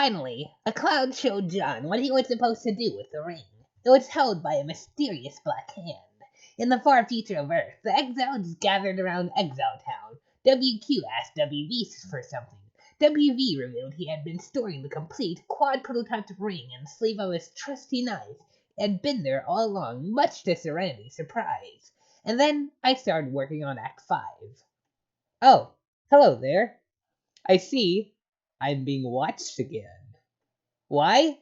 Finally, a cloud showed John what he was supposed to do with the ring. It was held by a mysterious black hand. In the far future of Earth, the exiles gathered around Exile Town. WQ asked WV for something. WV revealed he had been storing the complete quad-prototyped ring in the sleeve of his trusty knife, and been there all along, much to Serenity's surprise. And then I started working on Act 5. Oh, hello there. I see I'm being watched again. Why?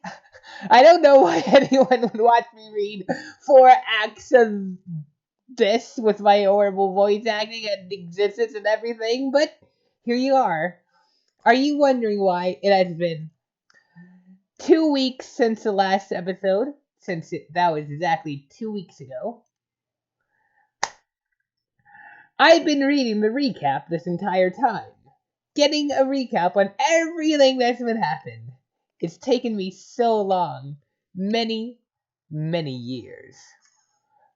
I don't know why anyone would watch me read 4 acts of this with my horrible voice acting and existence and everything, but here you are. Are you wondering why it has been 2 weeks since the last episode? That was exactly 2 weeks ago. I've been reading the recap this entire time. Getting a recap on everything that's been happened. It's taken me so long. Many, many years.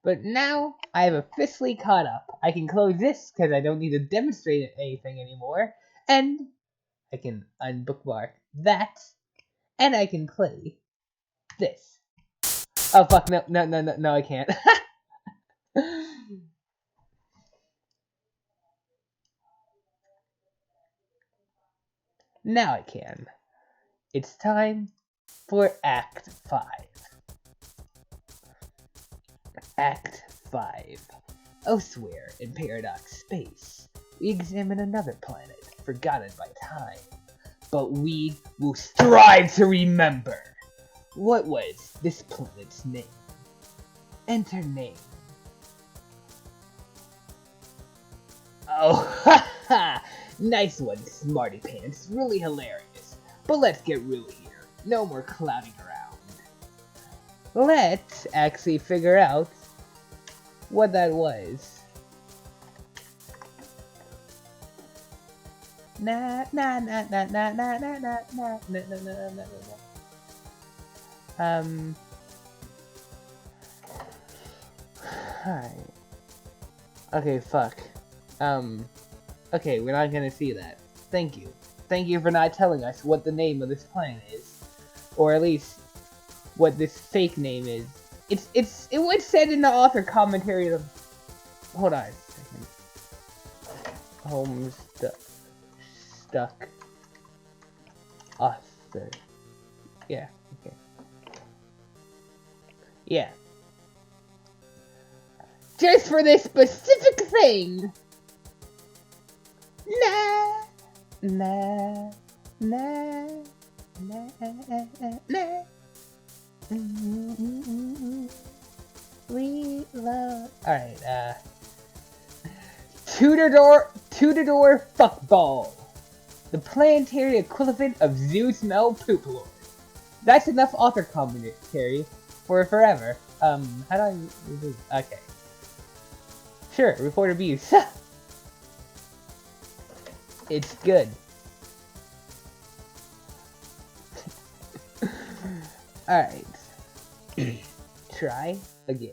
But now I have officially caught up. I can close this because I don't need to demonstrate anything anymore. And I can unbookmark that. And I can play this. Oh fuck, no, I can't. Now I can. It's time for Act 5. Act 5. Elsewhere in Paradox Space, we examine another planet forgotten by time. But we will strive to remember. What was this planet's name? Enter name. Oh, ha ha! Nice one, Smarty Pants. Really hilarious. But let's get real here. No more clowning around. Let's actually figure out what that was. Alright. Okay, fuck. Okay, we're not gonna see that. Thank you. Thank you for not telling us what the name of this planet is. Or at least, what this fake name is. It was said in the author commentary of... Hold on a second. Homestuck. Author. Yeah, okay. Yeah. Just for this specific thing! Nah. We love... Alright, Tudor Fuckball. The planetary equivalent of Zeus Mel Poop Lord. That's enough author commentary for forever. How do I do? Okay. Sure, report abuse. It's good. Alright. Try again.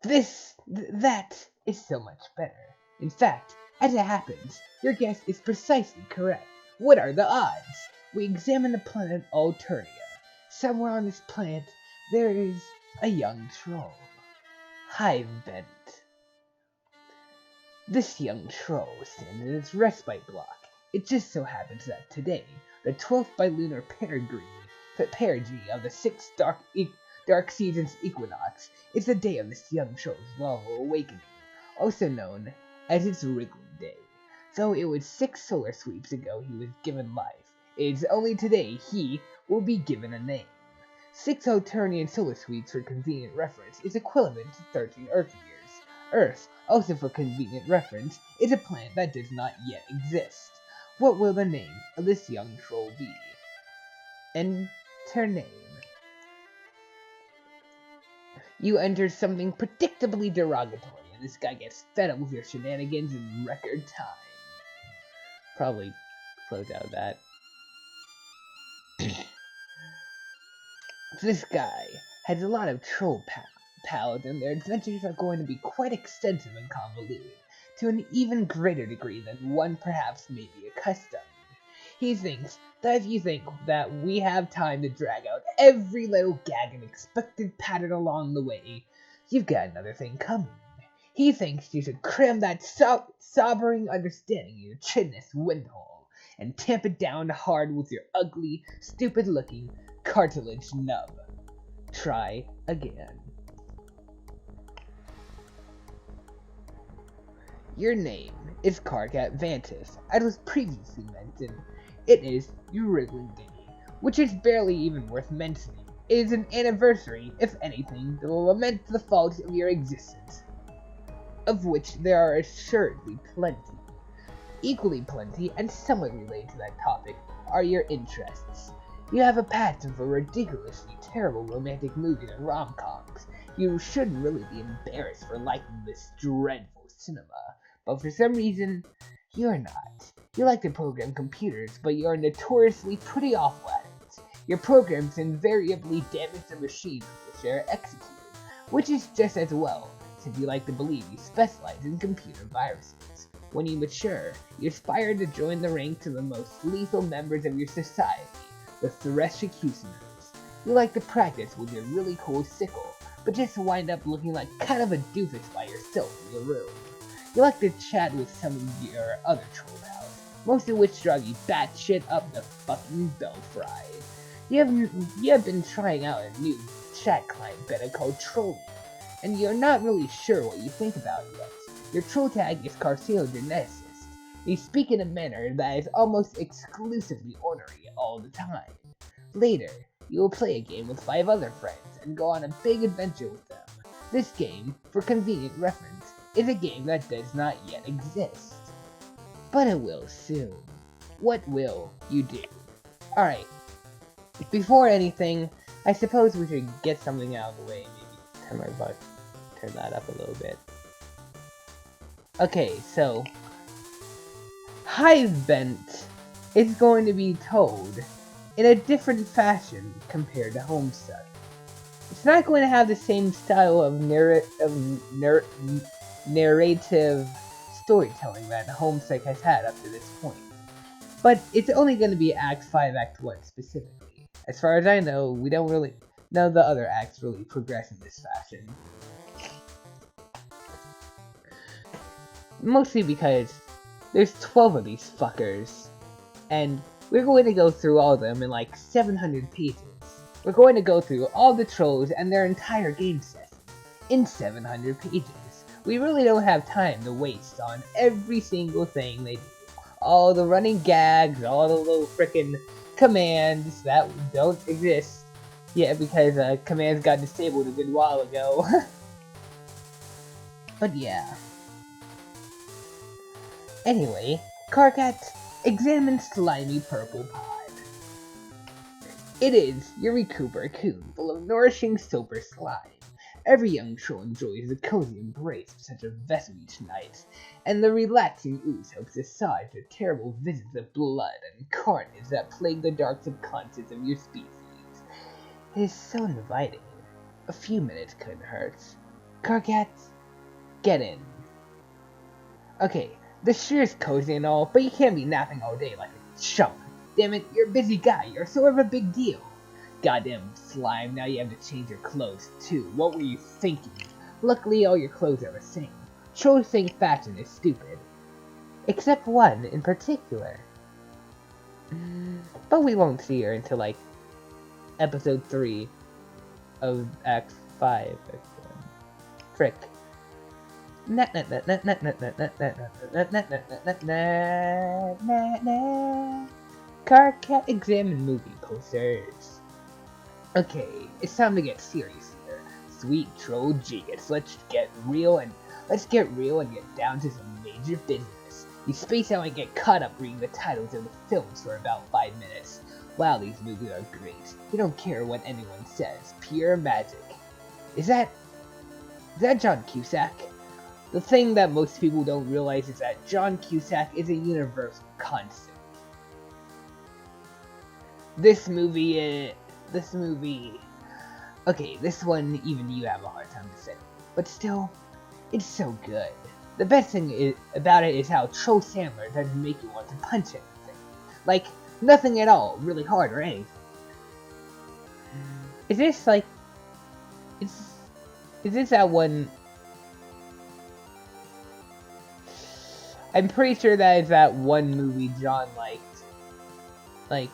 That is so much better. In fact, as it happens, your guess is precisely correct. What are the odds? We examine the planet Alternia. Somewhere on this planet, there is a young troll. Hive Bent. This young troll stands in its respite block. It just so happens that today, the 12th bilunar perigee of the 6th dark season's equinox, is the day of this young troll's lawful awakening, also known as its wriggling day. Though it was 6 solar sweeps ago he was given life, it is only today he will be given a name. 6 Alternian solar sweeps for convenient reference is equivalent to 13 Earth years. Earth, also for convenient reference, is a planet that does not yet exist. What will the name of this young troll be? Enter name. You enter something predictably derogatory, and this guy gets fed up with your shenanigans in record time. Probably close out that. This guy has a lot of troll pals, and their adventures are going to be quite extensive and convoluted, to an even greater degree than one perhaps may be accustomed. He thinks that if you think that we have time to drag out every little gag and expected pattern along the way, you've got another thing coming. He thinks you should cram that sobering understanding in your chinless windhole and tamp it down hard with your ugly, stupid-looking cartilage nub. Try again. Your name is Karkat Vantis, as was previously mentioned. It is your Wriggling Day, which is barely even worth mentioning. It is an anniversary, if anything, that will lament the faults of your existence, of which there are assuredly plenty. Equally plenty, and somewhat related to that topic, are your interests. You have a passion for ridiculously terrible romantic movies and rom-coms. You shouldn't really be embarrassed for liking this dreadful cinema, but for some reason, you're not. You like to program computers, but you're notoriously pretty awful at it. Your programs invariably damage the machines with which they are executed, which is just as well, since you like to believe you specialize in computer viruses. When you mature, you aspire to join the ranks of the most lethal members of your society, the Threshicutioners. You like to practice with your really cool sickle, but just wind up looking like kind of a doofus by yourself in your room. You like to chat with some of your other troll pals, most of which drive you batshit up the fucking belfry. You have been trying out a new chat client beta called Trolling, and you're not really sure what you think about it yet. Your troll tag is carcinogeneticist. You speak in a manner that is almost exclusively ornery all the time. Later, you will play a game with 5 other friends and go on a big adventure with them. This game, for convenient reference, is a game that does not yet exist. But it will soon. What will you do? Alright, before anything, I suppose we should get something out of the way. Maybe turn that up a little bit. Okay, so Hivebent is going to be told in a different fashion compared to Homestuck. It's not going to have the same style of narrative storytelling that Homestuck has had up to this point, but it's only going to be Act 5, Act 1 specifically. As far as I know, we don't really none of the other acts really progress in this fashion. Mostly because there's 12 of these fuckers, and we're going to go through all of them in like 700 pages. We're going to go through all the trolls and their entire game session in 700 pages. We really don't have time to waste on every single thing they do. All the running gags, all the little frickin' commands that don't exist yet because commands got disabled a good while ago. But yeah. Anyway, Karkat, examine Slimy Purple Pod. It is your Recooper Raccoon, full of nourishing silver slime. Every young troll enjoys the cozy embrace of such a vessel each night, and the relaxing ooze helps assuage the terrible visits of blood and carnage that plague the dark subconscious of your species. It is so inviting. A few minutes couldn't hurt. Karkat, get in. Okay, the sure is cozy and all, but you can't be napping all day like a chump. Damn it, you're a busy guy, you're sort of a big deal. Goddamn slime, now you have to change your clothes too. What were you thinking? Luckily all your clothes are the same. Trolls think fashion is stupid. Except one in particular. But we won't see her until like episode 3 of Act 5. Frick. Karkat examine movie posters. Okay, it's time to get serious here. Sweet troll genius, let's get real and get down to some major business. You space out and get caught up reading the titles of the films for about 5 minutes. Wow, these movies are great. You don't care what anyone says. Pure magic. Is that John Cusack? The thing that most people don't realize is that John Cusack is a universal constant. This movie, okay, this one even you have a hard time to say, but still, it's so good. The best thing about it is how Troll Sandler doesn't make you want to punch anything. Like, Nothing at all, really hard or anything. Is this like... Is this that one... I'm pretty sure that is that one movie John liked. Like...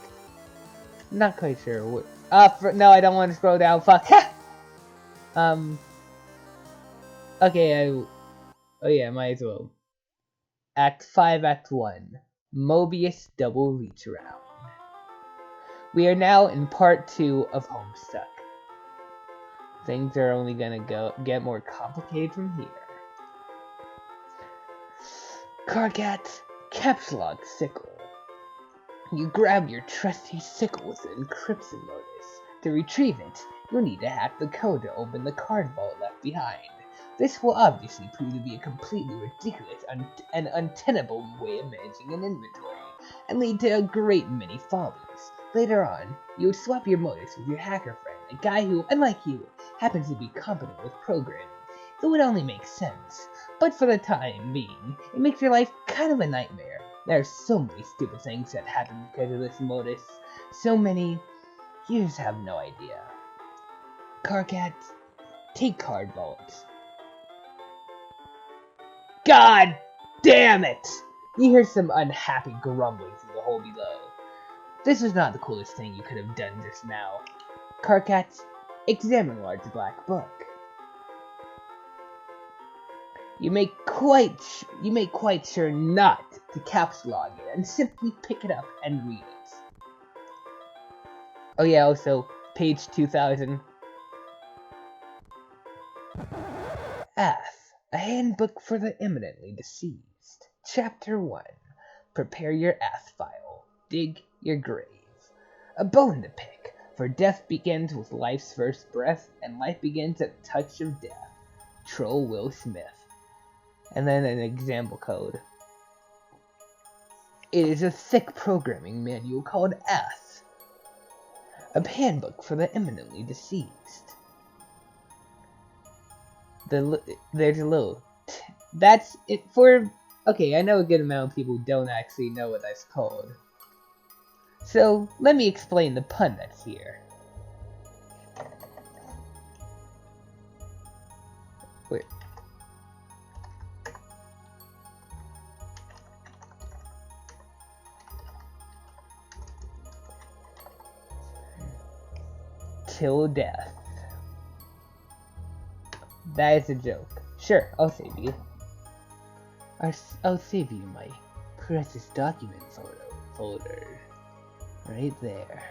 Not quite sure what... no, I don't want to scroll down, fuck. Okay, oh yeah, might as well. Act 5, Act 1. Mobius Double Reach Around. We are now in part 2 of Homestuck. Things are only gonna get more complicated from here. Carcat, caps lock sickle. You grab your trusty sickle with the encryption notice. To retrieve it, you'll need to hack the code to open the card vault left behind. This will obviously prove to be a completely ridiculous and untenable way of managing an inventory, and lead to a great many follies. Later on, you would swap your motives with your hacker friend, a guy who, unlike you, happens to be competent with programming. It would only make sense, but for the time being, it makes your life kind of a nightmare. There are so many stupid things that happen because of this modus. So many, you just have no idea. Carcat, take card vaults. God damn it! You hear some unhappy grumbling through the hole below. This was not the coolest thing you could have done just now. Carcat, examine large black book. You make quite sure not to caps log it and simply pick it up and read it. Oh yeah, also page 2000. F. A handbook for the eminently deceased. Chapter 1. Prepare your ath file. Dig your grave. A bone to pick, for death begins with life's first breath, and life begins at the touch of death. Troll Will Smith. And then an example code. It is a thick programming manual called ath. A handbook for the eminently deceased. There's a little... That's it for... Okay, I know a good amount of people don't actually know what that's called. So, let me explain the pun that's here. Wait. Till death. That is a joke. Sure, I'll save you. I'll save you my precious document folder. Right there.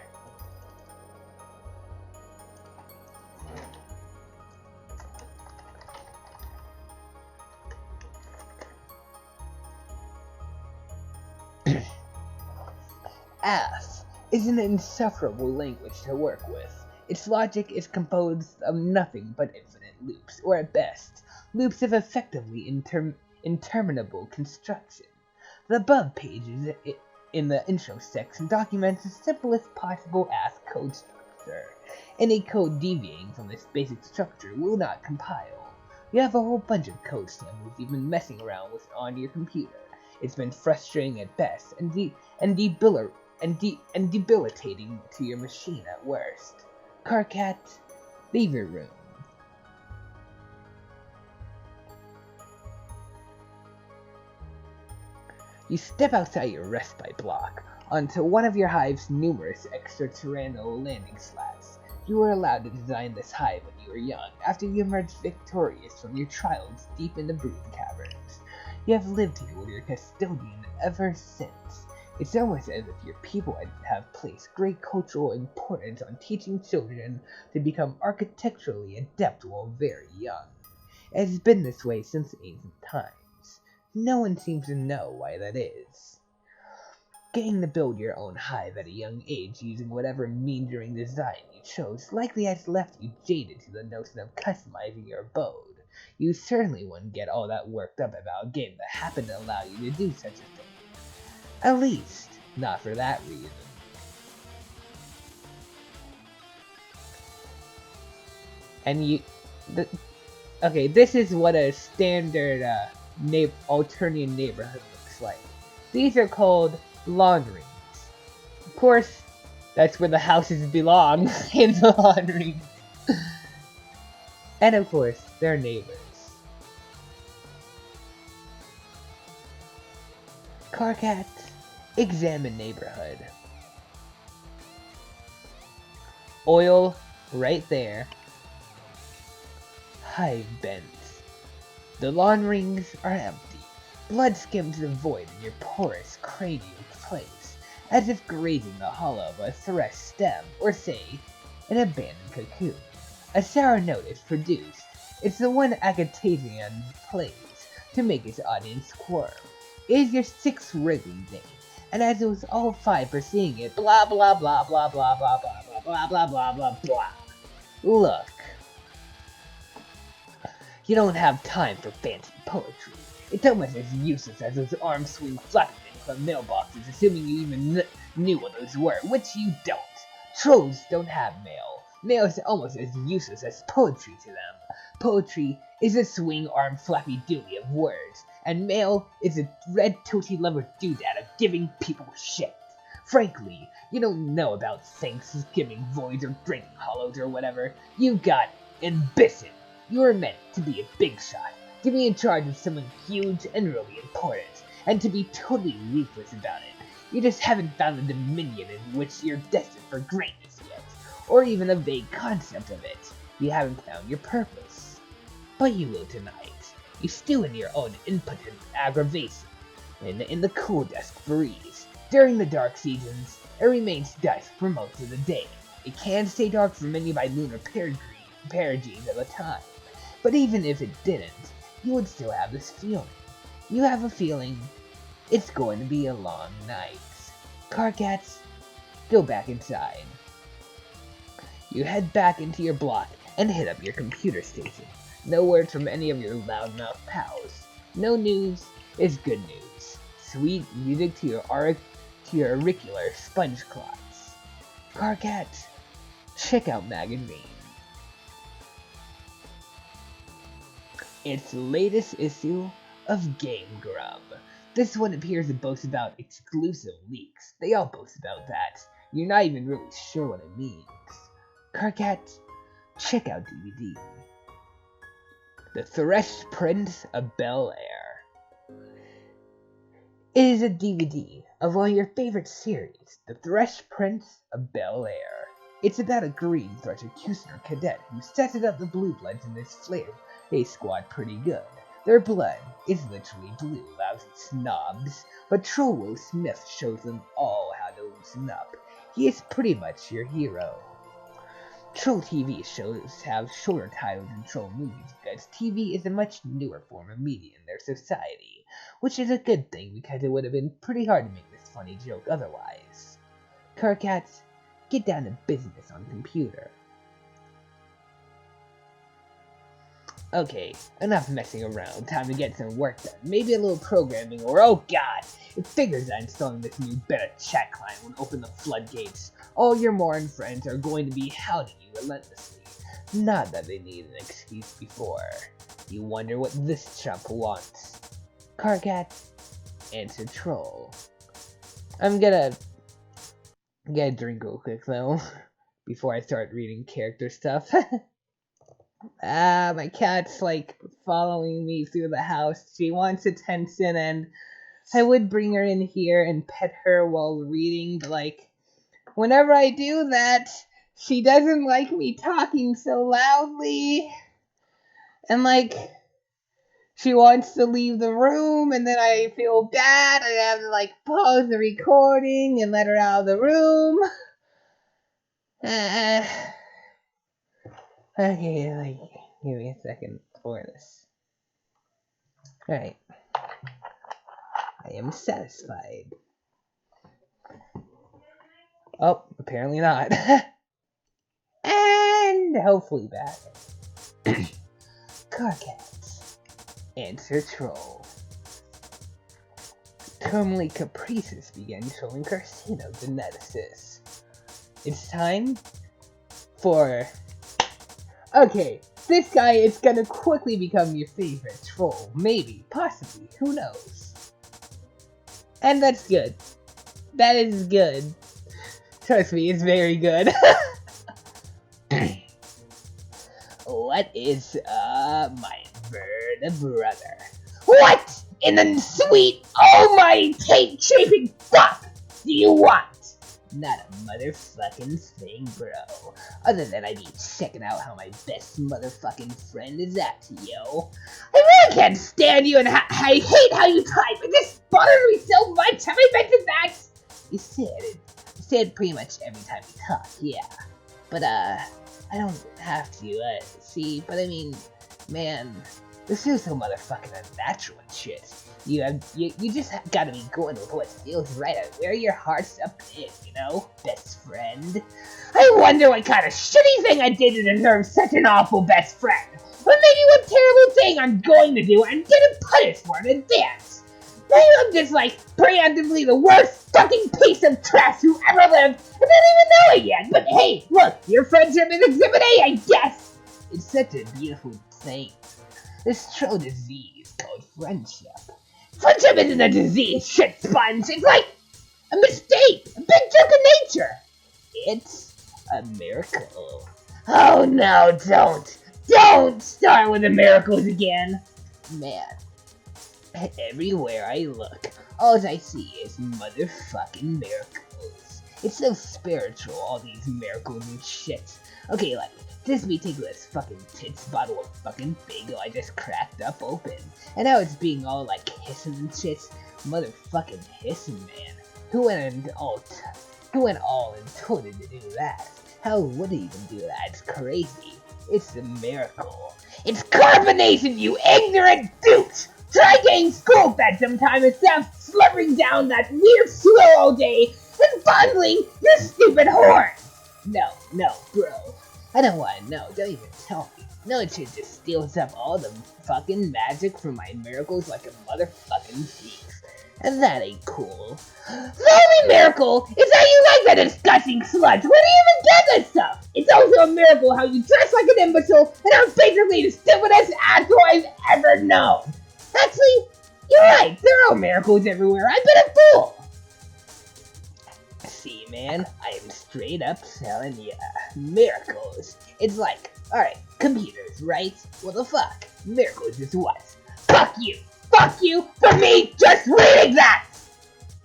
Ath is an insufferable language to work with. Its logic is composed of nothing but infinite loops, or at best, loops of effectively interminable construction. The above page in the intro section documents the simplest possible ath code structure. Any code deviating from this basic structure will not compile. You have a whole bunch of code samples you've been messing around with on your computer. It's been frustrating at best, and debilitating to your machine at worst. Carcat, leave your room. You step outside your respite block onto one of your hive's numerous extraterrestrial landing slats. You were allowed to design this hive when you were young, after you emerged victorious from your trials deep in the brooding caverns. You have lived here with your custodian ever since. It's almost as if your people have placed great cultural importance on teaching children to become architecturally adept while very young. It has been this way since ancient times. No one seems to know why that is. Getting to build your own hive at a young age using whatever meandering design you chose likely has left you jaded to the notion of customizing your abode. You certainly wouldn't get all that worked up about a game that happened to allow you to do such a thing. At least, not for that reason. And okay, this is what a standard Alternian neighborhood looks like. These are called laundries. Of course, that's where the houses belong, in the laundry. And of course, their neighbors. Carcat, examine neighborhood. Oil, right there. Hive bent. The lawn rings are empty. Blood skims the void in your porous cranial place, as if grazing the hollow of a thresh stem, or say, an abandoned cocoon. A sour note is produced. It's the one Acatasian plays to make its audience squirm. It is your sixth Wrigley day, and as it was all five for seeing it, blah blah blah blah blah blah blah blah blah blah blah blah blah. Look. You don't have time for fancy poetry. It's almost as useless as those arm swing flapping things on mailboxes, assuming you even knew what those were, which you don't. Trolls don't have mail. Mail is almost as useless as poetry to them. Poetry is a swing arm flappy dooly of words, and mail is a red toothy lover doodad of giving people shit. Frankly, you don't know about Thanksgiving voids or drinking hollows or whatever. You got ambition. You were meant to be a big shot, to be in charge of something huge and really important, and to be totally ruthless about it. You just haven't found the dominion in which you're destined for greatness yet, or even a vague concept of it. You haven't found your purpose. But you will tonight. You stew in your own impotent aggravation, in the cool dusk breeze. During the dark seasons, it remains dusk for most of the day. It can stay dark for many by lunar perigenes at a time. But even if it didn't, you would still have this feeling. You have a feeling it's going to be a long night. Carcats, go back inside. You head back into your block and hit up your computer station. No word from any of your loudmouth pals. No news is good news. Sweet music to your auricular sponge clots. Carcats, check out magazine. Its latest issue of Game Grub. This one appears to boast about exclusive leaks. They all boast about that. You're not even really sure what it means. Carcat, check out DVD. The Fresh Prince of Bel-Air. It is a DVD of one of your favorite series, The Fresh Prince of Bel-Air. It's about a green thresher Kushner cadet who sets it up the blue bloods in this flavor. They squad pretty good. Their blood is literally blue, lousy snobs, but Troll Smith shows them all how to loosen up. He is pretty much your hero. Troll TV shows have shorter titles than Troll movies because TV is a much newer form of media in their society, which is a good thing because it would have been pretty hard to make this funny joke otherwise. Carcats, get down to business on computer. Okay, enough messing around, time to get some work done. Maybe a little programming or, oh god, it figures that installing this new beta chat client will open the floodgates. All your Morin friends are going to be hounding you relentlessly. Not that they need an excuse before. You wonder what this chump wants. Carcat, answer Troll. I'm gonna get a drink real quick though, before I start reading character stuff. My cat's like following me through the house. She wants attention and I would bring her in here and pet her while reading, but like whenever I do that, she doesn't like me talking so loudly. And like she wants to leave the room and then I feel bad. I have to like pause the recording and let her out of the room. Okay, like, give me a second for this. Alright. I am satisfied. Oh, apparently not. And hopefully back. Carcats. Answer Troll. Terminally Caprices began trolling Carcino geneticists. It's time for... Okay, this guy is gonna quickly become your favorite troll. Maybe, possibly, who knows? And that's good. That is good. Trust me, it's very good. What is my bird brother? What in the sweet almighty tape-chafing fuck do you want? Not a motherfucking thing, bro. Other than I be checking out how my best motherfucking friend is acting, yo. I really can't stand you, and I hate how you type. It just bothers me so much. Have I mentioned that? You say it pretty much every time you talk, yeah. But I don't have to. See, but I mean, man, this is so motherfucking unnatural and shit. You just gotta be going with what feels right and where your heart's up in, you know, best friend. I wonder what kind of shitty thing I did to deserve such an awful best friend. Or maybe what terrible thing I'm going to do and getting punished for in advance. Maybe I'm just like preemptively the worst fucking piece of trash who ever lived and don't even know it yet. But hey, look, your friendship is Exhibit A, I guess. It's such a beautiful thing. This true disease called friendship. Friendship isn't a disease, shit sponge. It's like a mistake, a big jerk of nature. It's a miracle. Oh no, don't start with the miracles again. Man, everywhere I look, all I see is motherfucking miracles. It's so spiritual, all these miracles and shit. Okay, like, this me taking this fucking tits bottle of fucking bagel I just cracked up open. And now it's being all like hissing and shit. Motherfucking hissing, man. Who went all and told it to do that? How would he even do that? It's crazy. It's a miracle. It's carbonation, you ignorant douche! Try getting school fed sometime instead of slurping down that weird swill all day and fondling your stupid horn! No, bro. I don't want to know. Don't even tell me. No, it just steals up all the fucking magic from my miracles like a motherfucking thief. And that ain't cool. The only miracle is that you like that disgusting sludge. Where do you even get this stuff? It's also a miracle how you dress like an imbecile and are basically the stupidest asshole I've ever known. Actually, you're right. There are miracles everywhere. I've been a fool. See, man, I am straight up telling ya. Miracles. It's like, alright, computers, right? What the fuck? Miracles is what? Fuck you! Fuck you for me just reading that!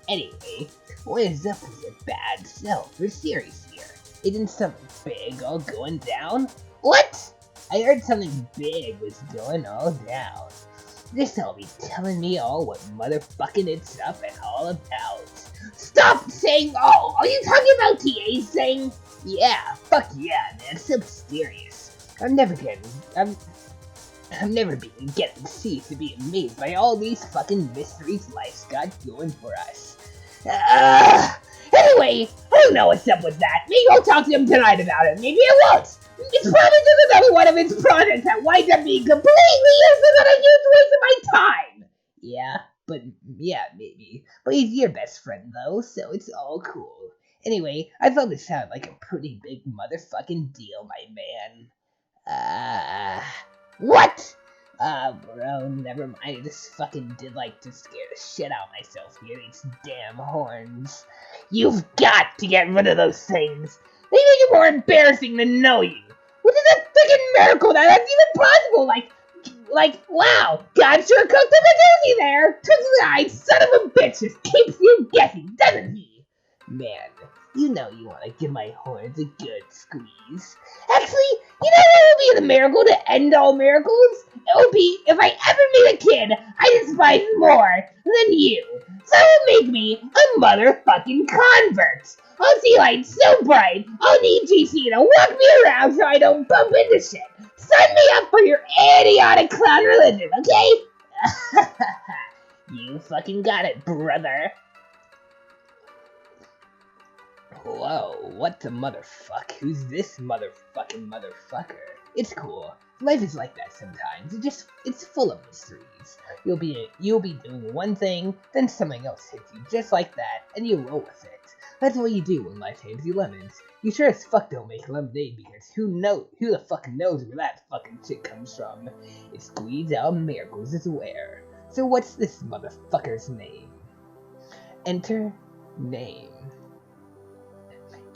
Anyway, what is up with your bad self for serious here? Isn't something big all going down? What? I heard something big was going all down. This all be telling me all what motherfucking it's up and all about. Stop saying all! Are you talking about TA's thing? Yeah, fuck yeah, man, so mysterious. I'm never being getting ceased to be amazed by all these fucking mysteries life's got going for us. Anyway, I don't know what's up with that. Maybe I'll talk to him tonight about it. Maybe I won't. It's probably just another one of his projects that winds up being completely useless and a huge waste of my time. Yeah, maybe. But he's your best friend, though, so it's all cool. Anyway, I thought this sounded like a pretty big motherfucking deal, my man. What? Bro, never mind. I just fucking did like to scare the shit out of myself here. These damn horns. You've got to get rid of those things. They make it more embarrassing than knowing. What is a freaking miracle that that's even possible? Like, wow, God sure cooked up a doozy there. Tootsie, son of a bitch, just keeps you guessing, doesn't he? Man, you know you want to give my horns a good squeeze. Actually, you know what would be the miracle to end all miracles? It would be if I ever meet a kid I despise more than you. So it will make me a motherfucking convert. I'll see lights so bright, I'll need GC to walk me around so I don't bump into shit. Sign me up for your idiotic clown religion, okay? You fucking got it, brother. Whoa, what the motherfuck? Who's this motherfucker? It's cool. Life is like that sometimes. It's full of mysteries. You'll be doing one thing, then something else hits you just like that, and you roll with it. That's what you do when life hands you lemons. You sure as fuck don't make lemonade because who the fuck knows where that fucking shit comes from. It squeezes out miracles, I swear. So what's this motherfucker's name? Enter name.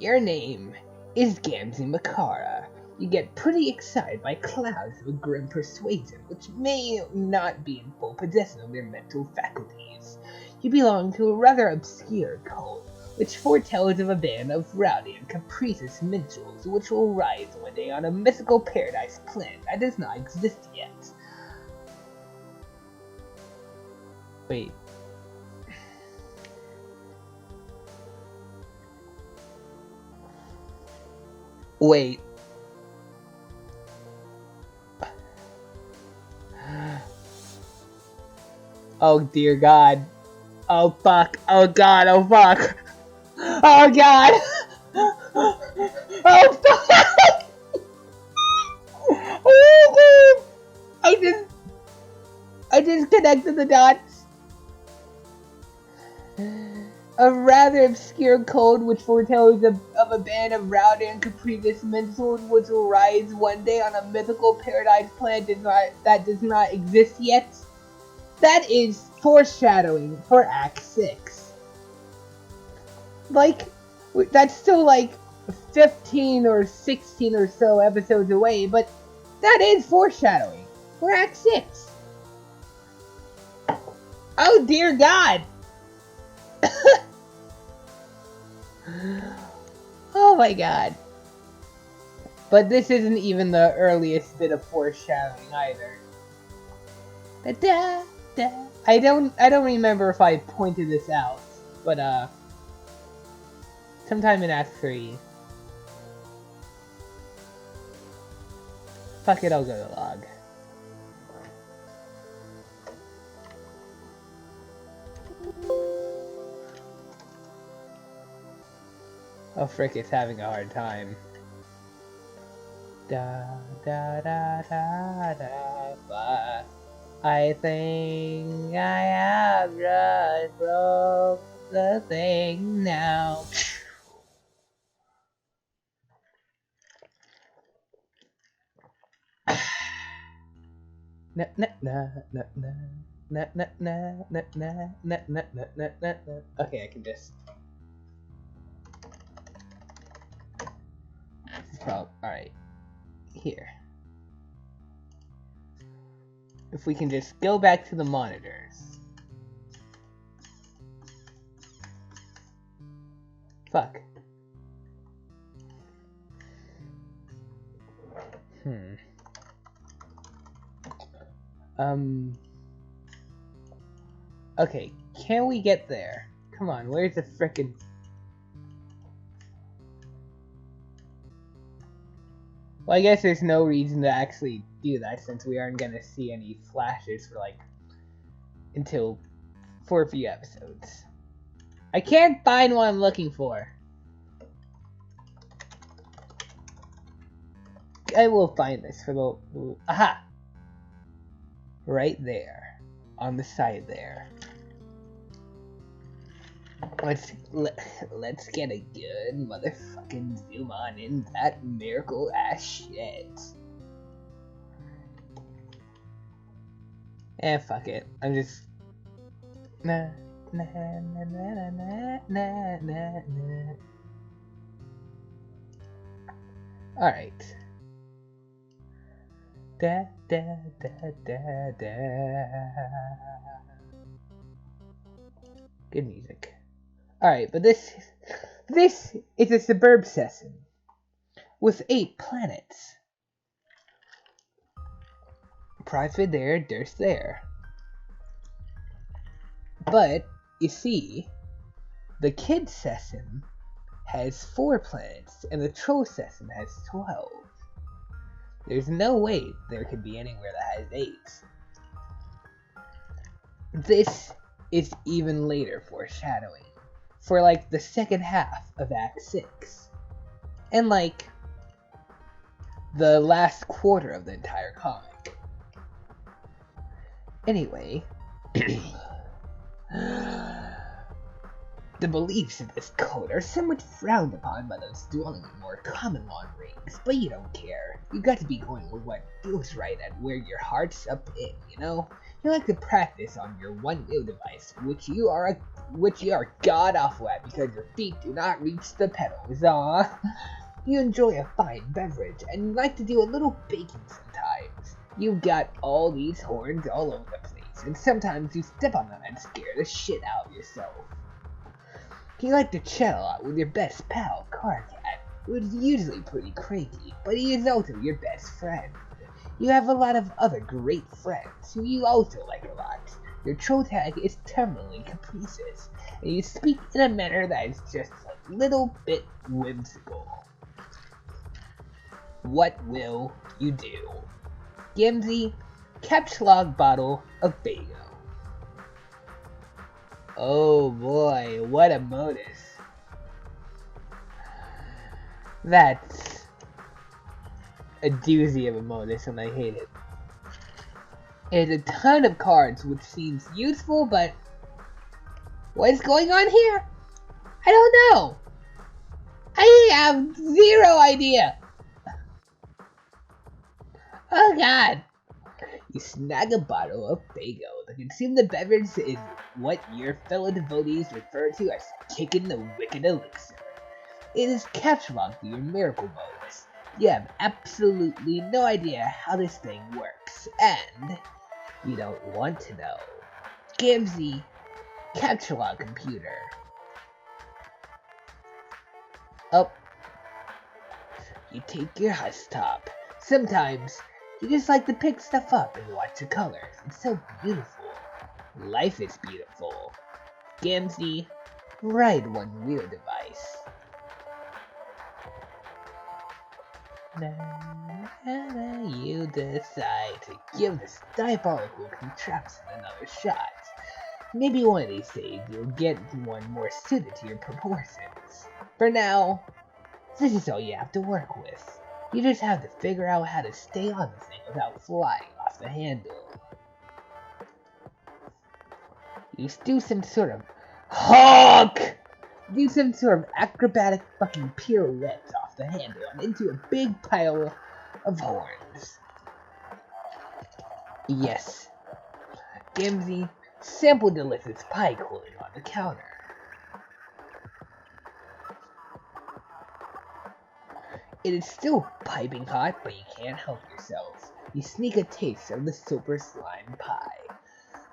Your name is Gamzee Makara. You get pretty excited by clouds of a grim persuasion, which may not be in full possession of their mental faculties. You belong to a rather obscure cult, which foretells of a band of rowdy and capricious minstrels, which will rise one day on a mythical paradise planet that does not exist yet. Wait. Wait. Oh dear God. Oh fuck. Oh God. Oh fuck. Oh God. Oh fuck. Oh God. I just connected the dots. A rather obscure code which foretells of a band of rowdy and capricious minstrels which will rise one day on a mythical paradise planet that does not exist yet. That is foreshadowing for Act 6. Like, that's still like 15 or 16 or so episodes away, but that is foreshadowing for Act 6. Oh dear God! Oh my God. But this isn't even the earliest bit of foreshadowing either. Da, da. I don't remember if I pointed this out, but sometime in Act 3. Fuck it, I'll go to log. Oh frick, it's having a hard time. Da da da da da ba. I think I have just broke the thing now. Na na na na na na na na na na na na na na. Okay, I can just. Oh, alright. Here. If we can just go back to the monitors. Fuck. Okay, can we get there? Come on, where's the frickin'... Well, I guess there's no reason to actually do that since we aren't gonna see any flashes for like for a few episodes. I can't find what I'm looking for. I will find this for the aha! Right there. On the side there. Let's get a good motherfucking zoom on in that miracle ass shit. Fuck it. I'm just na na na na na na na na. Alright. Da da da da da. Good music. Alright, but this is a suburb system with 8 planets. Private there, there's there. But, you see, the kid system has 4 planets, and the troll system has 12. There's no way there could be anywhere that has 8. This is even later foreshadowing. For like the second half of Act 6. And like the last quarter of the entire comic. Anyway. The beliefs of this code are somewhat frowned upon by those dwelling in more common law rings, but you don't care. You got to be going with what feels right and where your heart's up in, you know? You like to practice on your one wheel device, which you are god awful at because your feet do not reach the pedals. You enjoy a fine beverage, and you like to do a little baking sometimes. You've got all these horns all over the place, and sometimes you step on them and scare the shit out of yourself. You like to chat a lot with your best pal, Carcat, who is usually pretty cranky, but he is also your best friend. You have a lot of other great friends who you also like a lot. Your troll tag is terminally capricious, and you speak in a manner that is just a little bit whimsical. What will you do? Gimsy, caps log bottle of Bago. Oh boy, what a modus. That's a doozy of a modus, and I hate it. It's a ton of cards, which seems useful, but what's going on here? I don't know. I have zero idea. Oh god. You snag a bottle of Bago. The consume the beverage is what your fellow devotees refer to as kicking the wicked elixir. It is captured to your miracle bonus. You have absolutely no idea how this thing works, and you don't want to know. Gimsy, capture log computer. Oh. You take your hush top. Sometimes you just like to pick stuff up and watch the colors. It's so beautiful. Life is beautiful. Gimsy, ride one wheel device. You decide to give this diabolical contraption another shot. Maybe one of these days you'll get one more suited to your proportions. For now, this is all you have to work with. You just have to figure out how to stay on the thing without flying off the handle. You do some sort of honk! Do some sort of acrobatic fucking pirouette off the handle and into a big pile of horns. Yes. Gimsy, sample delicious pie cooling on the counter. It is still piping hot, but you can't help yourself. You sneak a taste of the super slime pie.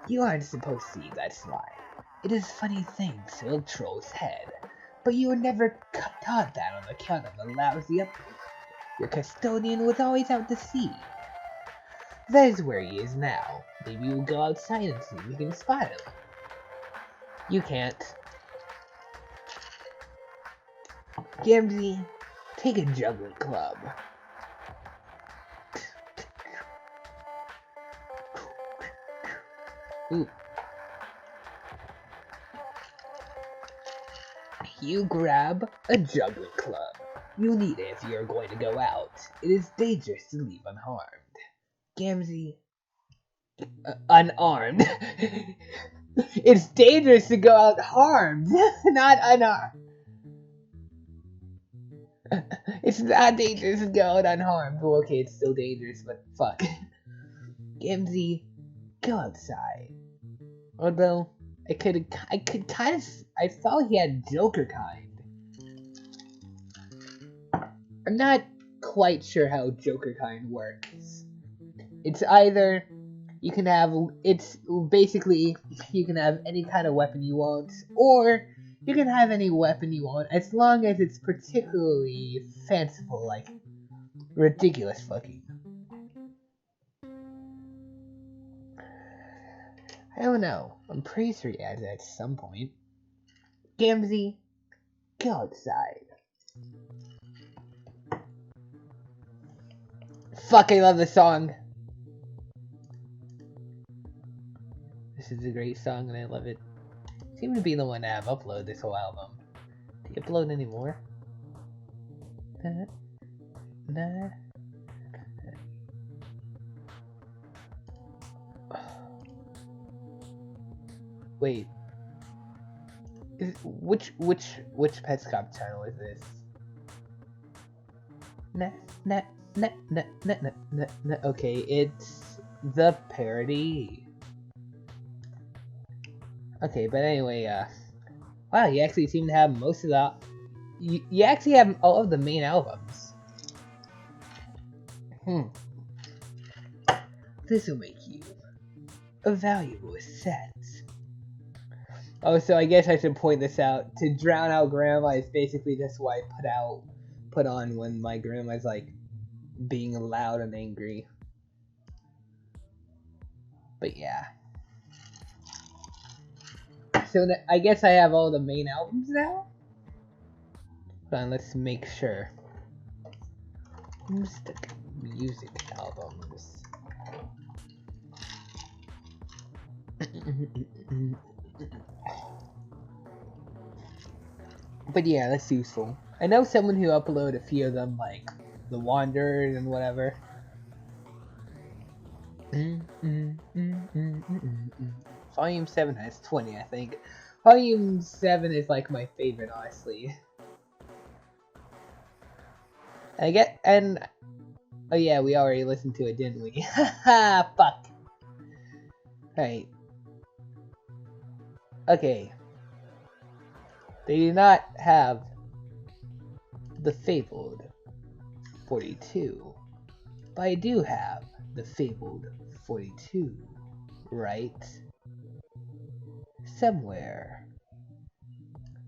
You aren't supposed to eat that slime. It is funny things to a troll's head, but you were never taught that on account of the lousy upbringing. Your custodian was always out to sea. That is where he is now. Maybe you'll go outside and see if you can spot him. You can't. Gimsy, take a juggling club. Ooh. You grab a juggling club. You need it if you're going to go out. It is dangerous to leave unharmed. Gimsy, unarmed. It's dangerous to go out harmed, not unarmed. It's not dangerous to go out unharmed. Well, okay, it's still dangerous, but fuck. Gimsy, go outside. Although, I thought he had Joker kind. I'm not quite sure how Joker kind works. It's either you can have any kind of weapon you want, or you can have any weapon you want as long as it's particularly fanciful, like ridiculous fucking. I don't know. I'm pretty sure he has it at some point. Gimsy, go outside. Fuck, I love this song. This is a great song and I love it. Seem to be the one to have upload this whole album. Do you upload anymore? Nah. Wait. Which Petscop channel is this? Okay, it's the parody. Okay, but anyway, wow, you actually seem to have most of the... You actually have all of the main albums. This will make you a valuable asset. Oh, so I guess I should point this out. To drown out grandma is basically just what I put on when my grandma's like being loud and angry. But yeah. So I guess I have all the main albums now? Hold on, let's make sure. Homestuck music albums. But yeah, that's useful. I know someone who uploaded a few of them, like The Wanderers and whatever. Volume 7 has 20, I think. Volume 7 is like my favorite, honestly. Oh yeah, we already listened to it, didn't we? Haha, fuck. Right. Okay. They do not have the fabled 42. But I do have the fabled 42, right? Somewhere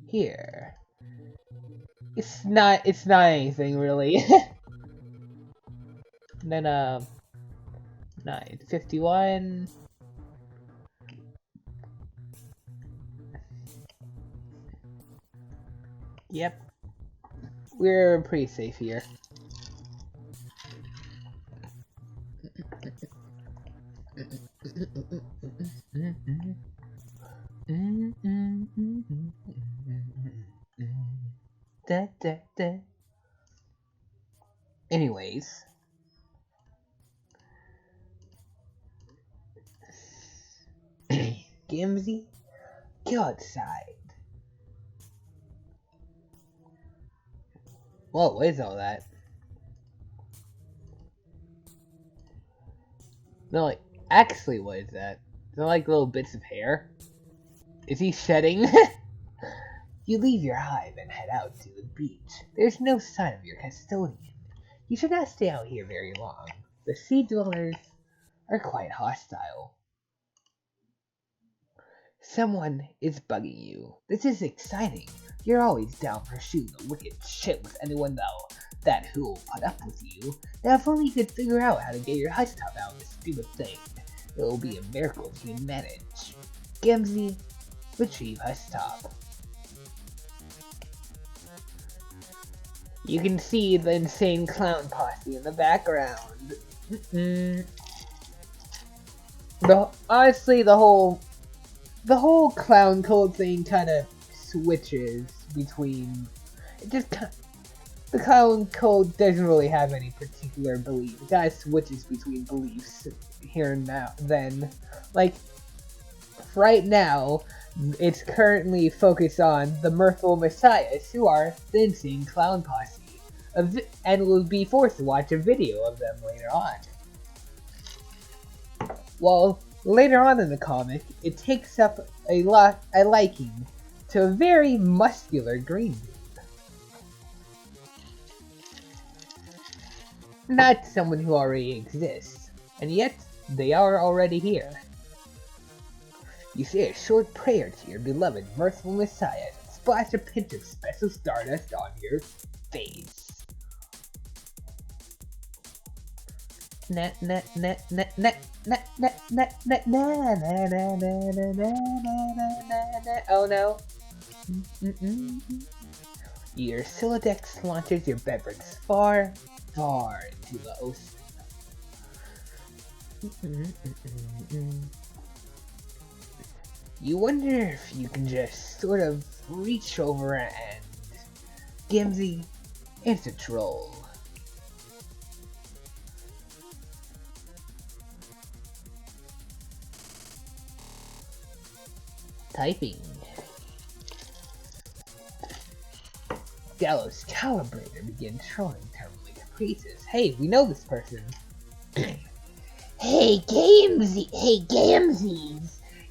here. It's not anything really. And then 951. Yep. We're pretty safe here. Anyways. Gimsy, go outside. Whoa, what is all that? No, like, actually, what is that? Is that like little bits of hair? Is he shedding? You leave your hive and head out to the beach. There's no sign of your custodian. You should not stay out here very long. The sea dwellers are quite hostile. Someone is bugging you. This is exciting. You're always down for shooting the wicked shit with anyone who will put up with you. Now if only you could figure out how to get your hush top out of this stupid thing. It will be a miracle if you can manage. Gimsy, retrieve hush top. You can see the insane clown posse in the background. Honestly, the whole clown code thing kind of switches between. The clown code doesn't really have any particular belief. It kind of switches between beliefs here and now. Then, like, right now, it's currently focused on the mirthful messiahs, who are the insane clown posse, and will be forced to watch a video of them later on. Well, later on in the comic, it takes up a liking to a very muscular green dude. Not someone who already exists, and yet they are already here. You say a short prayer to your beloved merciful messiah and splash a pinch of special stardust on your face. Oh no. Your Silodex launches your beverage far, far into the ocean. You wonder if you can just sort of reach over and Gimsy, it's a troll. Typing. Gallows Calibrator began trolling terminally caprices. Hey, we know this person. Hey, Gamesies!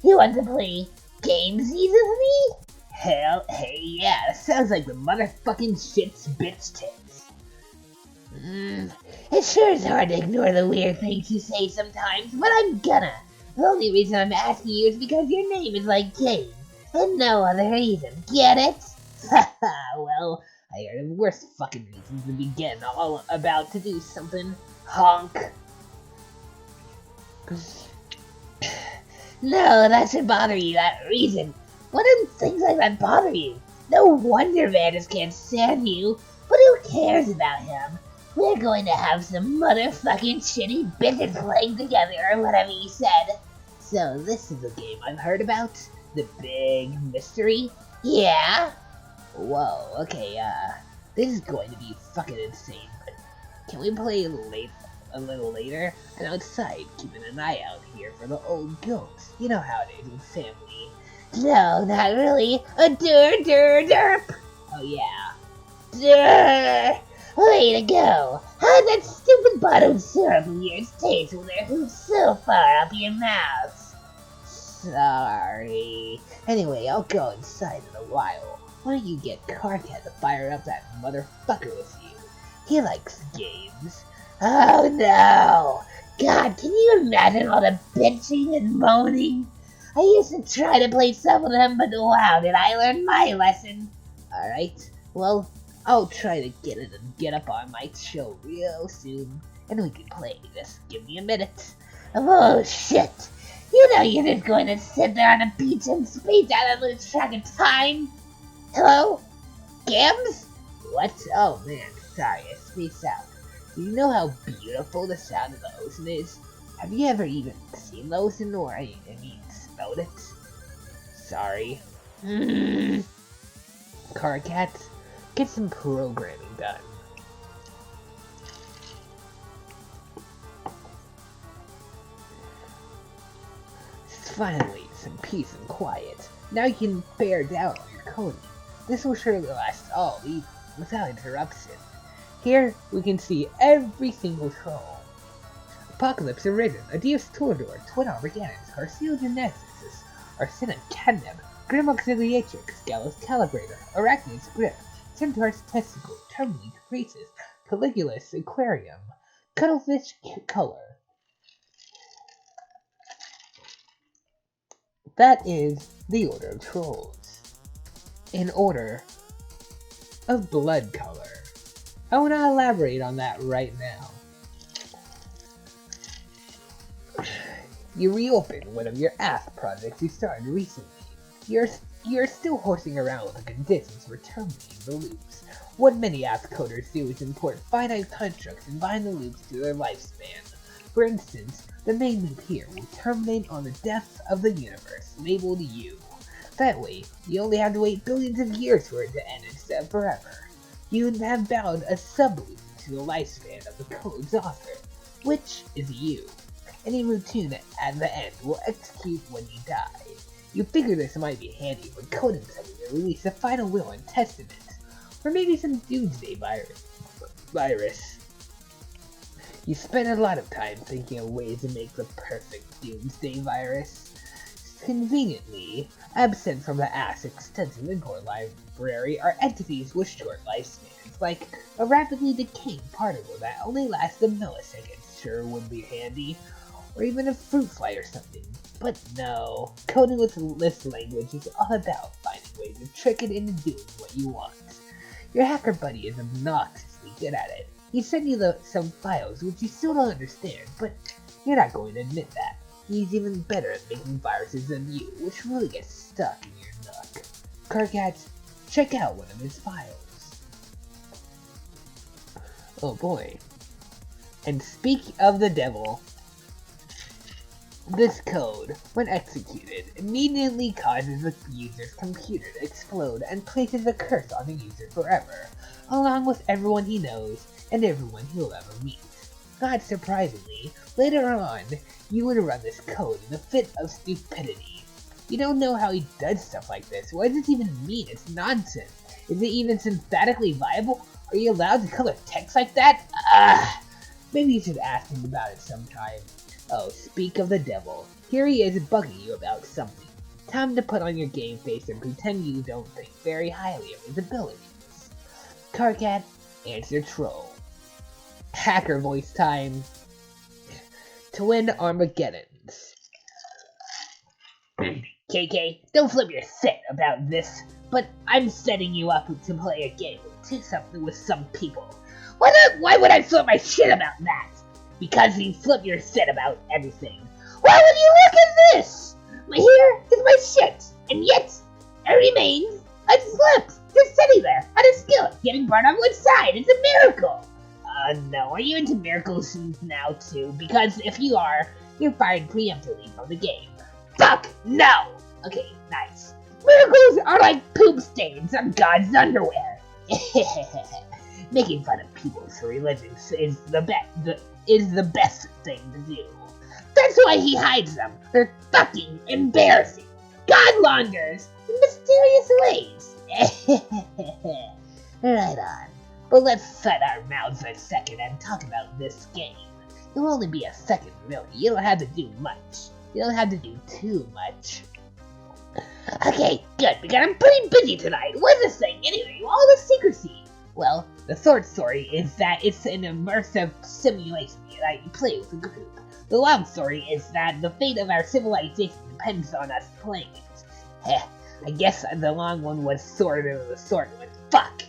You want to play Gamesies with me? Hell, hey, yeah, sounds like the motherfucking shit's bitch tits. It sure is hard to ignore the weird things you say sometimes, but I'm gonna. The only reason I'm asking you is because your name is like Game, and no other reason. Get it? Haha, well, I heard of worse fucking reasons to begin all about to do something. Honk. No, that should bother you, that reason. What do things like that bother you? No wonder Vanders can't stand you, but who cares about him? We're going to have some motherfucking shitty bitches playing together, or whatever you said. So this is a game I've heard about? The Big Mystery? Yeah? Whoa, okay, this is going to be fucking insane, but can we play a little later? I'm outside, keeping an eye out here for the old goats. You know how it is with family. No, not really. A derp. Oh yeah. Durr! Way to go! How'd that stupid bottled syrup of yours taste with their hoops so far up your mouth? Sorry. Anyway, I'll go inside in a while. Why don't you get Carcat to fire up that motherfucker with you? He likes games. Oh no! God, can you imagine all the bitching and moaning? I used to try to play some of them, but wow, did I learn my lesson. Alright, well, I'll try to get up on my show real soon, and we can play. Just give me a minute. Oh shit! You know you're just going to sit there on a beach and space out and lose track of time? Hello? Gams? What? Oh man, sorry, I spaced out. Do you know how beautiful the sound of the ocean is? Have you ever even seen the ocean, or I mean, smelled it? Sorry. Carcat, get some programming done. Finally, some peace and quiet. Now you can bear down on your coding. This will surely last all evening, without interruption. Here, we can see every single troll. Apocalypse Arisen, Adios Torador, Twin Armageddons, Arceus Genesis, Arsena Catnip, Grim Auxiliatrix, Gallows Calibrator, Arachnid's Grip, Centaur's Testicle, Terminally Caprices, Caligula's Aquarium, Cuttlefish Color. That is the order of trolls. In order of blood color. I will not elaborate on that right now. You reopen one of your app projects you started recently. You're still horsing around with the conditions for terminating the loops. What many app coders do is import finite constructs and bind the loops to their lifespan. For instance, the main loop here will terminate on the death of the universe, labeled U. That way, you only have to wait billions of years for it to end instead of forever. You have bound a subloop to the lifespan of the code's author, which is you. Any routine at the end will execute when you die. You figure this might be handy for coding something to release a final will and testament, or maybe some doomsday virus. You spend a lot of time thinking of ways to make the perfect doomsday virus. Conveniently, absent from the app's extensive import library are entities with short lifespans, like a rapidly decaying particle that only lasts a millisecond sure would be handy, or even a fruit fly or something. But no, coding with Lisp language is all about finding ways to trick it into doing what you want. Your hacker buddy is obnoxiously good at it. He sent you some files which you still don't understand, but you're not going to admit that. He's even better at making viruses than you, which really gets stuck in your neck. Carcat, check out one of his files. Oh boy. And speak of the devil, this code, when executed, immediately causes the user's computer to explode and places a curse on the user forever, along with everyone he knows and everyone he'll ever meet. Not surprisingly, later on, you would run this code in a fit of stupidity. You don't know how he does stuff like this. What does this even mean? It's nonsense. Is it even synthetically viable? Are you allowed to color text like that? Maybe you should ask him about it sometime. Oh, speak of the devil. Here he is bugging you about something. Time to put on your game face and pretend you don't think very highly of his abilities. Carcat, answer troll. Hacker voice time. Twin Armageddons. KK, don't flip your shit about this, but I'm setting you up to play a game with some people. Why would I flip my shit about that? Because you flip your shit about everything. Why would you look at this? Here is my shit, and yet it remains unflipped, just sitting there on a skillet, getting burned on one side. It's a miracle. No, are you into miracles now too? Because if you are, you're fired preemptively from the game. Fuck, no! Okay, nice. Miracles are like poop stains on God's underwear. Making fun of people's religions is the best thing to do. That's why he hides them. They're fucking embarrassing. Godlaunders in mysterious ways. Right on. But let's shut our mouths a second and talk about this game. It'll only be a second, really. You don't have to do much. You don't have to do too much. Okay, good, because I'm pretty busy tonight. What's this thing, anyway? All the secrecy. Well, the short story is that it's an immersive simulation that you play with a group. The long story is that the fate of our civilization depends on us playing it. I guess the long one was sort of the short one. Fuck!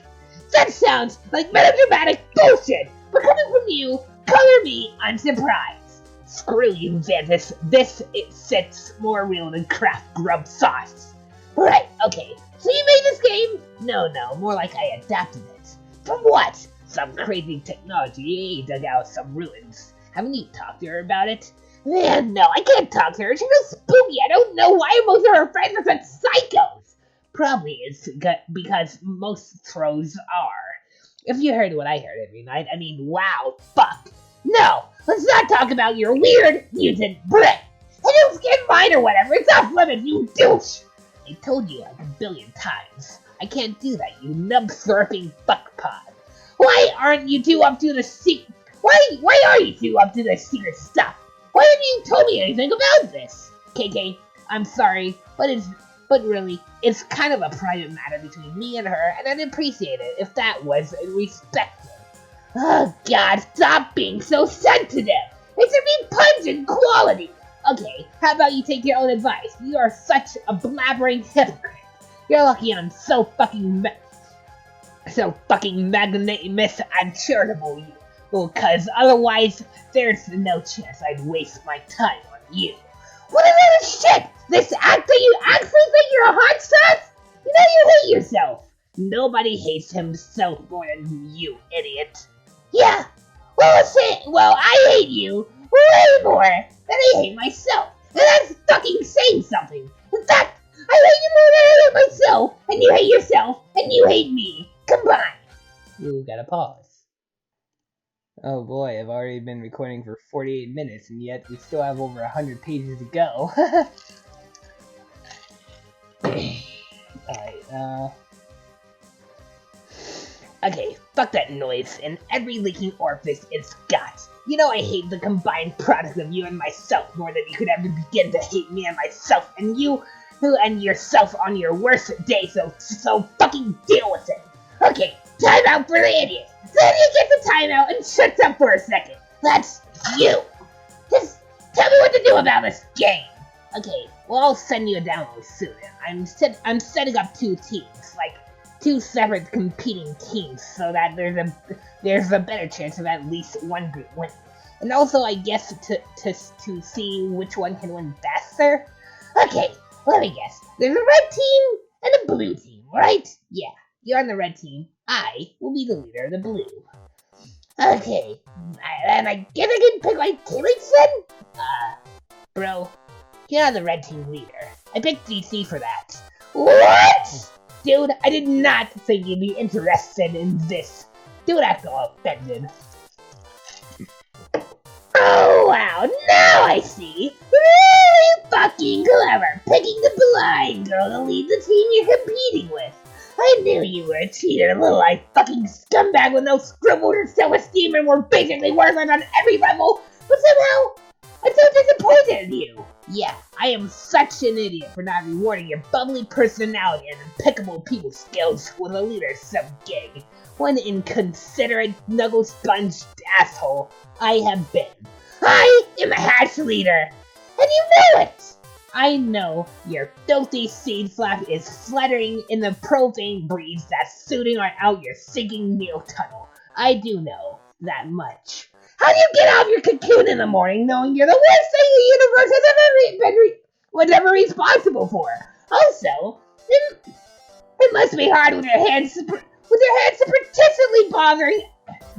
That sounds like melodramatic bullshit! But coming from you, color me, I'm surprised. Screw you, Vantis. It sits more real than Kraft Grub sauce. Right, okay. So you made this game? No, more like I adapted it. From what? Some crazy technology dug out some ruins. Haven't you talked to her about it? Man, no, I can't talk to her. She's so spooky. I don't know why most of her friends are such psychos. Probably it's because most trolls are. If you heard what I heard every night, I mean, wow, fuck. No, let's not talk about your weird mutant brain. I don't get mine or whatever. It's off limits, you douche. I told you like a billion times. I can't do that, you nub-slurping fuckpod. Why aren't you two up to the secret? Why are you two up to the secret stuff? Why haven't you told me anything about this? KK, I'm sorry, but really, it's kind of a private matter between me and her, and I'd appreciate it if that was respected. Oh God, stop being so sensitive! It should be pungent quality! Okay, how about you take your own advice? You are such a blabbering hypocrite. You're lucky I'm so fucking magnanimous and charitable, because otherwise, there's no chance I'd waste my time on you. What is this shit? This act that you actually think you're a hot sauce? You know you hate yourself. Nobody hates himself more than you, idiot. Yeah, well, I hate you way more than I hate myself. And that's fucking saying something. In fact, I hate you more than I hate myself, and you hate yourself, and you hate me. Combined. You gotta pause. Oh boy, I've already been recording for 48 minutes, and yet we still have over 100 pages to go. Alright, okay, fuck that noise, and every leaking orifice it's got. You know I hate the combined product of you and myself more than you could ever begin to hate me and myself, and you and yourself on your worst day, so fucking deal with it. Okay, time out for the idiot. The idiot gets a timeout and shuts up for a second. That's you. Just tell me what to do about this game. Okay, well I'll send you a download soon. I'm setting up two teams, like two separate competing teams, so that there's a better chance of at least one group winning. And also, I guess to see which one can win faster. Okay, let me guess. There's a red team and a blue team, right? Yeah, you're on the red team. I will be the leader of the blue. Okay, and I guess I can pick my teammates then? Bro, you're not the red team leader. I picked DC for that. What? Dude, I did not think you'd be interested in this. Don't act all offended. Oh wow, now I see. Really fucking clever, picking the blind girl to lead the team you're competing with. I knew you were a cheater, little-eyed fucking scumbag with no scruples or self-esteem and were basically worthless on every level, but somehow I'm so disappointed in you. Yeah, I am such an idiot for not rewarding your bubbly personality and impeccable people skills with a leader sub-gig. One inconsiderate, knuckle-sponged asshole I have been. I am a hatch leader, and you know it! I know your filthy seed flap is fluttering in the profane breeze that's suiting out your sinking meal tunnel. I do know that much. How do you get out of your cocoon in the morning knowing you're the worst thing the universe has ever been responsible for? Also, it must be hard with your hands persistently bothering.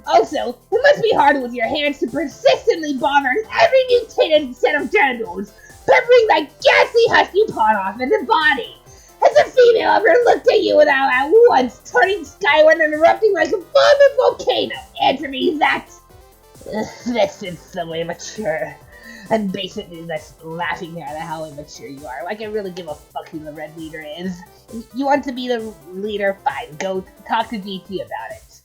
Also, it must be hard with your hands to persistently bothering every mutated set of genitals, peppering that ghastly husk you pawn off in the body. Has a female ever looked at you without at once turning skyward and erupting like a vomit volcano? Answer me that. This is so immature. I'm basically just laughing at how immature you are. Like I really give a fuck who the red leader is. You want to be the leader? Fine, go talk to GT about it.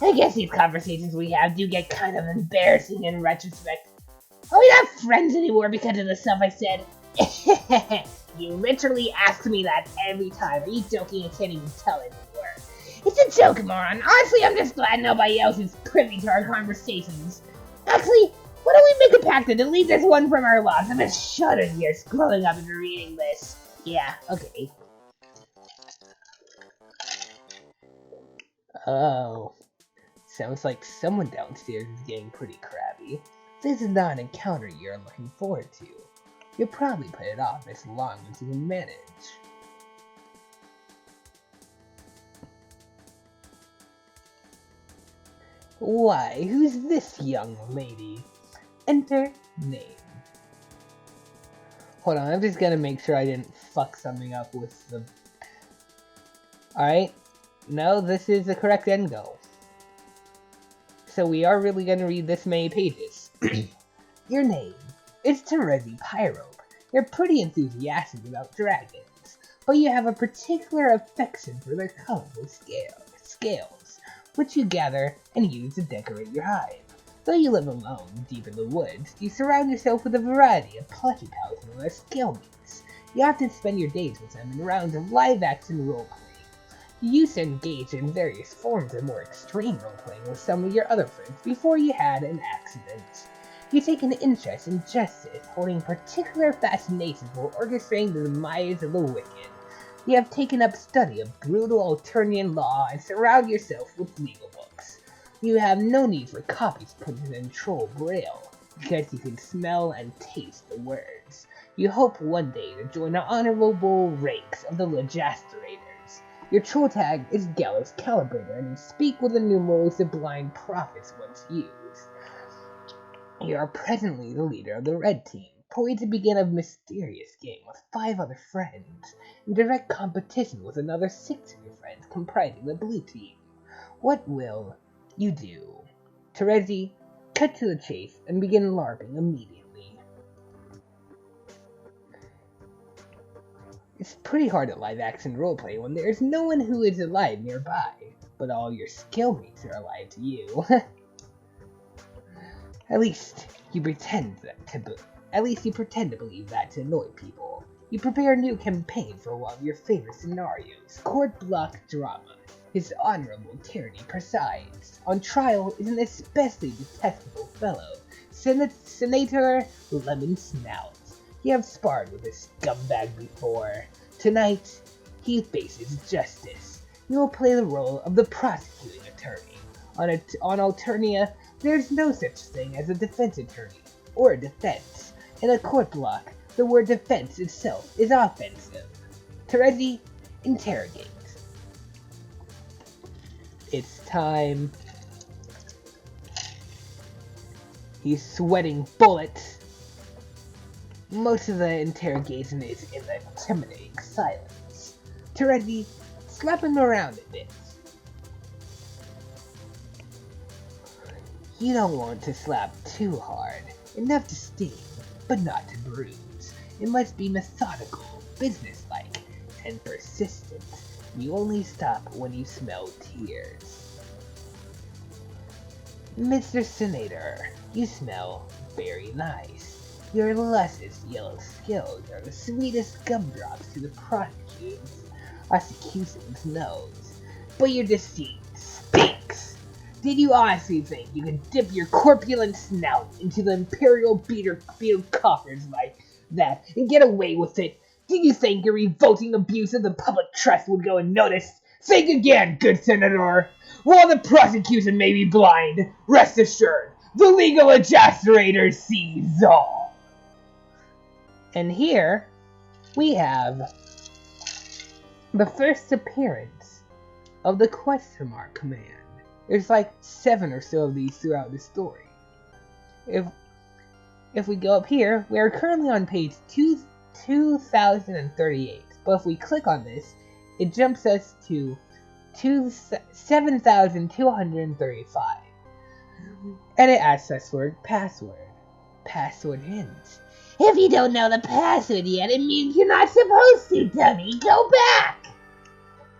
I guess these conversations we have do get kind of embarrassing in retrospect. Are we not friends anymore because of the stuff I said? You literally ask me that every time. Are you joking? I can't even tell anymore. It's a joke, moron. Honestly, I'm just glad nobody else is privy to our conversations. Actually, why don't we make a pact to delete this one from our logs? I'm just shuddering here, scrolling up and reading this. Yeah, okay. Oh. Sounds like someone downstairs is getting pretty crabby. This is not an encounter you're looking forward to. You'll probably put it off as long as you can manage. Why, who's this young lady? Enter name. Hold on, I'm just gonna make sure I didn't fuck something up with the... Alright. No, this is the correct end goal. So we are really gonna read this many pages. Your name is Terezi Pyrope. You're pretty enthusiastic about dragons, but you have a particular affection for their colorful scales, which you gather and use to decorate your hive. Though you live alone, deep in the woods, you surround yourself with a variety of plushy pals and other scale mates. You often spend your days with them in rounds of live-action role-playing. You used to engage in various forms of more extreme role-playing with some of your other friends before you had an accident. You take an interest in justice, holding particular fascination for orchestrating the demise of the wicked. You have taken up study of brutal Alternian law and surround yourself with legal books. You have no need for copies printed in troll braille, because you can smell and taste the words. You hope one day to join the honorable ranks of the Legistirators. Your troll tag is Gallows Calibrator, and you speak with the numerals the blind prophets once used. You are presently the leader of the red team, poised to begin a mysterious game with 5 other friends, in direct competition with another 6 of your friends comprising the blue team. What will you do? Terezi, cut to the chase and begin LARPing immediately. It's pretty hard to live-action roleplay when there's no one who is alive nearby, but all your skillmates are alive to you. At least you pretend to believe that to annoy people. You prepare a new campaign for one of your favorite scenarios, Court Block Drama. His honorable tyranny presides. On trial is an especially detestable fellow, Senator Lemon Snout. You have sparred with this scumbag before. Tonight, he faces justice. You will play the role of the prosecuting attorney. On Alternia, there's no such thing as a defense attorney, or a defense. In a court block, the word defense itself is offensive. Terezi, interrogate. It's time. He's sweating bullets. Most of the interrogation is in the intimidating silence. Terezi, slap him around a bit. You don't want to slap too hard. Enough to sting, but not to bruise. It must be methodical, businesslike, and persistent. You only stop when you smell tears. Mr. Senator, you smell very nice. Your luscious yellow scales are the sweetest gumdrops to the prosecution's nose. But your deceit stinks. Did you honestly think you could dip your corpulent snout into the imperial beetle coffers like that and get away with it? Did you think your revolting abuse of the public trust would go unnoticed? Think again, good senator. While the prosecution may be blind, rest assured, the legal adjuster sees all. And here we have the first appearance of the question mark command. There's like 7 or so of these throughout the story. If we go up here, we are currently on page 2038. But if we click on this, it jumps us to 7,235. And it asks us for password. Password hint. If you don't know the password yet, it means you're not supposed to, dummy. Go back!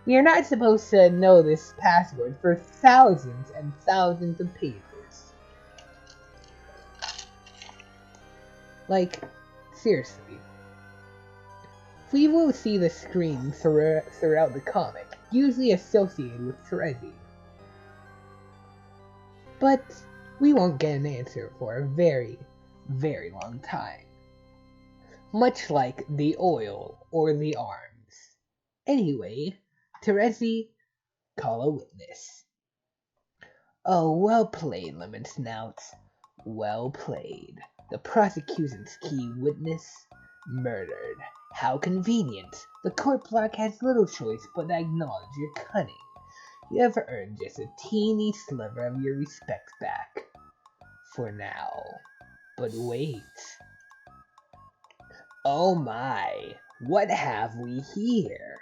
We are not supposed to know this password for thousands and thousands of pages. Like, seriously. We will see the screen throughout the comic, usually associated with Terezi. But we won't get an answer for a very, very long time. Much like the oil or the arms. Anyway, Terezi, call a witness. Oh, well played, Lemon Snout. Well played. The prosecution's key witness murdered. How convenient. The court block has little choice but to acknowledge your cunning. You have earned just a teeny sliver of your respect back. For now. But wait. Oh my, what have we here?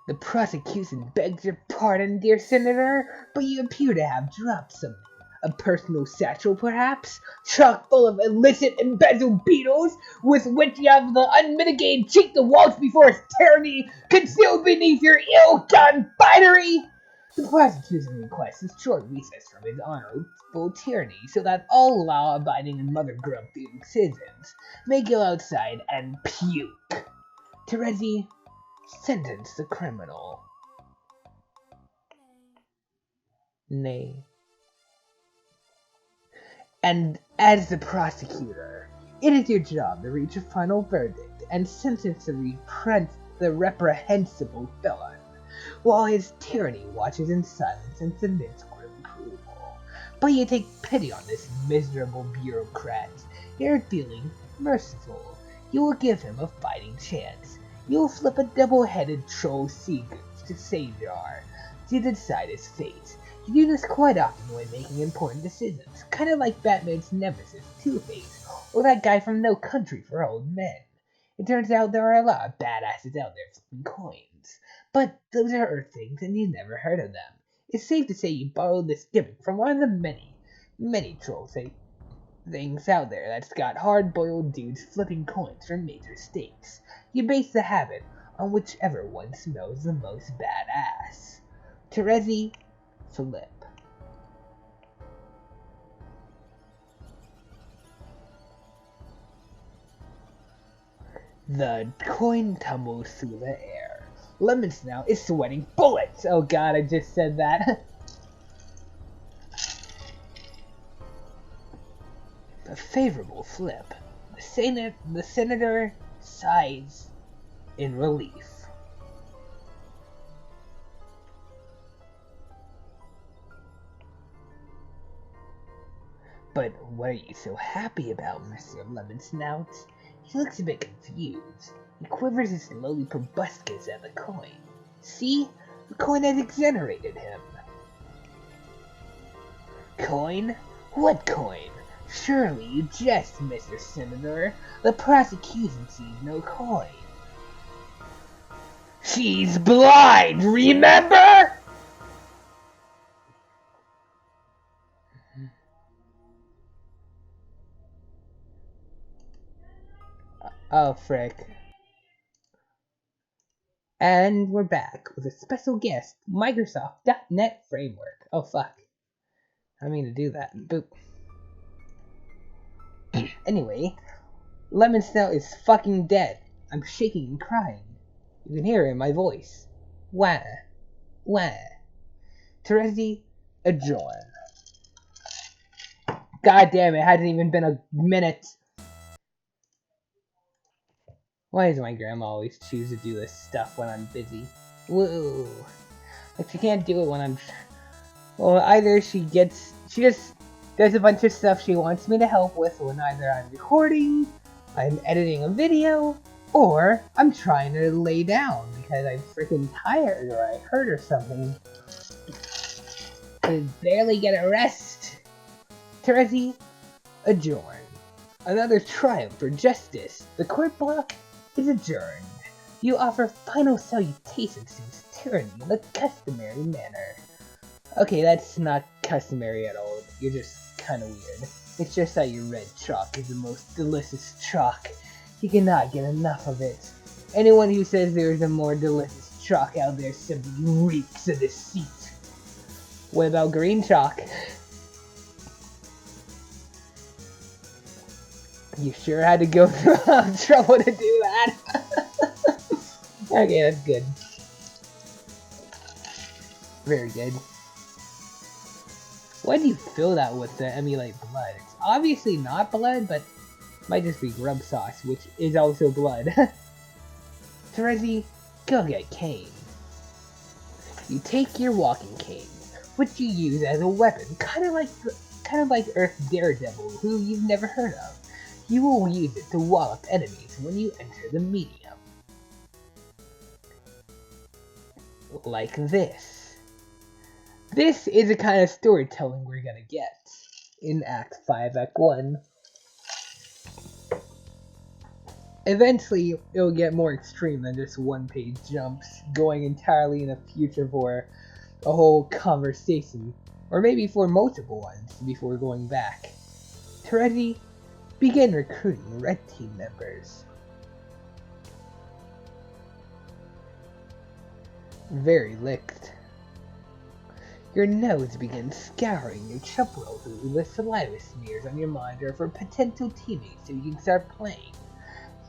The prosecution begs your pardon, dear Senator, but you appear to have dropped something. A personal satchel, perhaps? Chock full of illicit embezzled beetles, with which you have the unmitigated cheek to waltz before tyranny, concealed beneath your ill-gotten finery? The prosecution requests a short recess from his honorable tyranny, so that all law-abiding and mother-grub citizens may go outside and puke. Terezi, sentence the criminal. Nay. And as the prosecutor, it is your job to reach a final verdict and sentence the reprehensible felon, while his tyranny watches in silence and submits grim approval. But you take pity on this miserable bureaucrat. You're feeling merciful. You will give him a fighting chance. You will flip a double-headed troll sea goose to Savior to decide his fate. You do this quite often when making important decisions, kind of like Batman's nemesis, Two-Face, or that guy from No Country for Old Men. It turns out there are a lot of badasses out there flipping coins, but those are Earth things and you've never heard of them. It's safe to say you borrowed this gimmick from one of the many troll things out there that's got hard-boiled dudes flipping coins for major stakes. You base the habit on whichever one smells the most badass. Terezi, flip. The coin tumbles through the air. Lemon Snout is sweating bullets! Oh god, I just said that. A favorable flip. The senator sighs in relief. But what are you so happy about, Mr. Lemon Snout? He looks a bit confused. He quivers his slowly proboscis at the coin. See? The coin has exonerated him. Coin? What coin? Surely you jest, Mr. Senator. The prosecution sees no coin. She's blind, remember? Oh, frick. And we're back with a special guest, Microsoft.NET Framework. Oh, fuck. I mean to do that. Boop. Anyway, Lemon Snout is fucking dead. I'm shaking and crying. You can hear it in my voice. Wah. Wah. Terezi, adjourn. God damn, it hasn't even been a minute. Why does my grandma always choose to do this stuff when I'm busy? Whoa. Like, she can't do it when I'm... Well, either she just does a bunch of stuff she wants me to help with when either I'm recording, I'm editing a video, or I'm trying to lay down because I'm freaking tired or I hurt or something. I barely get a rest. Terezi, adjourn. Another triumph for justice. The court block is adjourned. You offer final salutations to his tyranny in the customary manner. Okay, that's not customary at all. You're just kind of weird. It's just that your red chalk is the most delicious chalk. You cannot get enough of it. Anyone who says there is a more delicious chalk out there simply reeks of deceit. What about green chalk? You sure had to go through a lot of trouble to do that. Okay, that's good. Very good. Why do you fill that with the emulate blood? It's obviously not blood, but might just be grub sauce, which is also blood. Terezi, go get cane. You take your walking cane, which you use as a weapon, kind of like Earth Daredevil, who you've never heard of. You will use it to wallop enemies when you enter the medium. Like this. This is the kind of storytelling we're gonna get in Act 5, Act 1. Eventually, it'll get more extreme than just one-page jumps, going entirely in the future for a whole conversation, or maybe for multiple ones before going back. Terezi, begin recruiting Red Team members. Very licked. Your nose begins scouring your chump roll through the saliva smears on your monitor for potential teammates so you can start playing.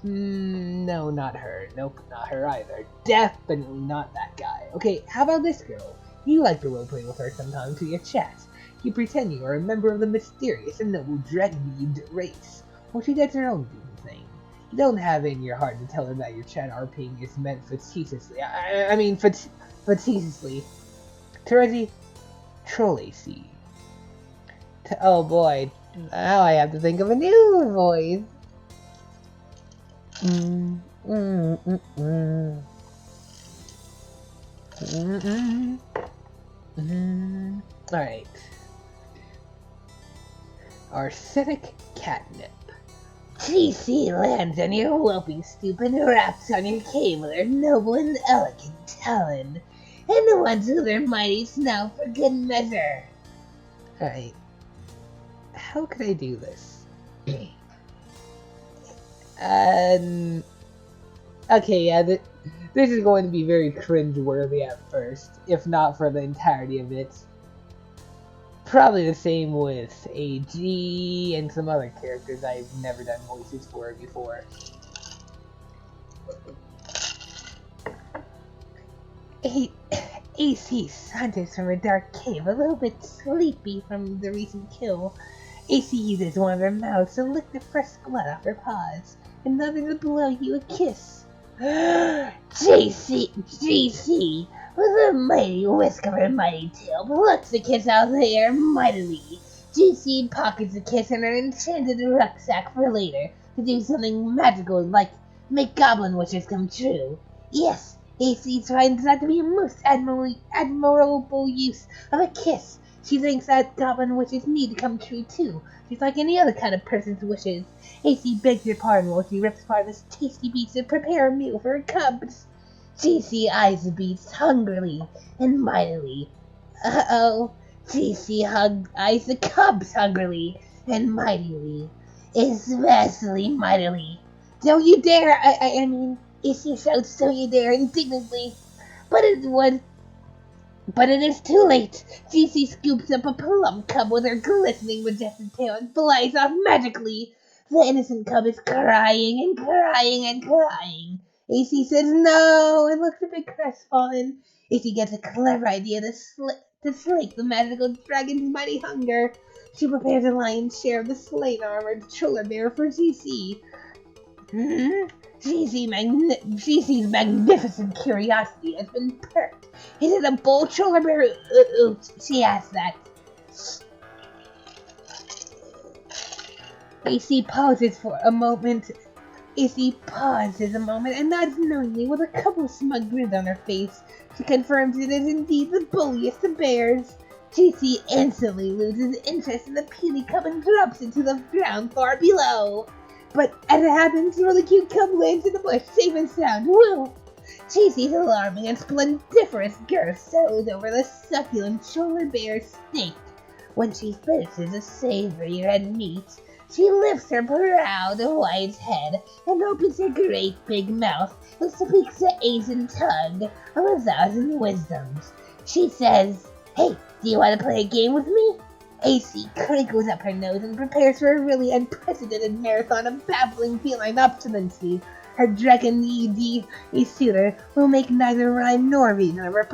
No, not her. Nope, not her either. Definitely not that guy. Okay, how about this girl? You like to roleplay with her sometimes via chat. You pretend you are a member of the mysterious and noble Dreadweed race. Well, she does her own thing. You don't have it in your heart to tell her that your chat RPing is meant facetiously. Facetiously. Terezi, troll AC. Oh boy, now I have to think of a new voice. Alright. Arsenic catnip. GC lands on your whelping stoop and raps on your caveler noble and elegant talon, and the ones with their mighty snout for good measure. Alright. How could I do this? Okay, yeah, this is going to be very cringe-worthy at first, if not for the entirety of it. Probably the same with AG and some other characters I've never done voices for before. AC saunters from a dark cave, a little bit sleepy from the recent kill. AC uses one of her mouths to lick the fresh blood off her paws, and another to blow you a kiss. GC, with a mighty whisk of her mighty tail, plucks the kiss out of the air mightily. GC pockets the kiss in her enchanted rucksack for later, to do something magical like make goblin wishes come true. Yes, AC finds that to be a most admirable use of a kiss. She thinks that goblin wishes need to come true too, just like any other kind of person's wishes. AC begs your pardon while she rips apart this tasty beast to prepare a meal for her cubs. GC eyes the beast hungrily and mightily. Uh-oh. GC eyes the cubs hungrily and mightily. Especially mightily. Don't you dare! I mean, Issy shouts, don't you dare, indignantly. But it is too late. GC scoops up a plum cub with her glistening majestic tail and flies off magically. The innocent cub is crying and crying and crying. AC says no and looks a bit crestfallen. AC gets a clever idea to slake the magical dragon's mighty hunger. She prepares a lion's share of the slain armored cholar bear for GC. GC's magnificent curiosity has been perked. Is it a bull cholar bear? Oops, she asked that. AC pauses a moment, and nods knowingly with a couple of smug grins on her face. She confirms it is indeed the bulliest of bears. GC instantly loses interest in the puny cub and drops into the ground far below. But as it happens, the really cute cub lands in the bush, safe and sound. Woo! GC's alarming and splendiferous girth settles over the succulent cholar bear steak. When she finishes the savory red meat, she lifts her proud white head and opens her great big mouth and speaks the ancient tongue of 1,000 wisdoms. She says, "Hey, do you want to play a game with me?" AC crinkles up her nose and prepares for a really unprecedented marathon of baffling feline obstinacy. Her dragon ED suitor will make neither rhyme nor reason of her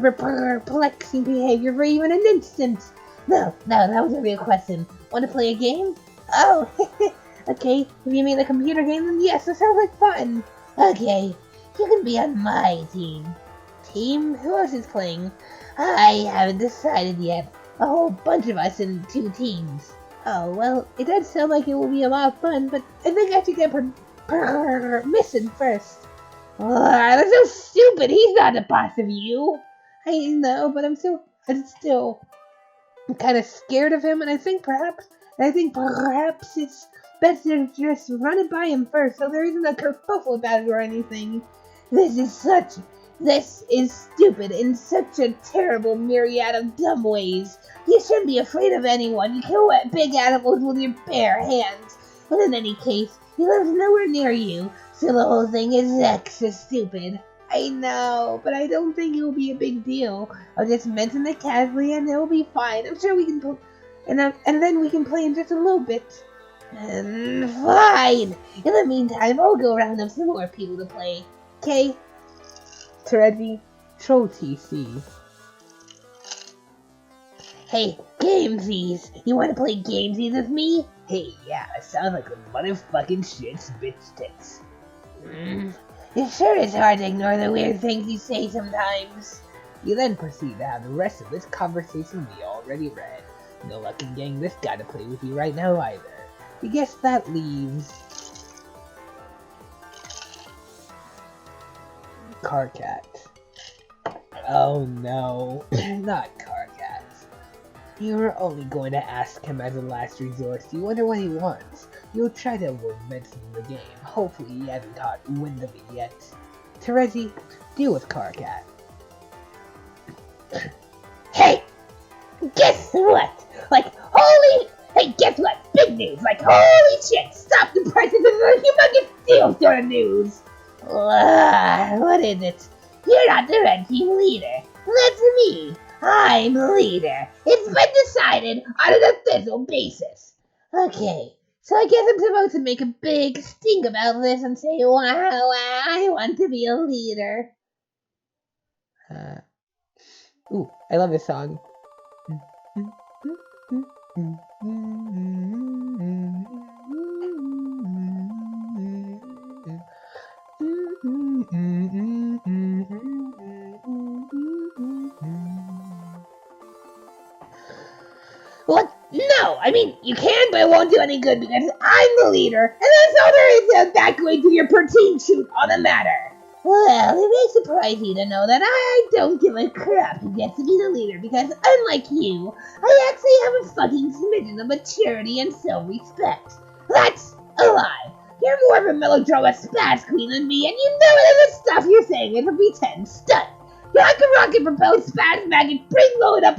perplexing behavior for even an instant. No, that was a real question. Want to play a game? Oh, okay. If you mean a computer game, then yes, that sounds like fun. Okay, you can be on my team. Team? Who else is playing? I haven't decided yet. A whole bunch of us in 2 teams. Oh, well, it does sound like it will be a lot of fun, but I think I should get permission first. That's so stupid. He's not the boss of you. I know, but I'm still kind of scared of him, and I think perhaps it's best to just run it by him first, so there isn't a kerfuffle about it or anything. This is stupid in such a terrible myriad of dumb ways. You shouldn't be afraid of anyone. You kill big animals with your bare hands. But in any case, he lives nowhere near you, so the whole thing is extra stupid. I know, but I don't think it will be a big deal. I'll just mention it casually and it will be fine. I'm sure we can and then we can play in just a little bit. Fine! In the meantime, I'll go round up some more people to play. Okay? Ready? Troll TC. Hey, gamesies! You wanna play gamesies with me? Hey, yeah, I sound like a motherfucking shit's bitch tits. It sure is hard to ignore the weird things you say sometimes. You then proceed to have the rest of this conversation be already read. No luck in getting this guy to play with you right now either. I guess that leaves Carcat. Oh no, not Carcat. You were only going to ask him as a last resort. You wonder what he wants. You'll try to mention the game. Hopefully he hasn't caught wind of it yet. Terezi, deal with Carcat. Hey! Guess what? Hey, guess what? Big news! Holy shit! Stop the prices of the humongous deal sort of news! What is it? You're not the red team leader. That's me. I'm the leader. It's been decided on an official basis. Okay, so I guess I'm supposed to make a big stink about this and say, wow, I want to be a leader. Ooh, I love this song. What? No, I mean, you can, but it won't do any good because I'm the leader, and that's all there is to evacuate to your pertain shoot on the matter. Well, it may surprise you to know that I don't give a crap who gets to be the leader because, unlike you, I actually have a fucking smidgen of maturity and self-respect. That's a lie. You're more of a melodrama spaz queen than me, and you know that the stuff you're saying is a pretend stunt. Rocket propelled spaz maggot spring loaded up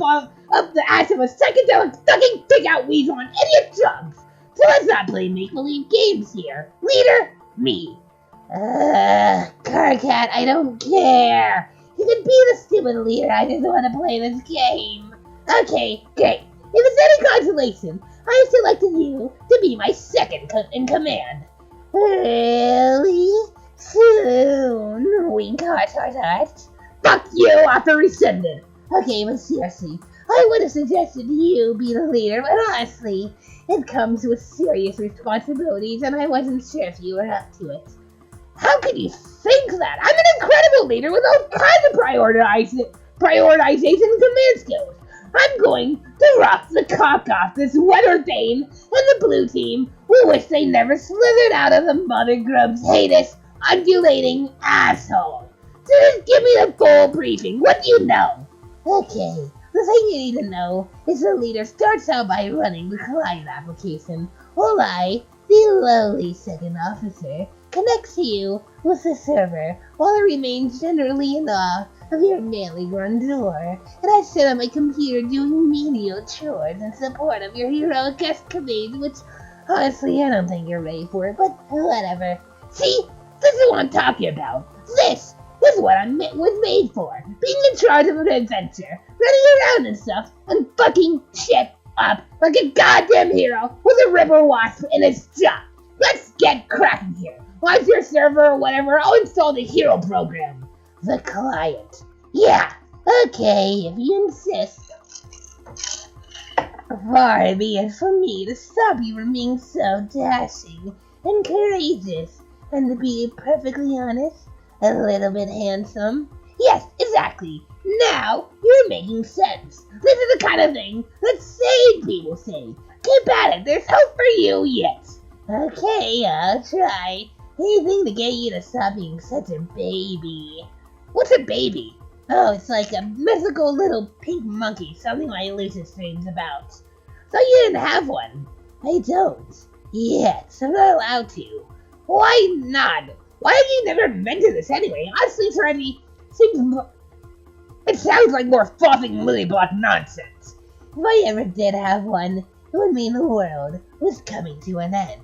the ass of a psychedelic fucking pick-out weasel on idiot drugs. So let's not play make-believe games here. Leader, me. Carcat, I don't care. You can be the stupid leader, I just want to play this game. Okay, great. If it's any consolation, I have selected you to be my second in command. Really? Soon? Wink, heart. Fuck you, author rescinded. Okay, but seriously, I would have suggested you be the leader, but honestly, it comes with serious responsibilities, and I wasn't sure if you were up to it. How could you think that? I'm an incredible leader with all kinds of prioritization and command skills. I'm going to rock the cock off this Weather Thane and the blue team who wish they never slithered out of the Mother Grub's heinous, undulating asshole. So just give me the full briefing. What do you know? Okay, the thing you need to know is the leader starts out by running the client application, while I, the lowly second officer, connects to you with the server while it remains generally in awe of your manly run door, and I sit on my computer doing menial chores in support of your heroic escapades, which, honestly, I don't think you're ready for it, but whatever. See? This is what I'm talking about. This is what I was made for. Being in charge of an adventure, running around and stuff, and fucking shit up like a goddamn hero with a ripper wasp in his job. Let's get cracking here. Launch your server or whatever, I'll install the hero program. The client. Yeah, okay, if you insist. Far be it from me to stop you from being so dashing and courageous, and to be perfectly honest, a little bit handsome. Yes, exactly. Now you're making sense. This is the kind of thing that sane people say. Keep at it, there's hope for you yet. Okay, I'll try. Anything to get you to stop being such a baby. What's a baby? Oh, it's like a mythical little pink monkey, something my Lucid dreams about. So you didn't have one? I don't. Yet, I'm not allowed to. Why not? Why have you never invented this anyway? Honestly, Freddy, it sounds like more frothing lily block nonsense. If I ever did have one, it would mean the world was coming to an end.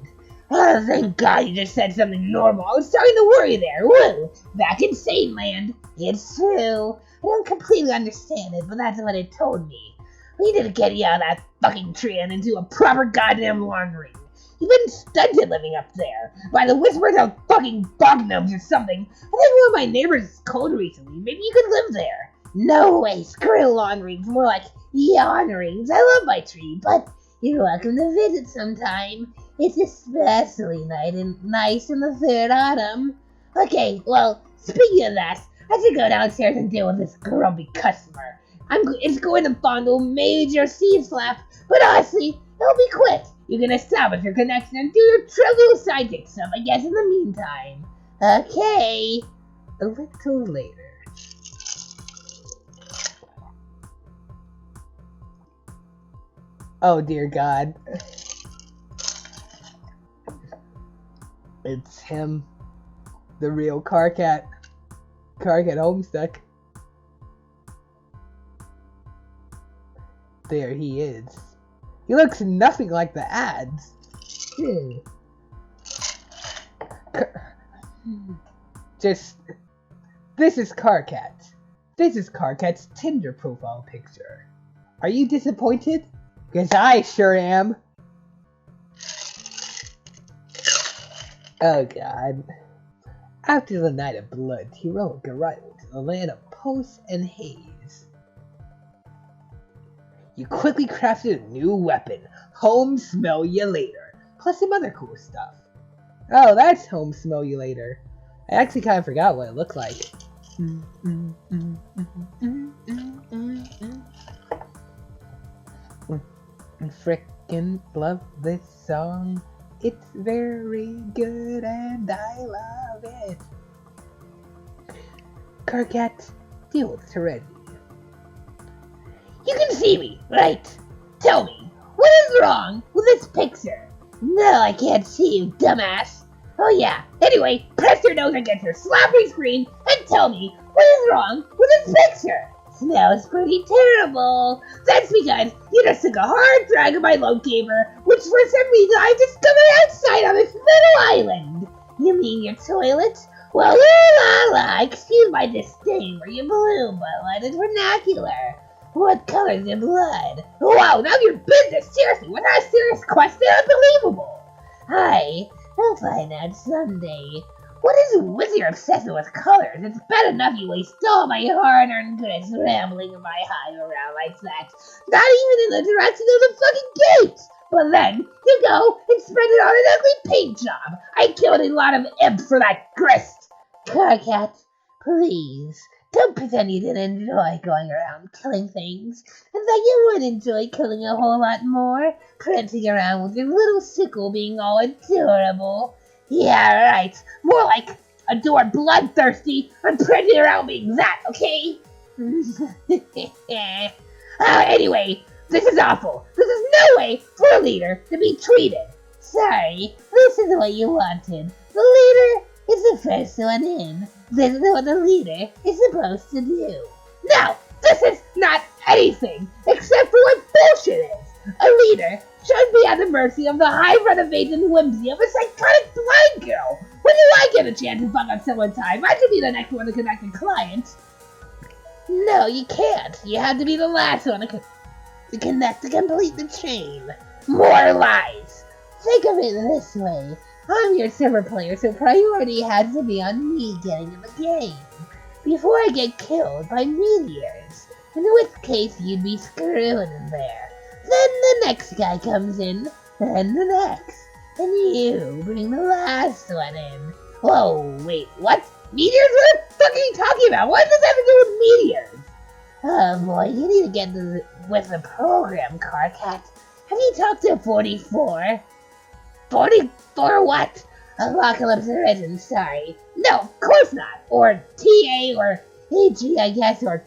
Oh, thank God you just said something normal. I was starting to worry there. Woo! Back in Sane Land. It's true. I don't completely understand it, but that's what it told me. We need to get you out of that fucking tree and into a proper goddamn laundry. You've been stunted living up there by the whispers of fucking bog gnomes or something. I think one of my neighbors called recently. Maybe you could live there. No way. Screw laundries. More like yawnrings. I love my tree, but you're welcome to visit sometime. It's especially nice in the third autumn. Okay, well, speaking of that, I should go downstairs and deal with this grumpy customer. It's going to fondle major seed slap, but honestly, it'll be quick. You can establish your connection and do your trivial sidekick stuff, I guess, in the meantime. Okay. A little later. Oh, dear God. It's him. The real Carcat. Carcat Homestuck. There he is. He looks nothing like the ads. This is Carcat. This is Carcat's Tinder profile picture. Are you disappointed? Because I sure am. Oh God. After the night of blood, heroic arrival to the land of Post and Haze. You quickly crafted a new weapon, Home Smell Ya Later, plus some other cool stuff. Oh, that's Home Smell Ya Later. I actually kind of forgot what it looked like. Frickin' love this song. It's very good and I love it. Carcat, deal with Serenity. You can see me, right? Tell me, what is wrong with this picture? No, I can't see you, dumbass. Oh yeah, anyway, press your nose against your slappy screen and tell me what is wrong with this picture. Smells pretty terrible. That's because you just took a hard drag of my locator, which for some reason I discovered outside on this little island. You mean your toilet? Well, la, excuse my disdain for your blue blood and vernacular. What color's your blood? Wow, none of your business, seriously, was that a serious question? Unbelievable. Hi, I'll find out someday. What is with your obsession with colors? It's bad enough you waste all my hard-earned goods rambling in my hive around like that. Not even in the direction of the fucking gate! But then, you go and spend it on an ugly paint job. I killed a lot of imps for that grist. Carcat, please, don't pretend you didn't enjoy going around killing things, and that you would enjoy killing a whole lot more, prancing around with your little sickle being all adorable. Yeah, right. More like adore bloodthirsty and prancing around being that, okay? Anyway, this is awful. This is no way for a leader to be treated. Sorry, this is what you wanted. The leader is the first one in. This is what the leader is supposed to do. No, this is not anything except for what bullshit is. A leader should be at the mercy of the high-renovation whimsy of a psychotic blind girl. When do I get a chance to fuck up someone's time? I could be the next one to connect a client. No, you can't. You have to be the last one to connect to complete the chain. More lies. Think of it this way. I'm your server player, so priority has to be on me getting in the game before I get killed by meteors, in which case you'd be screwed in there. Then the next guy comes in, and the next, and you bring the last one in. Whoa, wait, what? Meteors? What the fuck are you talking about? What does that have to do with meteors? Oh boy, you need to get with the program, Carcat. Have you talked to 44? 44 what? Apocalypse Origin, sorry. No, of course not. Or TA, or AG, I guess, or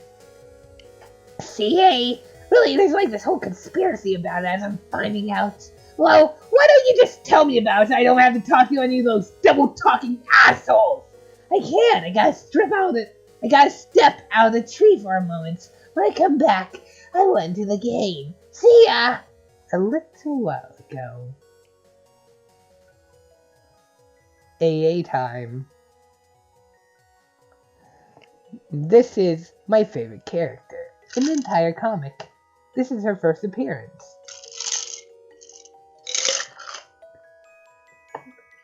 CA. Really, there's like this whole conspiracy about it as I'm finding out. Well, why don't you just tell me about it so I don't have to talk to any of those double-talking assholes? I can't. I gotta step out of the tree for a moment. When I come back, I went to the game. See ya! A little while ago. AA time. This is my favorite character in the entire comic. This is her first appearance.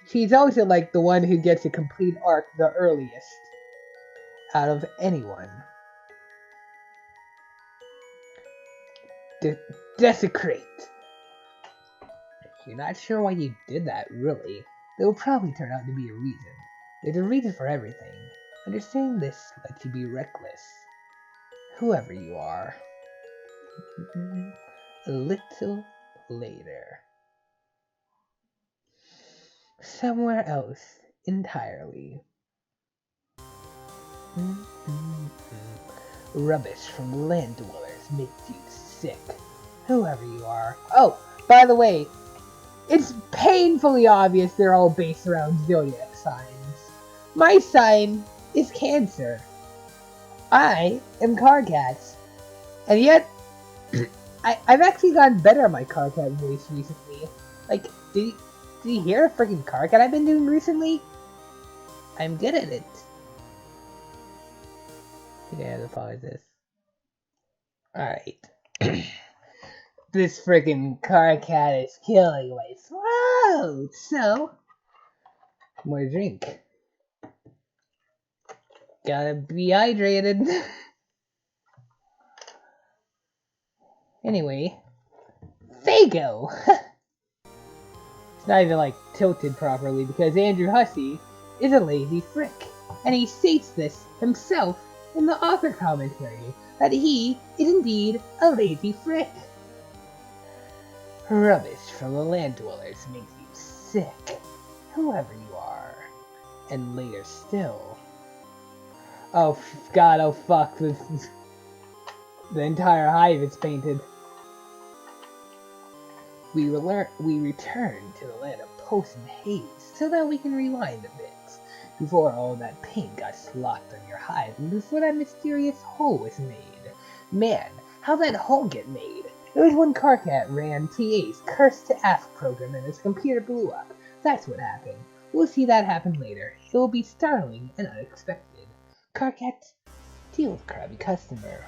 She's also like the one who gets a complete arc the earliest out of anyone. Desecrate. You're not sure why you did that, really. There will probably turn out to be a reason. There's a reason for everything. Understanding this lets you be reckless. Whoever you are. A little later. Somewhere else entirely. Rubbish from the land dwellers makes you sick. Whoever you are. Oh, by the way, it's painfully obvious they're all based around zodiac signs. My sign is Cancer. I am Carcat. And yet, I've actually gotten better at my Carcat voice recently. Like, did you hear the freaking Carcat I've been doing recently? I'm good at it. Okay, I have to pause this. Alright. This freaking Carcat is killing my throat. So, more drink. Gotta be hydrated. Anyway, Fago. It's not even like tilted properly because Andrew Hussey is a lazy frick, and he states this himself in the author commentary that he is indeed a lazy frick. Rubbish from the land dwellers makes you sick, whoever you are. And later still. Oh god, oh fuck, this is... The entire hive is painted. We return to the land of post and haze, so that we can rewind a bit. Before all that paint got slopped on your hive, and before that mysterious hole was made, Man, how'd that hole get made? It was when Karkat ran TA's Curse to Ask program and his computer blew up. That's what happened. We'll see that happen later. It will be startling and unexpected. Karkat, deal with crabby customer.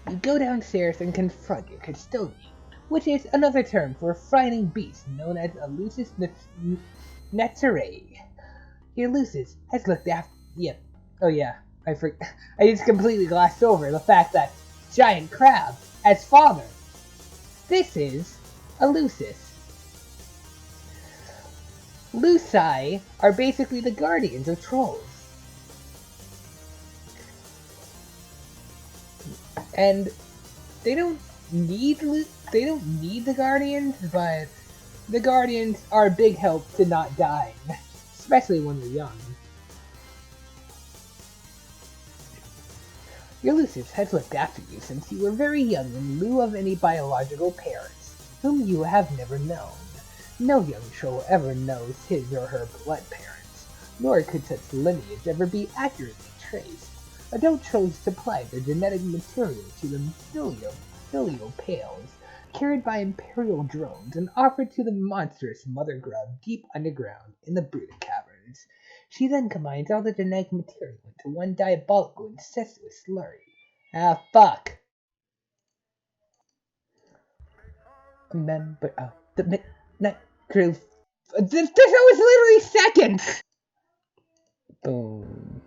You go downstairs and confront your custodian, which is another term for a frightening beast known as a Lucis Netzere. Your Lucis has looked after. Yep. Oh yeah, I just completely glossed over the fact that giant crab as father. This is a Lucis. Luci are basically the guardians of trolls. And they don't need the guardians, but the guardians are a big help to not dying, especially when you're young. Your Lucis has looked after you since you were very young in lieu of any biological parents, whom you have never known. No young troll ever knows his or her blood parents, nor could such lineage ever be accurately traced. Adult trolls supply their genetic material to the filial pails, carried by Imperial drones and offered to the monstrous mother grub deep underground in the brooded caverns. She then combines all the genetic material into one diabolical incestuous slurry. Ah, fuck! Member of the Midnight Crew. This was literally seconds! Boom.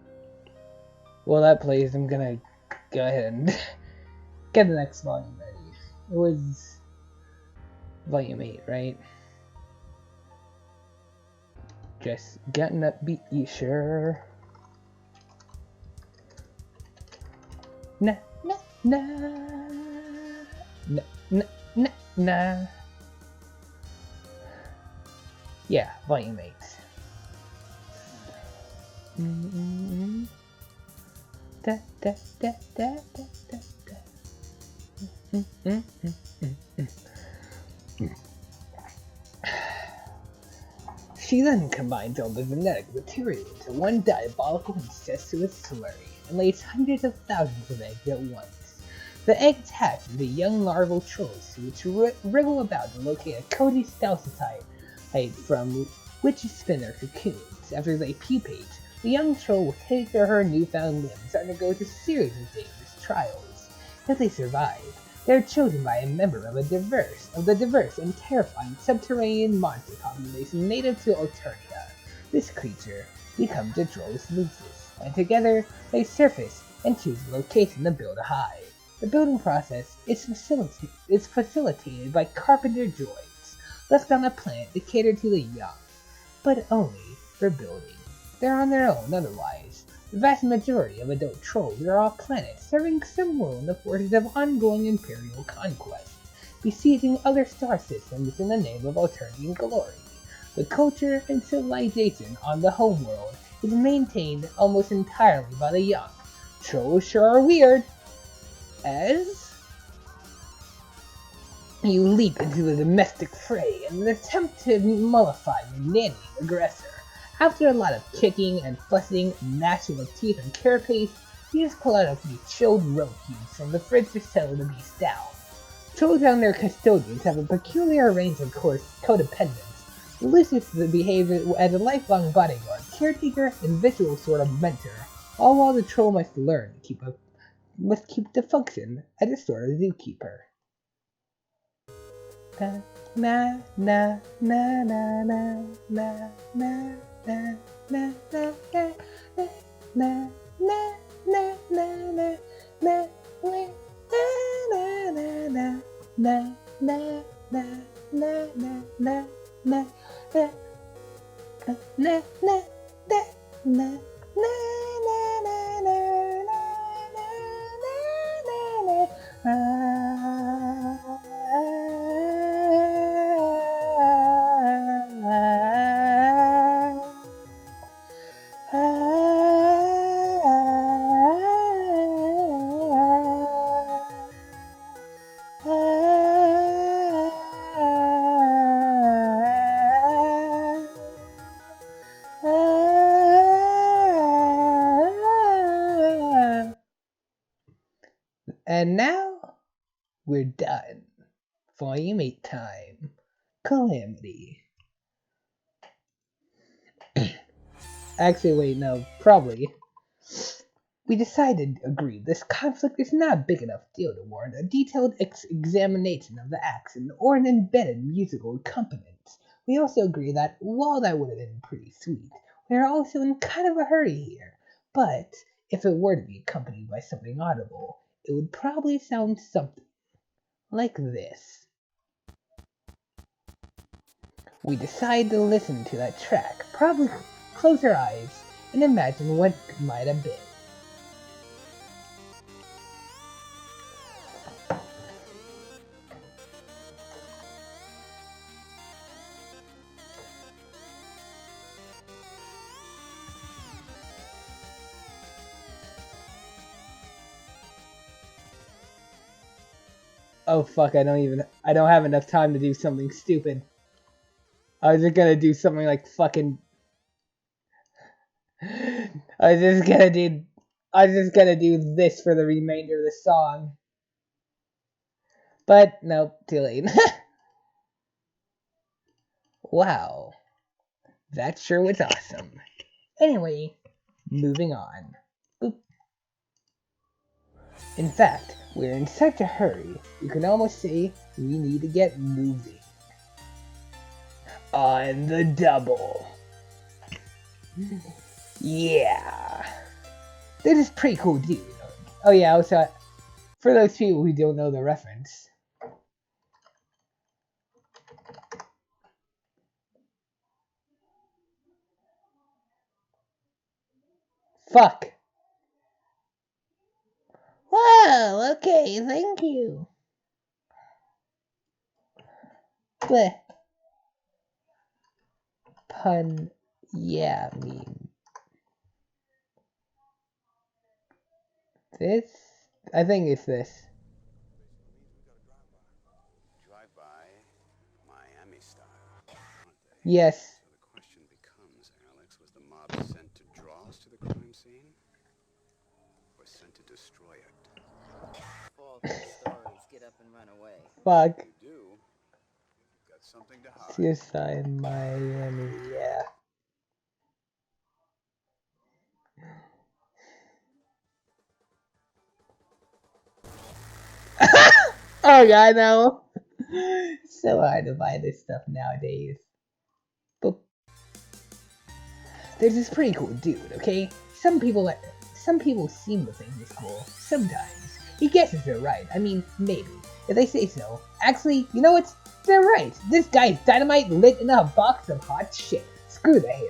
While that plays, I'm gonna go ahead and get the next volume ready. It was volume 8, right? Just getting that beat, you sure? Nah, nah, nah. Nah, nah, nah, nah. Yeah, volume 8. Mm-hmm. Da, da, da, da, da, da, da. She then combines all the genetic material into one diabolical incestuous slurry and lays hundreds of thousands of eggs at once. The eggs hatch into young larval trolls which wriggle about to locate a cozy stalactite from which spin their cocoons. After they pupate, the young troll with his or her newfound limbs undergoes a series of dangerous trials. If they survive, they are chosen by a member of the diverse and terrifying subterranean monster population native to Alternia. This creature becomes a troll's Lucis, and together they surface and choose a location to build a hive. The building process is facilitated by carpenter droids, left on the planet to cater to the young, but only for building. They're on their own otherwise. The vast majority of adult trolls are off planet, serving some role in the forces of ongoing Imperial conquest, besieging other star systems in the name of Alternian glory. The culture and civilization on the homeworld is maintained almost entirely by the young. Trolls sure are weird. As you leap into the domestic fray in an attempt to mollify your nanny aggressor. After a lot of kicking and fussing, gnashing of teeth and carapace, you just pull out a few chilled rope cubes from the fridge to settle the beast down. Trolls and their custodians have a peculiar range of codependence. Lucis behaves as a lifelong bodyguard, caretaker, and visual sort of mentor, all while the troll must learn to keep the function as a sort of zookeeper. Na na na na na na na. Na na na na na na na na na na And now, we're done. Volume 8 time. Calamity. Actually, wait, no, probably. We decided, agreed, this conflict is not a big enough deal to warrant a detailed examination of the action or an embedded musical accompaniment. We also agree that, while that would have been pretty sweet, we are also in kind of a hurry here. But, if it were to be accompanied by something audible, it would probably sound something like this. We decide to listen to that track, probably close our eyes, and imagine what it might have been. Oh fuck, I don't have enough time to do something stupid. I was just gonna do something like fucking... I was just gonna do this for the remainder of the song. But, nope, too late. Wow. That sure was awesome. Anyway, moving on. Boop. In fact, we're in such a hurry, you can almost say we need to get moving. On the double. Yeah. This is pretty cool, dude. Oh yeah, also, for those people who don't know the reference. Fuck. Wow, okay, thank you. Bleh. Pun, yeah, meme. This? I think it's this. Drive by Miami style. Yes. So the question becomes, Alex, was the mob sent to draw us to the crime scene? Or sent to destroy it? Faulty stories get up and run away. Fuck. If you do, you've got something to hide. Suicide Miami, yeah. Oh god, no. So hard to buy this stuff nowadays. But there's this pretty cool dude, okay? Some people seem to think he's cool. Sometimes. He guesses they're right. I mean, maybe. If they say so. Actually, you know what? They're right. This guy's dynamite lit in a box of hot shit. Screw the haters.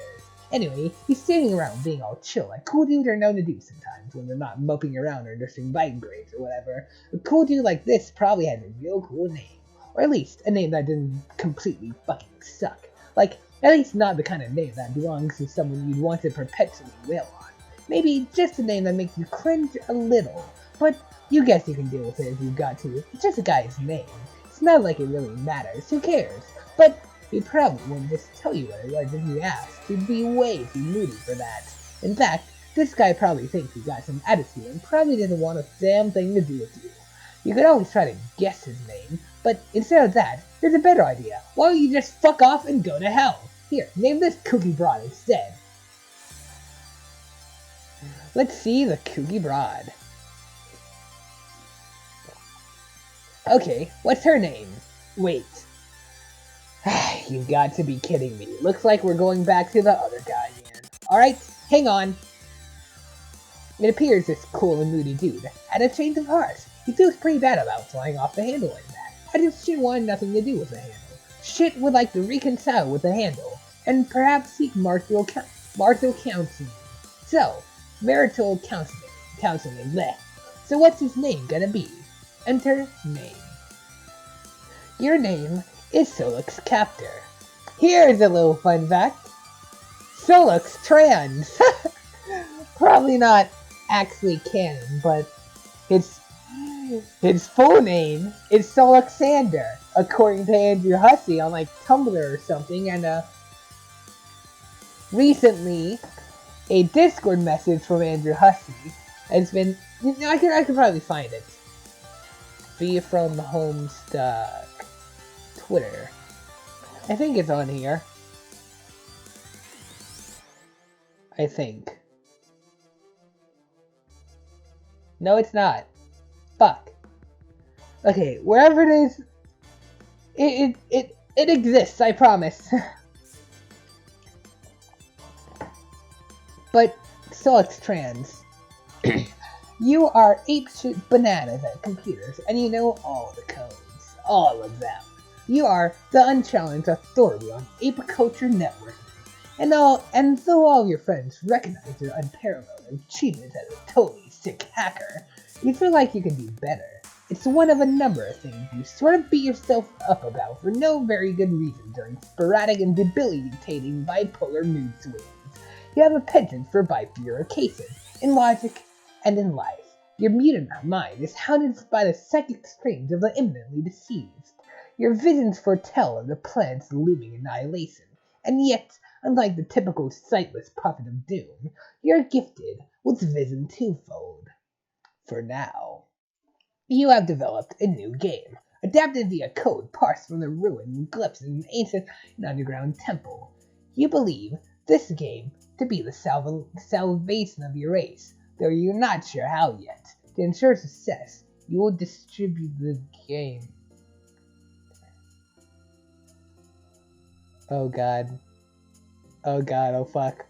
Anyway, he's standing around being all chill, like cool dudes are known to do sometimes when they're not moping around or nursing bike grades or whatever. A cool dude like this probably has a real cool name. Or at least, a name that didn't completely fucking suck. Like, at least not the kind of name that belongs to someone you'd want to perpetually wail on. Maybe just a name that makes you cringe a little. But you guess you can deal with it if you've got to. It's just a guy's name. It's not like it really matters. Who cares? But he probably wouldn't just tell you what it was if you asked. He'd be way too moody for that. In fact, this guy probably thinks he's got some attitude and probably doesn't want a damn thing to do with you. You could always try to guess his name, but instead of that, here's a better idea. Why don't you just fuck off and go to hell? Here, name this Kooky Broad instead. Let's see the Kooky Broad. Okay, what's her name? Wait. You've got to be kidding me. Looks like we're going back to the other guy again. Alright, hang on. It appears this cool and moody dude had a change of heart. He feels pretty bad about flying off the handle like that. I just shit wanted nothing to do with the handle. Shit would like to reconcile with the handle, and perhaps seek marital counseling. So, marital counseling, bleh. So what's his name gonna be? Enter name. Your name is Solux Captor. Here's a little fun fact. Solux trans. Probably not actually canon, but his full name is Soluxander, according to Andrew Hussey on like Tumblr or something, and recently a Discord message from Andrew Hussey has been, I could probably find it. V from Homestuck. Twitter. I think it's on here. I think. No, it's not. Fuck. Okay, wherever it is, it exists, I promise. But, Solix Trans, you are apeshit bananas at computers, and you know all the codes. All of them. You are the unchallenged authority on ape culture networking. And though all your friends recognize your unparalleled achievements as a totally sick hacker, you feel like you can do better. It's one of a number of things you sort of beat yourself up about for no very good reason during sporadic and bipolar mood swings. You have a penchant for bifurcation, in logic and in life. Your mutant mind is hounded by the psychic strings of the imminently deceased. Your visions foretell of the planet's looming annihilation, and yet, unlike the typical sightless prophet of doom, you're gifted with vision twofold. For now, you have developed a new game, adapted via code parsed from the ruined glyphs in an ancient and underground temple. You believe this game to be the salvation of your race, though you're not sure how yet. To ensure success, you will distribute the game. Oh god. Oh god, oh fuck.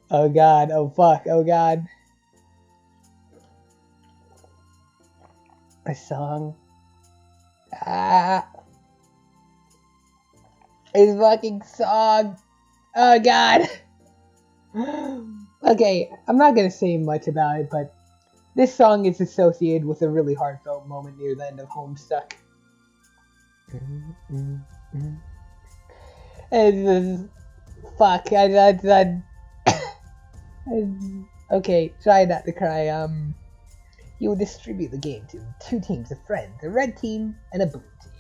Oh god, oh fuck, oh god. A song. Ah. His fucking song. Oh god. Okay, I'm not gonna say much about it, but this song is associated with a really heartfelt moment near the end of Homestuck. And fuck, okay, try not to cry. You will distribute the game to 2 teams of friends, a red team and a blue team.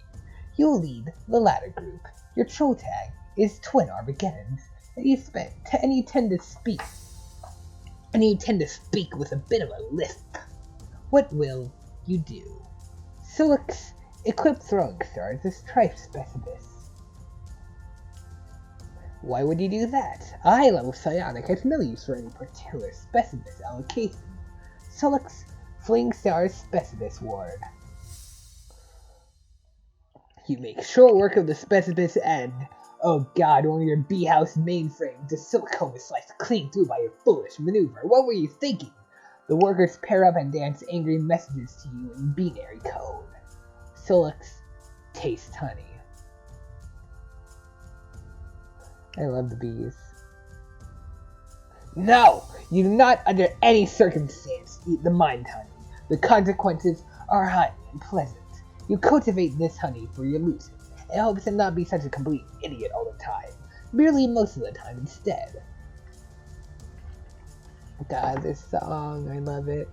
You will lead the latter group. Your troll tag is Twin Armageddons, and you tend to speak with a bit of a lisp. What will you do? Solix, equip throwing stars as trife specialists. Why would you do that? A high-level psionic has no use for any particular specialist allocation. Solix, fling stars specialist ward. You make short work of the specialist and, oh god, one of your B-house mainframes, the silicone is sliced clean through by your foolish maneuver. What were you thinking? The workers pair up and dance angry messages to you in binary code. Solix, taste honey. I love the bees. No! You do not under any circumstance eat the mind honey. The consequences are highly unpleasant. You cultivate this honey for your losing, and hopes to not be such a complete idiot all the time. Merely most of the time instead. God, this song, I love it.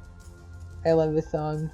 I love this song.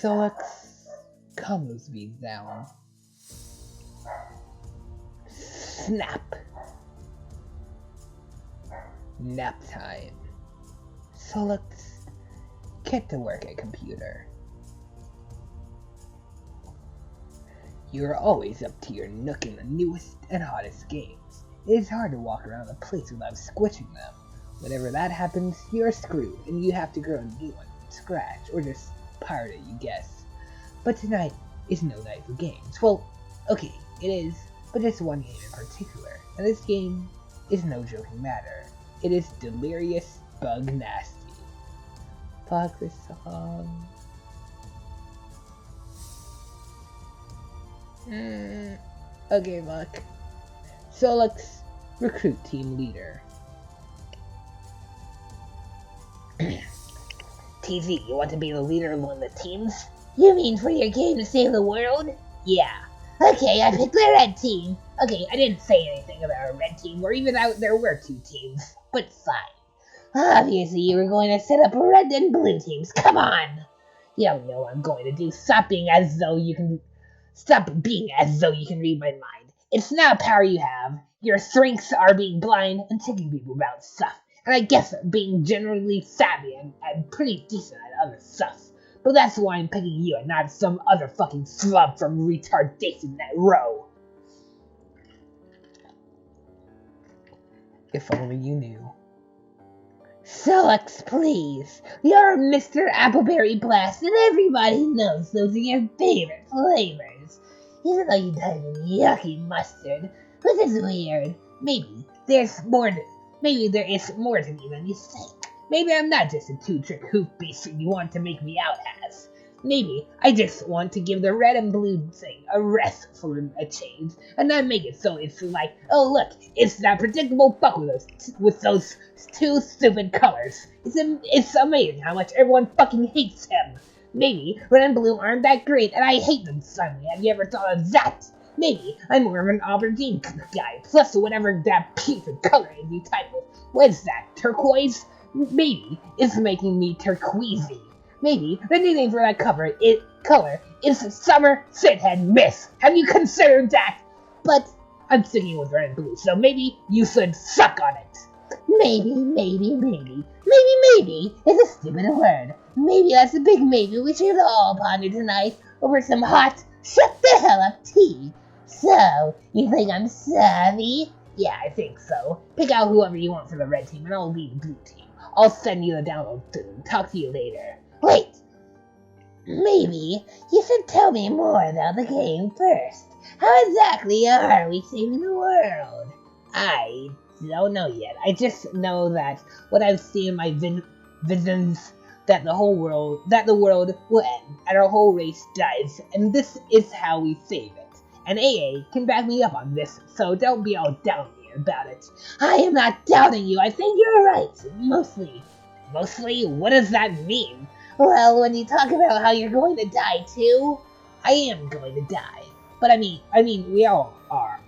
Solix calms me down. Snap. Nap time. Solix, get to work at computer. You're always up to your nook in the newest and hottest games. It is hard to walk around a place without squishing them. Whenever that happens, you're screwed, and you have to grow a new one from scratch, or just pirate it, you guess. But tonight is no night for games. Well, okay, it is, but just one game in particular, and this game is no joking matter. It is delirious, bug nasty. Fuck this song. Okay, fuck. Solix, recruit team leader. TZ, you want to be the leader of one of the teams? You mean for your game to save the world? Yeah. Okay, I picked the red team. Okay, I didn't say anything about a red team, or even out there were 2 teams, but fine. Obviously, you were going to set up red and blue teams. Come on! You don't know what I'm going to do. Stop being as though you can read my mind. It's not a power you have. Your strengths are being blind and taking people about stuff. And I guess being generally savvy and pretty decent at other stuff. But that's why I'm picking you and not some other fucking schlub from retardation that row. If only you knew. Solix, please. You're Mr. Appleberry Blast, and everybody knows those are your favorite flavors. Even though you type in yucky mustard, which is weird. Maybe there is more to me than you think. Maybe I'm not just a 2-trick hoof beast that you want to make me out as. Maybe I just want to give the red and blue thing a rest for a change, and not make it so it's like, oh look, it's that predictable fuck with those 2 stupid colors. It's amazing how much everyone fucking hates him. Maybe red and blue aren't that great, and I hate them suddenly. Have you ever thought of that? Maybe I'm more of an aubergine guy, plus whatever that piece of color is you type with. What is that, turquoise? Maybe it's making me turquoisey. Maybe the new name for that color is Summer Shithead Mist. Have you considered that? But I'm sticking with red and blue, so maybe you should suck on it. Maybe is a stupid word. Maybe that's a big maybe we should all ponder tonight over some hot, shut the hell up tea. So, you think I'm savvy? Yeah, I think so. Pick out whoever you want for the red team, and I'll lead the blue team. I'll send you the download soon. Talk to you later. Wait! Maybe you should tell me more about the game first. How exactly are we saving the world? I don't know yet. I just know that what I've seen in my visions that the world will end and our whole race dies, and this is how we save it. And AA can back me up on this, so don't be all down on me about it. I am not doubting you. I think you're right. Mostly? What does that mean? Well, when you talk about how you're going to die too, I am going to die. But I mean, we all are,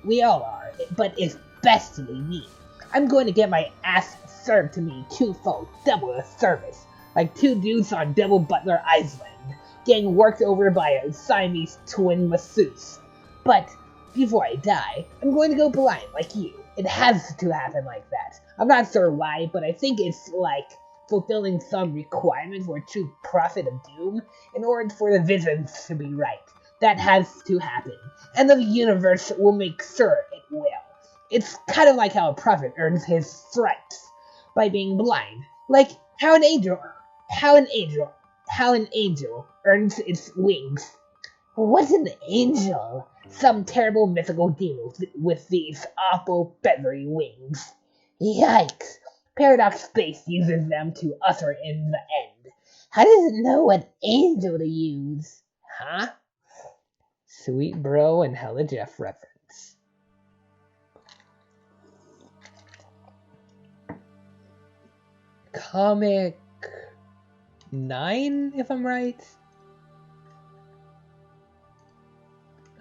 but it's especially me. I'm going to get my ass served to me twofold, double the service. Like 2 dudes on Double Butler Island, getting worked over by a Siamese twin masseuse. But before I die, I'm going to go blind like you. It has to happen like that. I'm not sure why, but I think it's like fulfilling some requirement for a true prophet of doom in order for the visions to be right. That has to happen, and the universe will make sure it will. It's kind of like how a prophet earns his stripes by being blind, like how an angel earns its wings. What's an angel? Some terrible mythical demon with these awful feathery wings. Yikes! Paradox Space uses them to usher in the end. How does it know what angel to use? Huh? Sweet Bro and Hella Jeff reference. Comic 9, if I'm right.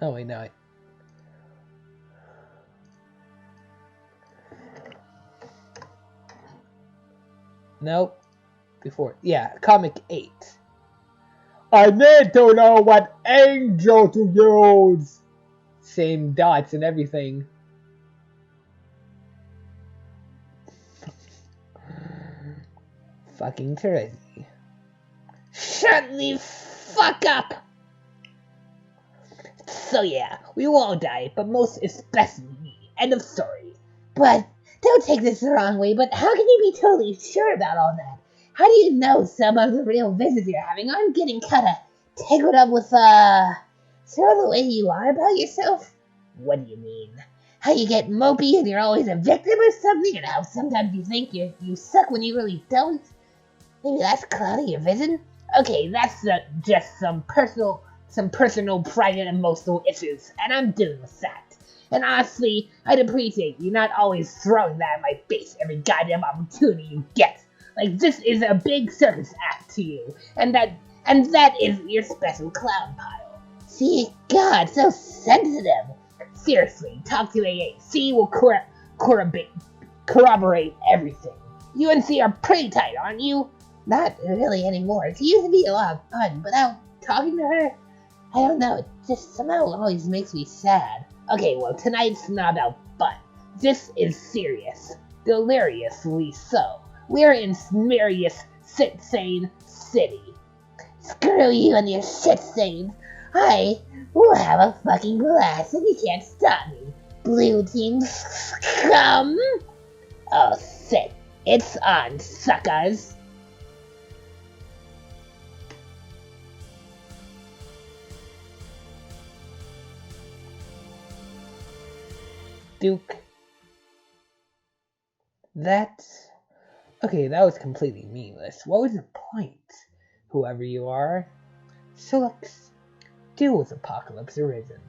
Oh wait, no. Nope. Before. Yeah, comic 8. I need to know what angel to use! Same dots and everything. Fucking crazy. Shut the fuck up! So yeah, we will all die, but most especially me. End of story. But don't take this the wrong way, but how can you be totally sure about all that? How do you know some of the real visits you're having aren't getting kinda tangled up with, sort of the way you are about yourself? What do you mean? how you get mopey and you're always a victim or something, and how sometimes you think you suck when you really don't? Maybe that's clouding your vision? Okay, that's just some personal, private emotional issues, and I'm dealing with that. And honestly, I'd appreciate you not always throwing that in my face every goddamn opportunity you get. Like, this is a big circus act to you, and that is your special clown pile. See, God, so sensitive. Seriously, talk to AA. C will corroborate everything. You and C are pretty tight, aren't you? Not really anymore. It used to be a lot of fun, but now talking to her, I don't know, it just somehow always makes me sad. Okay, well, tonight's not about fun. This is serious. Deliriously so. We're in Smirius Sitsane City. Screw you and your shit stains. I will have a fucking blast and you can't stop me. Blue team scum. Oh, shit. It's on, suckers. Duke. Okay, that was completely meaningless. What was the point? Whoever you are. So let's deal with Apocalypse Arisen.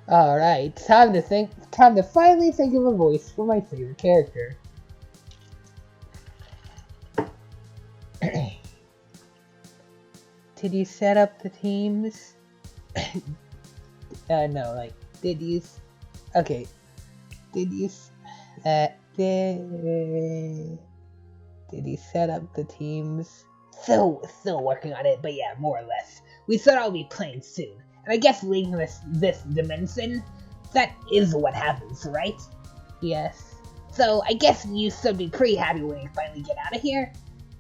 Alright, time to finally think of a voice for my favorite character. Did you set up the teams? No, like, did you set up the teams? Still working on it, but yeah, more or less. We said I'll be playing soon, and I guess leaving this dimension, that is what happens, right? Yes. So I guess you should be pretty happy when you finally get out of here.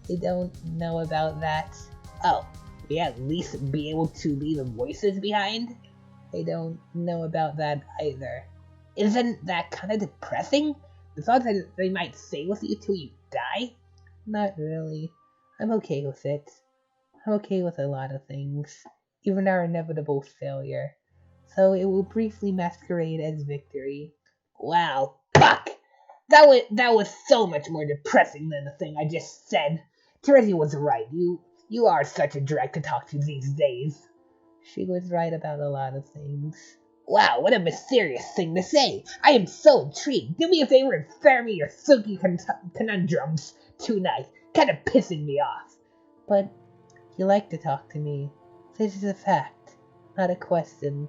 I don't know about that. Oh, we at least be able to leave the voices behind? I don't know about that either. Isn't that kind of depressing? The thought that they might stay with you till you die? Not really. I'm okay with it. I'm okay with a lot of things, even our inevitable failure. So it will briefly masquerade as victory. Wow, fuck! That was so much more depressing than the thing I just said. Teresi was right. You are such a drag to talk to these days. She was right about a lot of things. Wow, what a mysterious thing to say. I am so intrigued. Do me a favor and spare me your silky conundrums tonight. Kind of pissing me off. But you like to talk to me. This is a fact, not a question.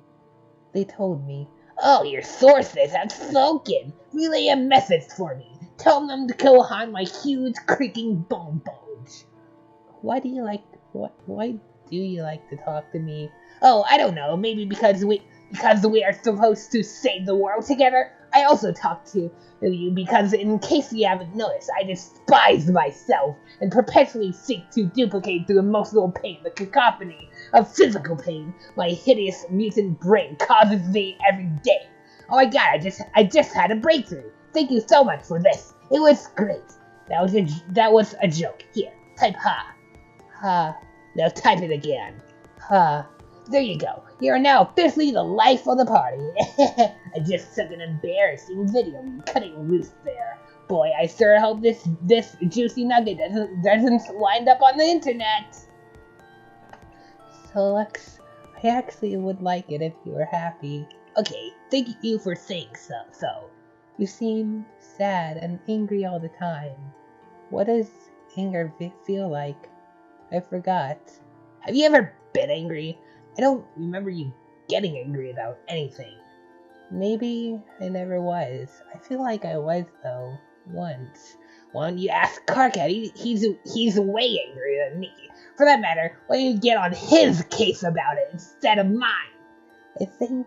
They told me. Oh, your sources have spoken. Relay a message for me. Tell them to go on my huge creaking bone bulge. Why do you like to talk to me? Oh, I don't know. Maybe because we are supposed to save the world together. I also talk to you because, in case you haven't noticed, I despise myself and perpetually seek to duplicate the emotional pain, the cacophony of physical pain my hideous mutant brain causes me every day. Oh my god, I just had a breakthrough. Thank you so much for this. It was great. That was a joke. Here, type ha. Ha. Now type it again. Ha. There you go. You are now officially the life of the party. I just took an embarrassing video of you cutting loose there. Boy, I sure hope this juicy nugget doesn't wind up on the internet. So Lex, I actually would like it if you were happy. Okay, thank you for saying so. You seem sad and angry all the time. What does anger feel like? I forgot. Have you ever been angry? I don't remember you getting angry about anything. Maybe I never was. I feel like I was, though, once. Why don't you ask Karkat? He's way angrier than me. For that matter, why don't you get on his case about it instead of mine? I think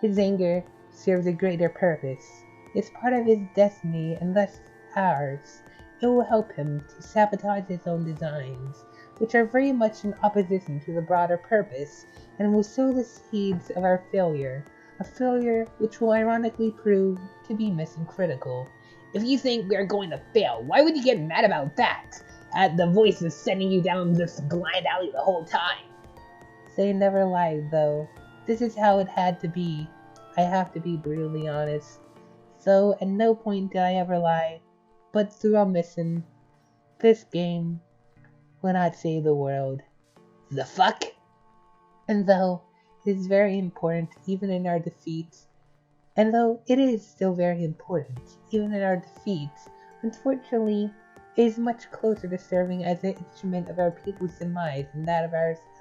his anger serves a greater purpose. It's part of his destiny and thus ours. It will help him to sabotage his own designs, which are very much in opposition to the broader purpose, and will sow the seeds of our failure, a failure which will ironically prove to be mission critical. If you think we are going to fail, why would you get mad about that? The voice is sending you down this blind alley the whole time. They never lied, though. This is how it had to be. I have to be brutally honest. So at no point did I ever lie. But through our mission, this game will not save the world. The fuck? And though it is very important even in our defeats, unfortunately, it is much closer to serving as an instrument of our people's demise than that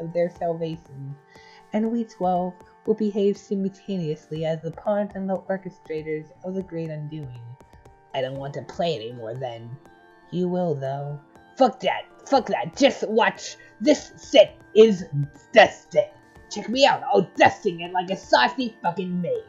of their salvation. And we 12 will behave simultaneously as the pawns and the orchestrators of the great undoing. I don't want to play anymore then. You will though. Fuck that, just watch. This set is dusted. Check me out, I'll dusting it like a saucy fucking maid.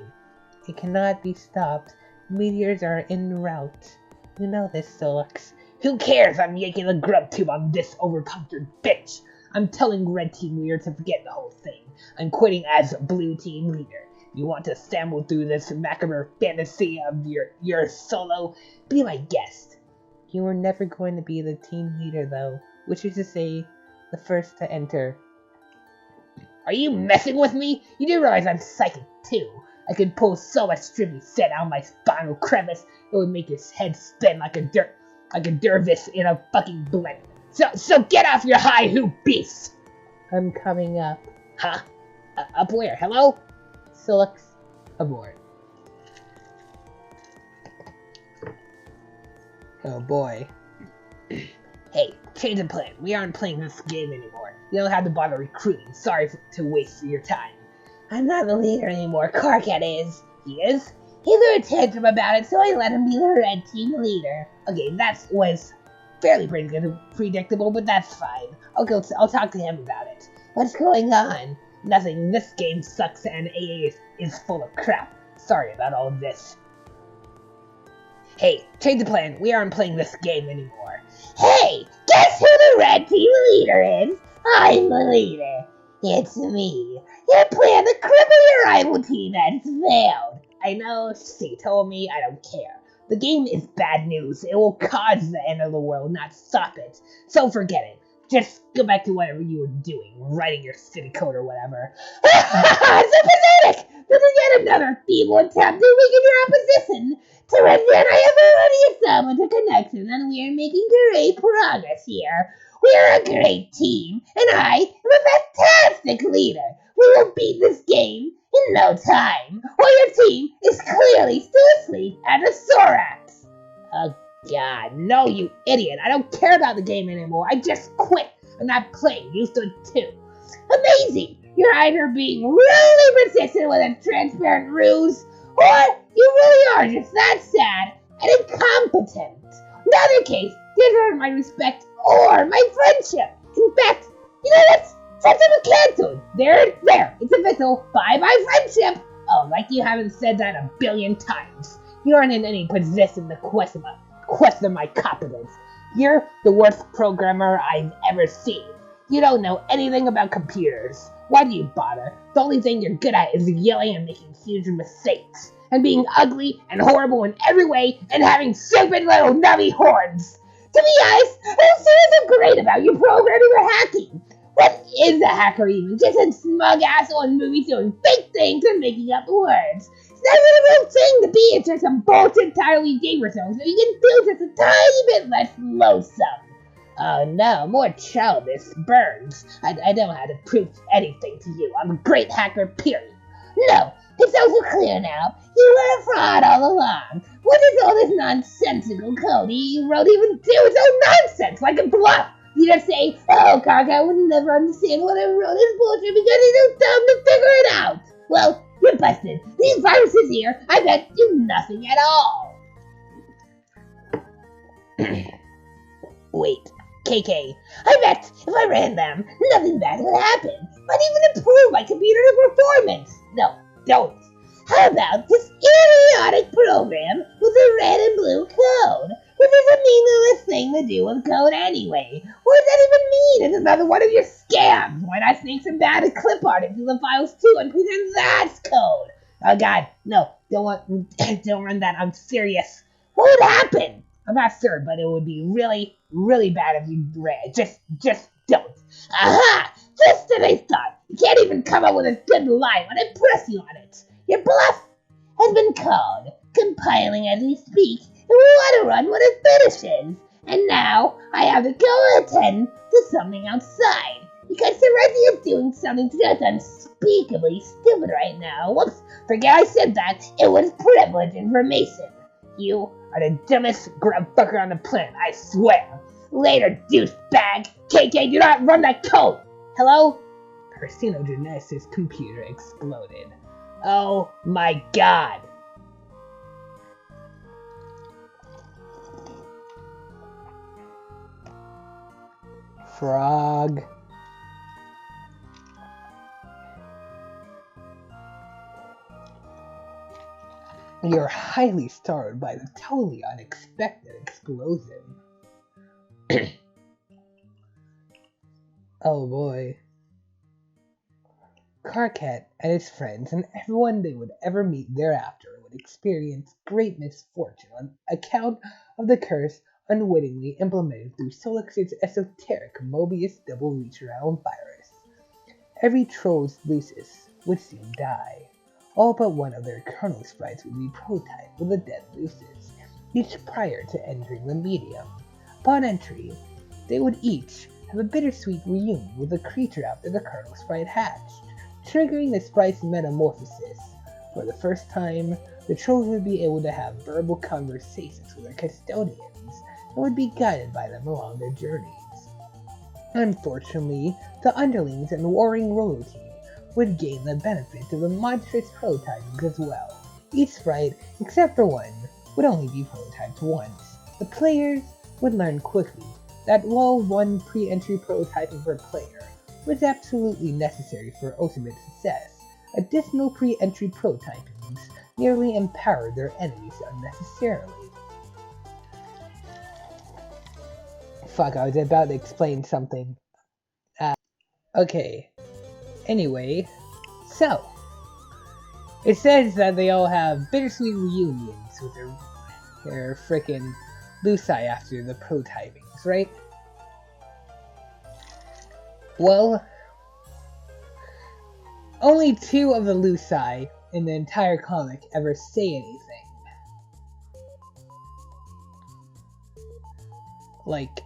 It cannot be stopped. Meteors are en route. You know this, Solux. Who cares? I'm yanking the grub tube on this overconquered bitch. I'm telling Red Team Leader to forget the whole thing. I'm quitting as Blue Team Leader. You want to stumble through this macabre fantasy of your solo? Be my guest. You were never going to be the team leader though, which is to say, the first to enter. Are you messing with me? You do realize I'm psychic too. I could pull so much trippy set out of my spinal crevice, it would make his head spin like a dervish in a fucking blender. So get off your high hoop beast! I'm coming up. Huh? Up where? Hello? Solux, aboard. Oh boy. Hey, change of plan. We aren't playing this game anymore. You don't have to bother recruiting. Sorry to waste your time. I'm not the leader anymore. Karkat is. He is? He threw a tantrum about it, so I let him be the red team leader. Okay, that was fairly predictable, but that's fine. I'll talk to him about it. What's going on? Nothing. This game sucks and AA is full of crap. Sorry about all of this. Hey, change the plan. We aren't playing this game anymore. Hey, guess who the red team leader is? I'm the leader. It's me. Your plan to cripple your rival team has failed. I know, she told me. I don't care. The game is bad news. It will cause the end of the world, not stop it. So forget it. Just go back to whatever you were doing, writing your city code or whatever. So pathetic! This is yet another feeble attempt to weaken your opposition. To represent, I have already established a connection, and we are making great progress here. We are a great team, and I am a fantastic leader. We will beat this game in no time, while your team is clearly still asleep at the Sorax. Oh God, no, you idiot. I don't care about the game anymore. I just quit. I'm not playing. You stood too. Amazing. You're either being really persistent with a transparent ruse, or you really are just that sad and incompetent. In either case, these are my respect or my friendship. In fact, you know what? Friendship is cancelled. There. It's official. Bye-bye friendship. Oh, like you haven't said that a billion times. You aren't in any position to question my competence. You're the worst programmer I've ever seen. You don't know anything about computers. Why do you bother? The only thing you're good at is yelling and making huge mistakes, and being ugly and horrible in every way, and having stupid little nubby horns. To be honest, I don't see anything great about you programming or hacking. What is a hacker even? Just a smug asshole in movies doing fake things and making up words. It's not even a real thing to be. It's just some bullshit entirely gamer zone, so you can feel just a tiny bit less loathsome. Oh no, more childish burns. I don't have to prove anything to you. I'm a great hacker, period. No, it's also clear now. You were a fraud all along. What is all this nonsensical code you wrote even do? It's all nonsense, like a bluff. You just say, oh, Karka would never understand what I wrote this bullshit because he's too dumb to figure it out. Well, you're busted. These viruses here, I bet, do nothing at all. Wait, KK, I bet if I ran them, nothing bad would happen. Might even improve my computer performance. No, don't. How about this idiotic program with the red and blue code? Which is a meaningless thing to do with code anyway. What does that even mean? It's another one of your scams. Why not sneak some bad clip art into the files too and pretend that's code? Oh God, no, don't run that. I'm serious. What would happen? I'm not sure, but it would be really, really bad if you ran. Just don't. Aha! Just as I thought. You can't even come up with a good line when I press you on it. Your bluff has been called. Compiling as we speak, and we want to run when it finishes. And now I have to go attend to something outside, because the rest of you are doing something just unspeakably stupid right now. Whoops, forget I said that. It was privileged information. You are the dumbest grub fucker on the planet, I swear. Later, douchebag. KK, do not run that code. Hello? Carcinogenesis computer exploded. Oh my god. Frog. You're highly startled by the totally unexpected explosion. Oh boy. Karkat and his friends and everyone they would ever meet thereafter would experience great misfortune on account of the curse unwittingly implemented through Solix's esoteric Mobius double reach-around virus. Every troll's Lucis would soon die. All but one of their kernel sprites would be prototyped with a dead Lucis, each prior to entering the medium. Upon entry, they would each have a bittersweet reunion with the creature after the kernel sprite hatched, triggering the sprite's metamorphosis. For the first time, the trolls would be able to have verbal conversations with their custodians and would be guided by them along their journeys. Unfortunately, the underlings and warring roller team would gain the benefit of the monstrous prototyping as well. Each sprite, except for one, would only be prototyped once. The players would learn quickly that while one pre-entry prototyping per player was absolutely necessary for ultimate success, additional pre-entry prototypings merely empowered their enemies unnecessarily. Fuck, I was about to explain something. Okay. Anyway, so it says that they all have bittersweet reunions with their frickin' Luci after the prototypings, right? Well, only 2 of the Luci in the entire comic ever say anything. Like,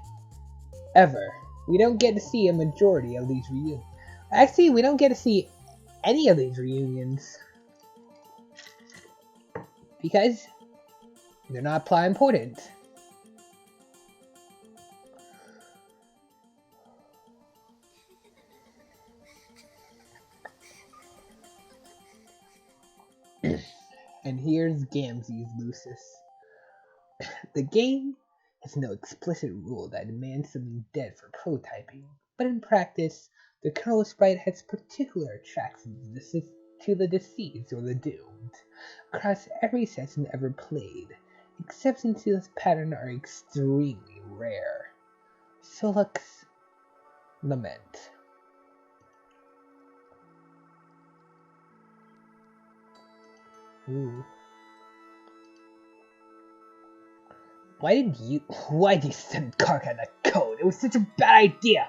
ever. We don't get to see a majority of these reunions. Actually, we don't get to see any of these reunions. Because they're not plot important. And here's Gamzee's Lucis. The game has no explicit rule that demands something dead for prototyping, but in practice, the kernel sprite has particular attractions to the deceased or the doomed. Across every session ever played, exceptions to this pattern are extremely rare. Solix's Lament. Ooh. Why did you send Karkat that code? It was such a bad idea!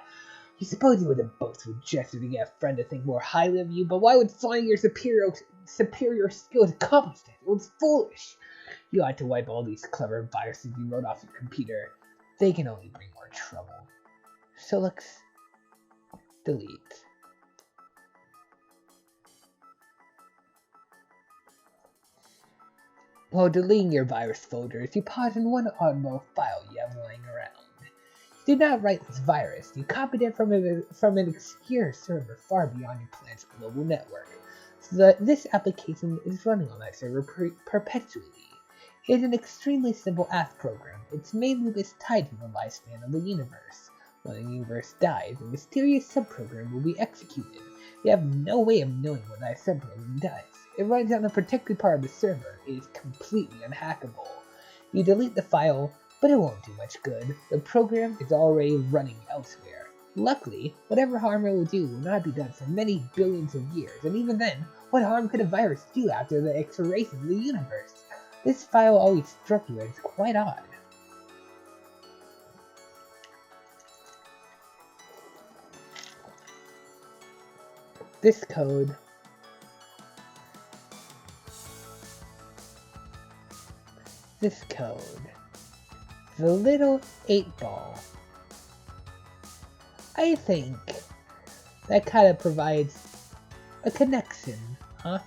You suppose you would have both rejected to get a friend to think more highly of you, but why would finding your superior skills accomplish that? It was foolish! You ought to wipe all these clever viruses you wrote off your computer. They can only bring more trouble. Solix, delete. While deleting your virus folders, you pause in one oddball file you have lying around. You did not write this virus, you copied it from an obscure server far beyond your planet's global network, so that this application is running on that server perpetually. It is an extremely simple ASP program. Its main loop is tied to the lifespan of the universe. When the universe dies, a mysterious subprogram will be executed. You have no way of knowing what that subprogram does. It runs on a protected part of the server. It is completely unhackable. You delete the file, but it won't do much good. The program is already running elsewhere. Luckily, whatever harm it will do will not be done for many billions of years, and even then, what harm could a virus do after the expiration of the universe? This file always struck you as quite odd. this code. This code. The little 8-ball. I think that kind of provides a connection, huh?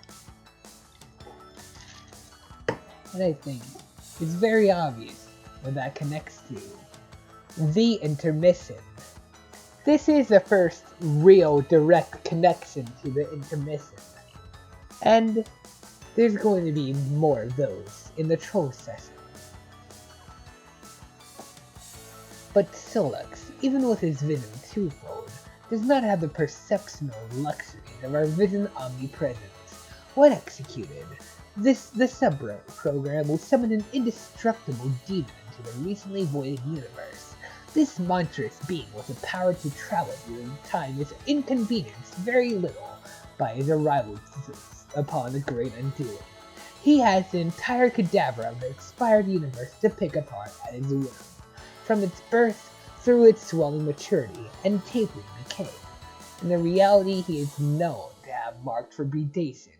And I think it's very obvious that that connects to the intermission. This is the first real direct connection to the intermission. And there's going to be more of those in the troll session. But Solux, even with his vision twofold, does not have the perceptional luxuries of our vision omnipresence. When executed, the sub-program will summon an indestructible demon into the recently voided universe. This monstrous being with the power to travel through time is inconvenienced very little by his arrival upon the Great Undoing. He has the entire cadaver of the expired universe to pick apart at his whim, from its birth through its swelling maturity and tapering decay. In the reality he is known to have marked for predation,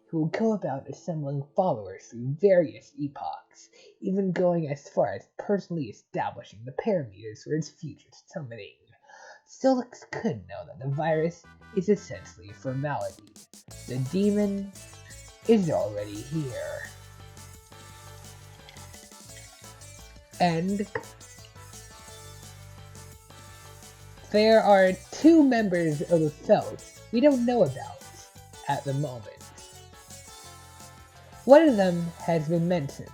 he will go about assembling followers through various epochs, even going as far as personally establishing the parameters for its future summoning. Solux could know that the virus is essentially a formality. The demon is already here. And there are 2 members of the Felt we don't know about at the moment. One of them has been mentioned,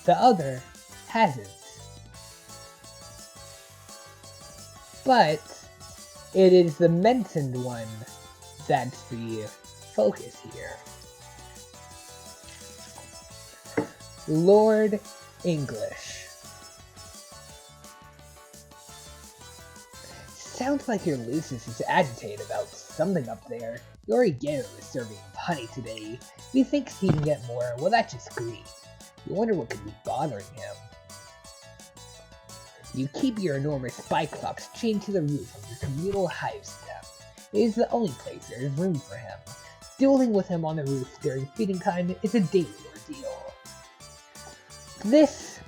the other hasn't. But it is the mentioned one that's the focus here. Lord English. Sounds like your Lucius is agitated about something up there. Your Gero is serving with honey today. If he thinks he can get more, well that's just greed. You wonder what could be bothering him. You keep your enormous Cyclops chained to the roof of your communal hive stem. It is the only place there is room for him. Dueling with him on the roof during feeding time is a daily ordeal. This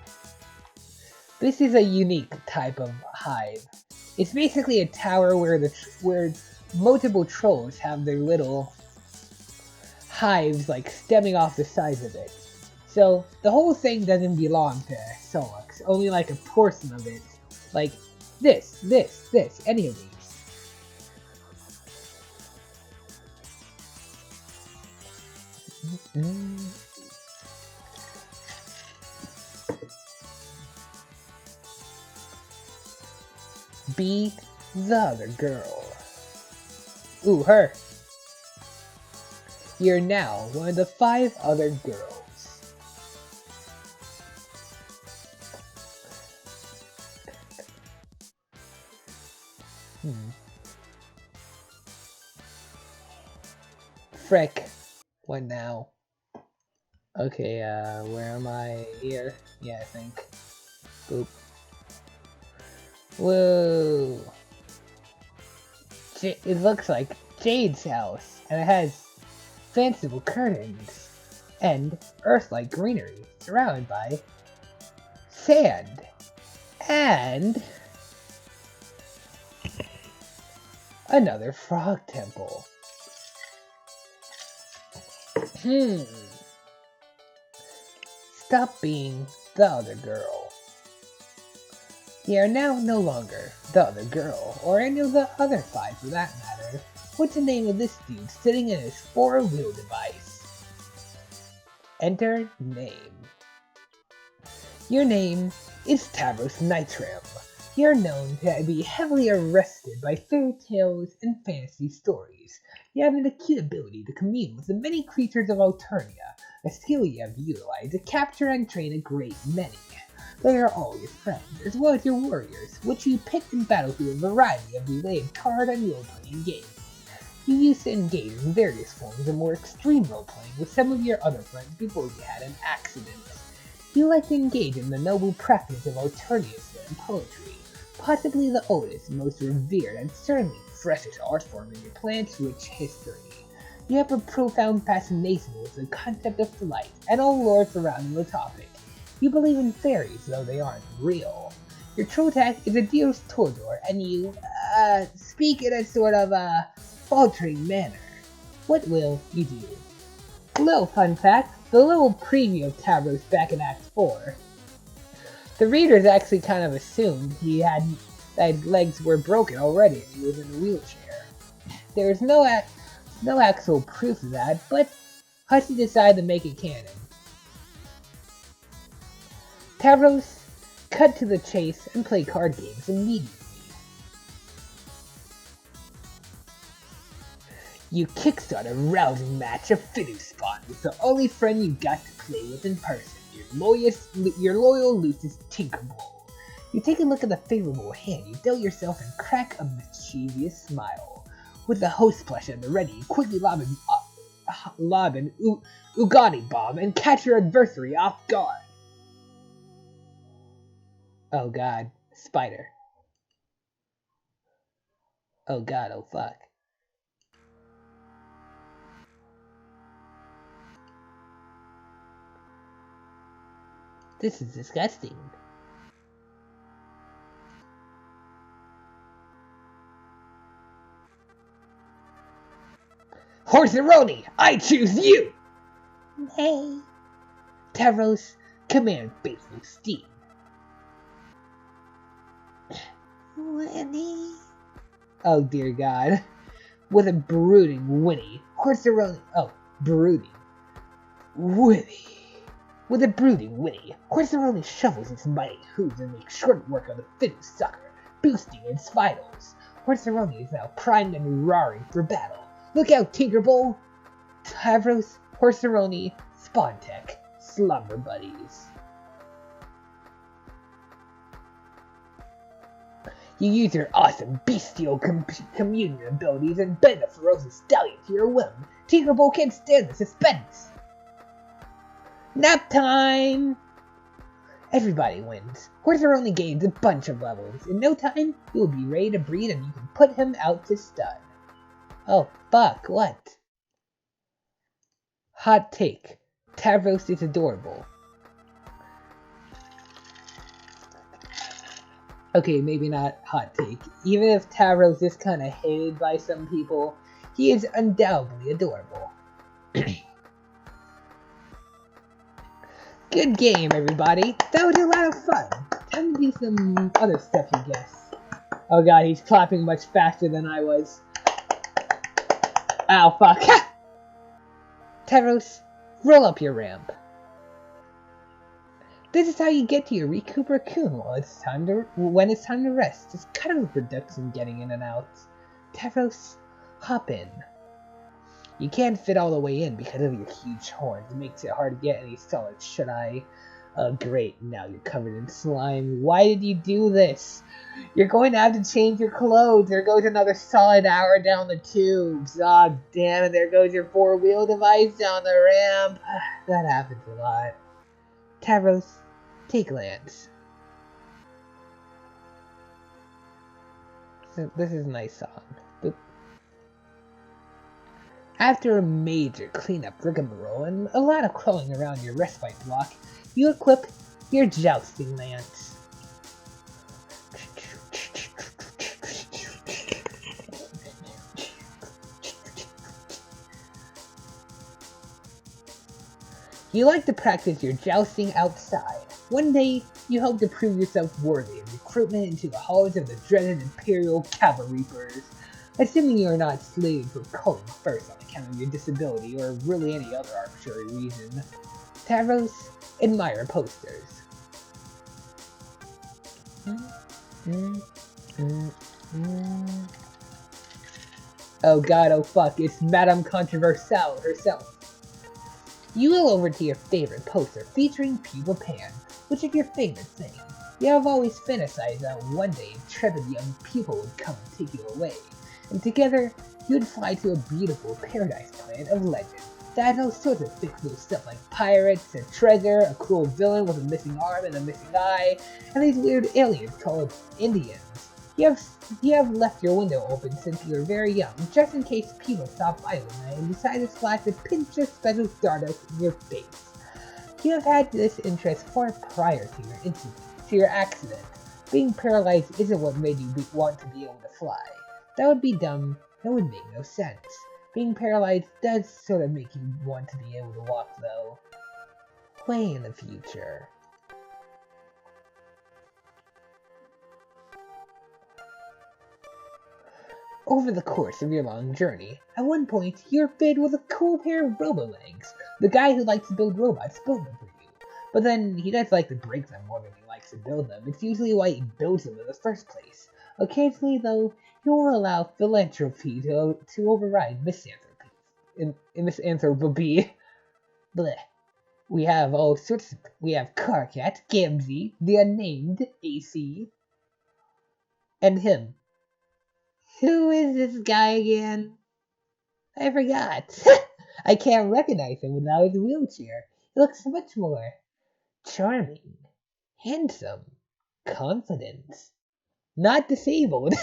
is a unique type of hive. It's basically a tower where multiple trolls have their little hives like stemming off the sides of it. So the whole thing doesn't belong to Solux, only like a portion of it. Like this, any of these. Be the other girl. Ooh, her. You're now one of the 5 other girls. Frick. What now? Okay, where am I? Here? Yeah, I think. Boop. Whoa! It looks like Jade's house, and it has fanciful curtains and earth-like greenery surrounded by sand and another frog temple. Stop being the other girl. You are now no longer the other girl, or any of the other 5 for that matter. What's the name of this dude sitting in his 4-wheel device? Enter name. Your name is Tavros Nitram. You're known to be heavily arrested by fairy tales and fantasy stories. You have an acute ability to commune with the many creatures of Alternia, a skill you have utilized to capture and train a great many. They are all your friends, as well as your warriors, which you pick in battle through a variety of related card and role-playing games. You used to engage in various forms of more extreme role-playing with some of your other friends before you had an accident. You like to engage in the noble practice of Alternia and poetry, possibly the oldest, most revered, and certainly freshest art form in your planet's rich history. You have a profound fascination with the concept of flight and all lore surrounding the topic. You believe in fairies, though they aren't real. Your true tag is a dearest Torador, and you, speak in a sort of, faltering manner. What will you do? Little fun fact, the little preview of Tavros back in Act 4. The readers actually kind of assumed that legs were broken already and he was in a wheelchair. There is no actual proof of that, but Hussie decided to make it canon. Tavros cut to the chase and play card games immediately. You kickstart a rousing match of Fiddle Spawn with the only friend you got to play with in person, your loyal Lucis Tinkerbell. You take a look at the favorable hand you dealt yourself and crack a mischievous smile. With the host plush at the ready, you quickly lob an Ugani bomb and catch your adversary off guard. Oh god, spider. Oh god, oh fuck. This is disgusting. Horseroni, I choose you! Hey. Tavros, command faithful steed. Winnie. Oh dear god. With a brooding whinny, Horseroni. Oh, brooding. Whinny. With a brooding whinny, Horseroni shovels its mighty hooves and makes short work of the fiddle sucker, boosting its vitals. Horseroni is now primed and roaring for battle. Look out, Tinkerbell! Tavros, Horseroni, Spawntech, slumber buddies. You use your awesome bestial communion abilities and bend the ferocious stallion to your whim. Tinkerbell can't stand the suspense. Nap time! Everybody wins. Horseroni gains a bunch of levels. In no time, he will be ready to breed and you can put him out to stud. Oh, fuck, what? Hot take. Tavros is adorable. Okay, maybe not hot take. Even if Tavros is kinda hated by some people, he is undoubtedly adorable. Good game, everybody. That was a lot of fun. Time to do some other stuff, you guess. Oh god, he's clapping much faster than I was. Ow, fuck. Tavros, roll up your ramp. This is how you get to your Recoup Raccoon when it's time to rest. Just kind of reduction getting in and out. Tavros, hop in. You can't fit all the way in because of your huge horns. It makes it hard to get any solid shut-eye. Great, now you're covered in slime. Why did you do this? You're going to have to change your clothes. There goes another solid hour down the tubes. Aw, damn it, there goes your four-wheel device down the ramp. That happens a lot. Tavros, take Lance. This is a nice song. After a major cleanup rigmarole and a lot of crawling around your respite block, you equip your jousting lance. You like to practice your jousting outside. One day, you hope to prove yourself worthy of recruitment into the halls of the dreaded Imperial Cavalry Reapers. Assuming you are not slated for culling first on account of your disability or really any other arbitrary reason. Tavros, admire posters. Oh god, oh fuck, it's Madame Controversial herself. You go over to your favorite poster featuring Pupa Pan, which is your favorite thing. You have always fantasized that one day a intrepid young pupil would come and take you away. And together, you'd fly to a beautiful paradise planet of legend that has all sorts of fictional stuff like pirates, a treasure, a cruel villain with a missing arm and a missing eye, and these weird aliens called Indians. You have left your window open since you were very young, just in case people stop by tonight and decide to splash a pinch of special stardust in your face. You have had this interest far prior to your incident, to your accident. Being paralyzed isn't what made you want to be able to fly. That would be dumb. That would make no sense. Being paralyzed does sort of make you want to be able to walk, though. Way in the future. Over the course of your long journey, at one point, you're fitted with a cool pair of robo-legs. The guy who likes to build robots built them for you. But then, he does like to break them more than he likes to build them. It's usually why he builds them in the first place. Occasionally, though, he will allow philanthropy to override misanthropy. Bleh. We have all sorts of... We have Carcat, Gamzee, the Unnamed, AC, and him. Who is this guy again? I forgot. I can't recognize him without his wheelchair. He looks much more charming, handsome, confident, not disabled.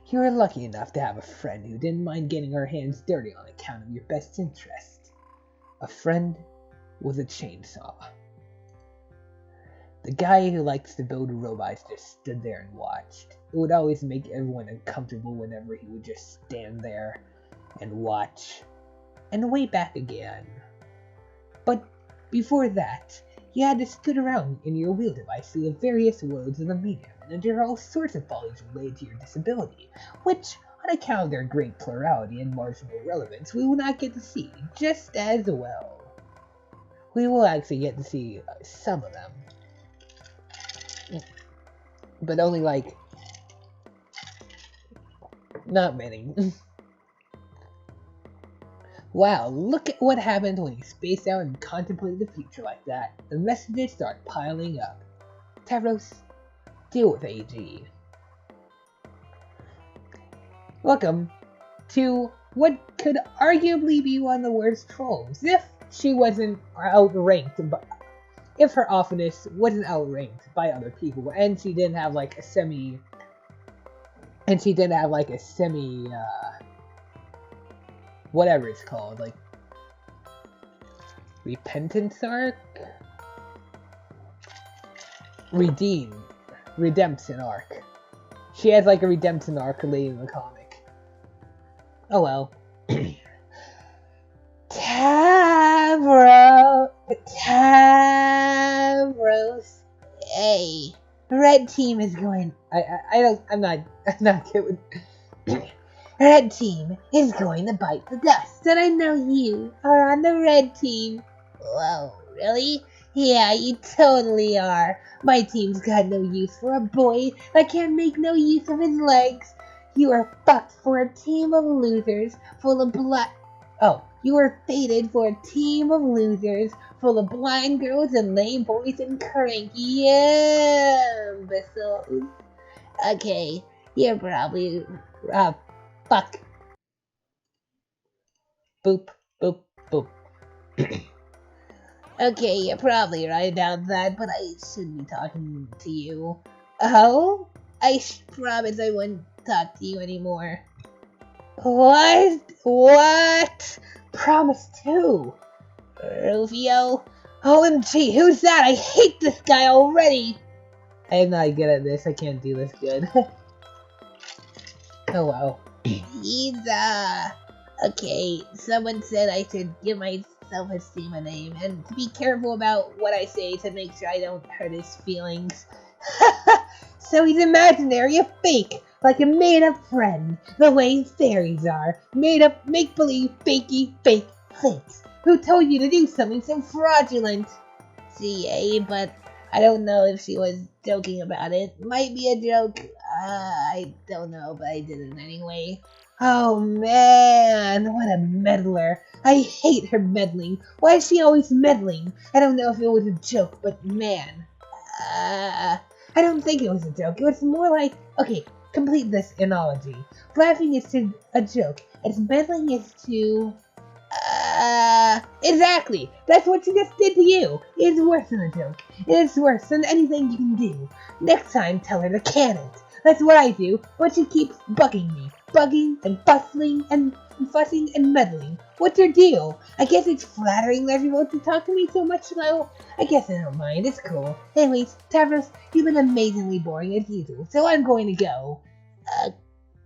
You were lucky enough to have a friend who didn't mind getting her hands dirty on account of your best interest. A friend with a chainsaw. The guy who likes to build robots just stood there and watched. It would always make everyone uncomfortable whenever he would just stand there and watch, and wait back again. But before that, you had to scoot around in your wheel device through the various worlds of the medium and endure all sorts of follies related to your disability, which, on account of their great plurality and marginal relevance, we will not get to see just as well. We will actually get to see some of them. But only like, not many. Wow, look at what happens when you space out and contemplate the future like that. The messages start piling up. Tavros, deal with AG. Welcome to what could arguably be one of the worst trolls, if she wasn't outranked, if her awfulness wasn't outranked by other people, and she didn't have like a semi, whatever it's called, like, repentance arc? Redemption arc. She has like a redemption arc related in the comic. Oh well. Tavros. Hey. Red team is going... I'm not kidding. Red team is going to bite the dust, and I know you are on the red team. Whoa, really? Yeah, you totally are. My team's got no use for a boy that can't make no use of his legs. You are fucked for a team of losers full of you are fated for a team of losers full of blind girls and lame boys and cranky imbeciles. Okay, you're probably... fuck. Boop, boop, boop. Okay, you're probably right about that, but I shouldn't be talking to you. Oh? I promise I won't talk to you anymore. What? Promise too? Rufio? OMG, who's that? I hate this guy already! I am not good at this, I can't do this good. Oh wow. He's, okay, someone said I should give my self-esteem a name, and to be careful about what I say to make sure I don't hurt his feelings. So he's imaginary, a fake, like a made-up friend, the way fairies are, made-up, make-believe, fakey, fake fakes, who told you to do something so fraudulent. CA, but I don't know if she was joking about it. Might be a joke. I don't know, but I did it anyway. Oh man, what a meddler. I hate her meddling. Why is she always meddling? I don't know if it was a joke, but man. I don't think it was a joke. It was more like, okay, complete this analogy. Laughing is to a joke, and meddling is to... Exactly. That's what she just did to you. It's worse than a joke. It's worse than anything you can do. Next time, tell her to can it. That's what I do, but she keeps bugging me. Bugging and bustling and fussing and meddling. What's your deal? I guess it's flattering that you want to talk to me so much now. I guess I don't mind. It's cool. Anyways, Tavros, you've been amazingly boring as usual, so I'm going to go.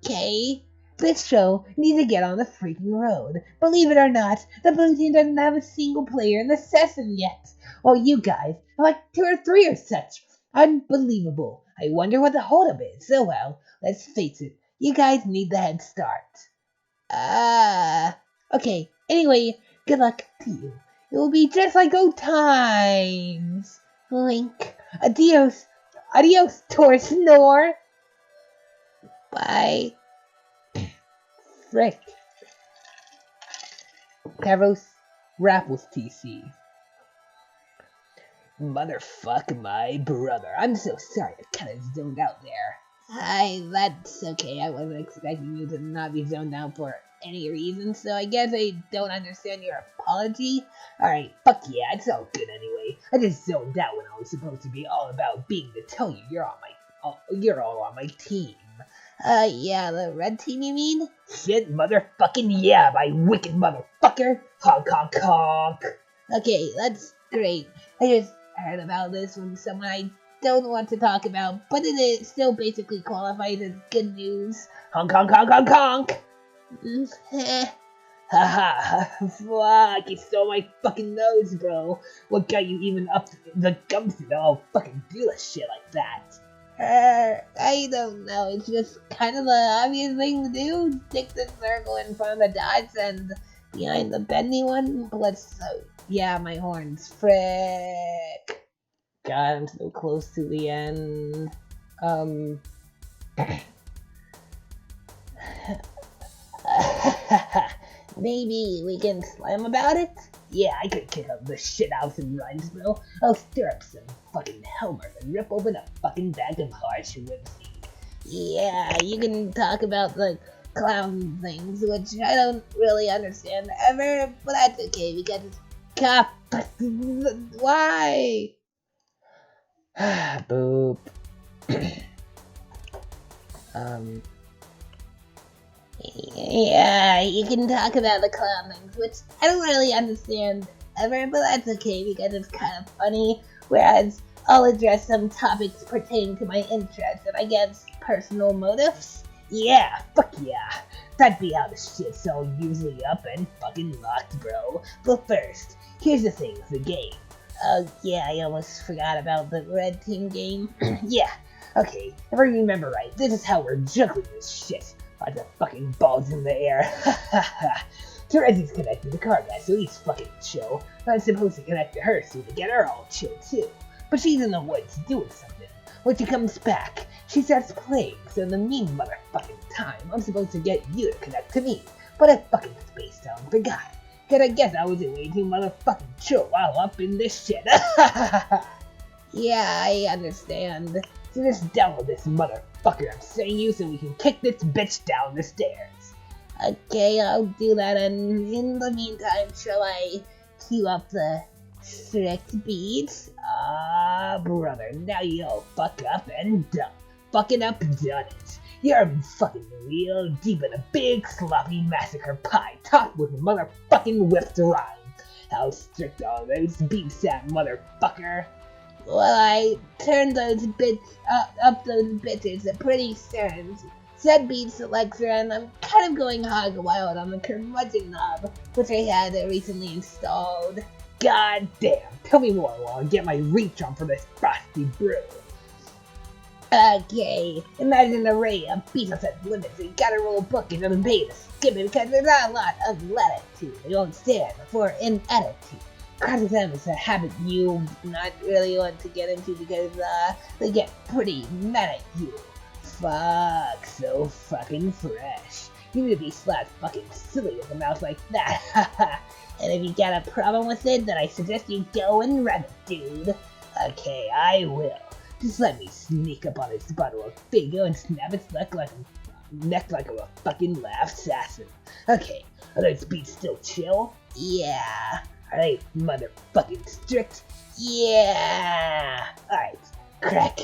Okay. This show needs to get on the freaking road. Believe it or not, the blue team doesn't have a single player in the session yet. While you guys have like 2 or 3 or such. Unbelievable. I wonder what the holdup is. So well, let's face it, you guys need the head start. Okay. Anyway, good luck to you. It will be just like old times. Link. Adios. Adios, Torsnor. Bye. Frick. Tavros, Rapples TC. Motherfuck my brother. I'm so sorry, I kinda zoned out there. Hi, that's okay. I wasn't expecting you to not be zoned out for any reason, so I guess I don't understand your apology. Alright, fuck yeah, it's all good anyway. I just zoned out when I was supposed to be all about being to tell you you're all on my team. Yeah, the red team you mean? Shit, motherfucking yeah, my wicked motherfucker! Honk honk honk! Okay, that's great. I just heard about this from someone I don't want to talk about, but it still basically qualifies as good news. Honk honk honk honk honk! Haha, fuck, you stole my fucking nose, bro. What got you even up the gumption to all fucking do a shit like that? I don't know, it's just kind of the obvious thing to do. Stick the circle in front of the dots and behind the bendy one, but yeah, my horns, frick. God, I'm so close to the end. Maybe we can slam about it? Yeah, I could kick up the shit out some rhymes, bro. I'll stir up some fucking helmers and rip open a fucking bag of harsh whimsy. Yeah, you can talk about the clown things, which I don't really understand ever, but that's okay because it's cop. Why? Boop. Yeah, you can talk about the clown things, which I don't really understand ever, but that's okay because it's kind of funny, whereas I'll address some topics pertaining to my interests and I guess personal motives. Yeah, fuck yeah. That'd be how the shit's all usually up and fucking locked, bro. But first, here's the thing with the game. Oh yeah, I almost forgot about the red team game. Yeah, okay, if I remember right, this is how we're juggling this shit. Like the fucking balls in the air. Terezi's connected to Karga, so he's fucking chill. I'm supposed to connect to her soon to get her all chill too. But she's in the woods doing something. When she comes back, she starts playing, so in the mean motherfucking time, I'm supposed to get you to connect to me. But I fucking spaced out and forgot. Cause I guess I was way too motherfucking chill while up in this shit. Yeah, I understand. So just download this motherfucker I'm saying you so we can kick this bitch down the stairs. Okay, I'll do that, and in the meantime, shall I cue up the strict beats? Brother, now you all fuck up and done. Fucking up done it. You're fucking real deep in a big sloppy massacre pie topped with motherfucking whipped rhyme. How strict are those beats at, motherfucker? Well, I turned those bits up those bitches at pretty certain. Set beat selector, and I'm kind of going hog wild on the curmudgeon knob, which I had recently installed. God damn, tell me more while I get my reach on for this frosty brew. Okay, imagine an array of beats at limits, and you gotta roll a book and then pay to skip it because there's not a lot of latitude. You won't stand for an attitude. Criticism is a habit you not really want to get into because they get pretty mad at you. Fuck, so fucking fresh. You need to be slapped fucking silly with a mouth like that. And if you got a problem with it, then I suggest you go and run it, dude. Okay, I will. Just let me sneak up on its butt or finger and snap its neck like I'm a fucking laugh assassin. Okay, are those beats still chill? Yeah. Alright, motherfucking strict. Yeah. Alright, crack.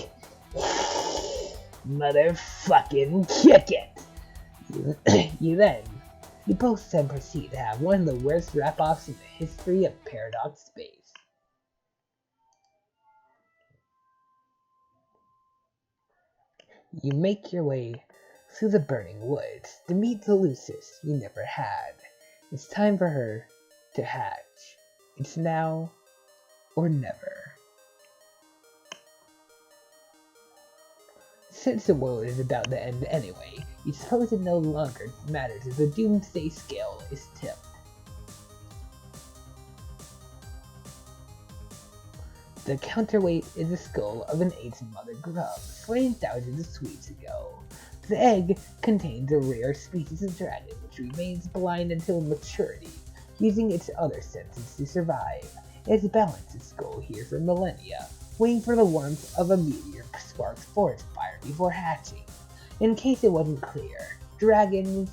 Motherfucking kick it. You both then proceed to have one of the worst rap-offs in the history of Paradox Space. You make your way through the burning woods to meet the Lucis you never had. It's time for her to hatch. It's now or never. Since the world is about to end anyway, you suppose it no longer matters if the doomsday scale is tipped. The counterweight is the skull of an ancient mother grub, slain thousands of weeks ago. The egg contains a rare species of dragon which remains blind until maturity, using its other senses to survive. It has balanced its skull here for millennia, waiting for the warmth of a meteor to spark forest fire before hatching. In case it wasn't clear, dragons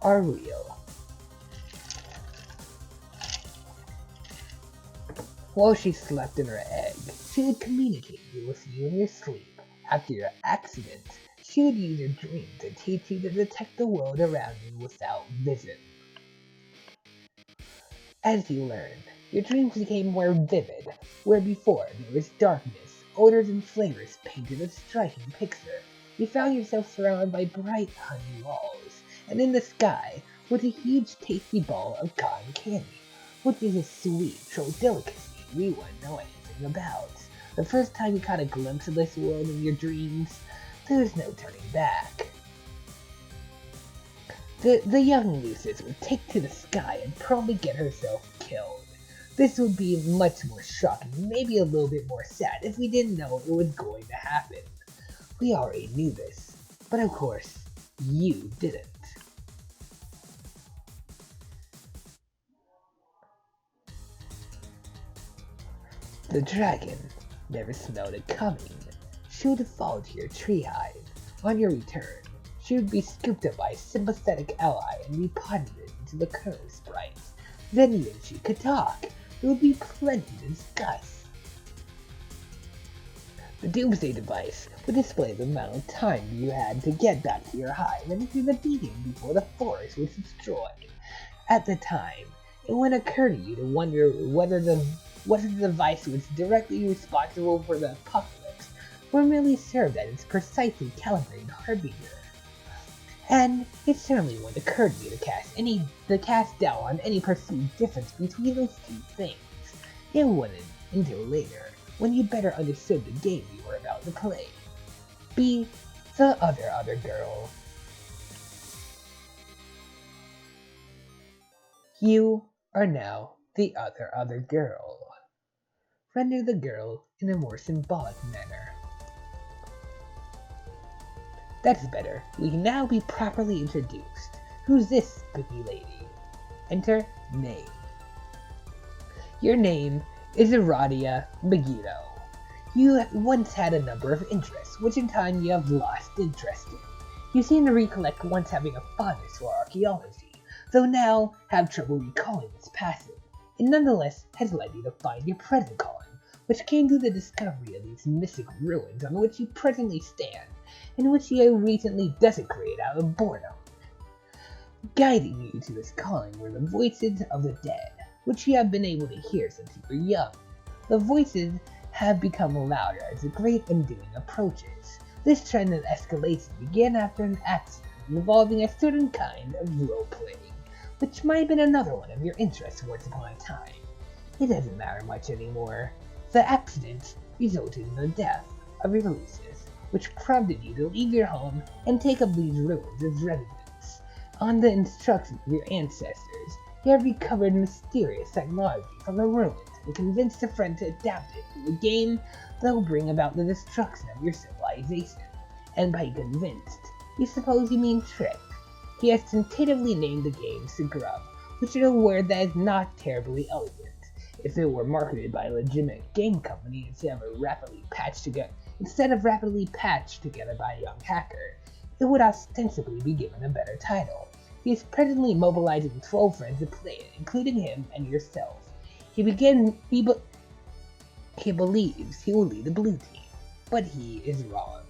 are real. While she slept in her egg, she would communicate with you in your sleep. After your accident, she would use your dream to teach you to detect the world around you without vision. As you learned, your dreams became more vivid, where before there was darkness, odors and flavors painted a striking picture. You found yourself surrounded by bright honey walls, and in the sky was a huge tasty ball of cotton candy, which is a sweet troll delicacy we wouldn't know anything about. The first time you caught a glimpse of this world in your dreams, there was no turning back. The young Lucis would take to the sky and probably get herself killed. This would be much more shocking, maybe a little bit more sad if we didn't know it was going to happen. We already knew this, but of course, you didn't. The dragon never smelled it coming. She would have followed to your tree hive. On your return, she would be scooped up by a sympathetic ally and reposited into the curve sprite. Then you and she could talk. There would be plenty to discuss. The Doomsday device would display the amount of time you had to get back to your hive and into the beacon before the forest was destroyed. At the time, it wouldn't occur to you to wonder whether the device was directly responsible for the apocalypse, or merely served as its precisely calibrated harbinger. And it certainly wouldn't occur to you to cast doubt on any perceived difference between those two things. It wouldn't until later, when you better understood the game you were about to play. Be the other girl. You are now the other girl. Render the girl in a more symbolic manner. That's better. We can now be properly introduced. Who's this spooky lady? Enter name. Your name is Iradia Megiddo. You once had a number of interests, which in time you have lost interest in. You seem to recollect once having a fondness for archaeology, though now have trouble recalling its past. It nonetheless has led you to find your present calling, which came through the discovery of these mystic ruins on which you presently stand, and which you have recently desecrated out of boredom. Guiding you to this calling were the voices of the dead, which you have been able to hear since you were young. The voices have become louder as the great undoing approaches. This trend of escalation began after an accident involving a certain kind of role-playing, which might have been another one of your interests once upon a time. It doesn't matter much anymore. The accident resulted in the death of your Lucis, which prompted you to leave your home and take up these ruins as residence. On the instructions of your ancestors, you have recovered mysterious technology from the ruins and convinced a friend to adapt it to a game that will bring about the destruction of your civilization. And by convinced, you suppose you mean tricked. He has tentatively named the game Scrub, which is a word that is not terribly elegant. If it were marketed by a legitimate game company instead of rapidly patched together by a young hacker, it would ostensibly be given a better title. He is presently mobilizing 12 friends to play it, including him and yourself. He believes he will lead the blue team, but he is wrong.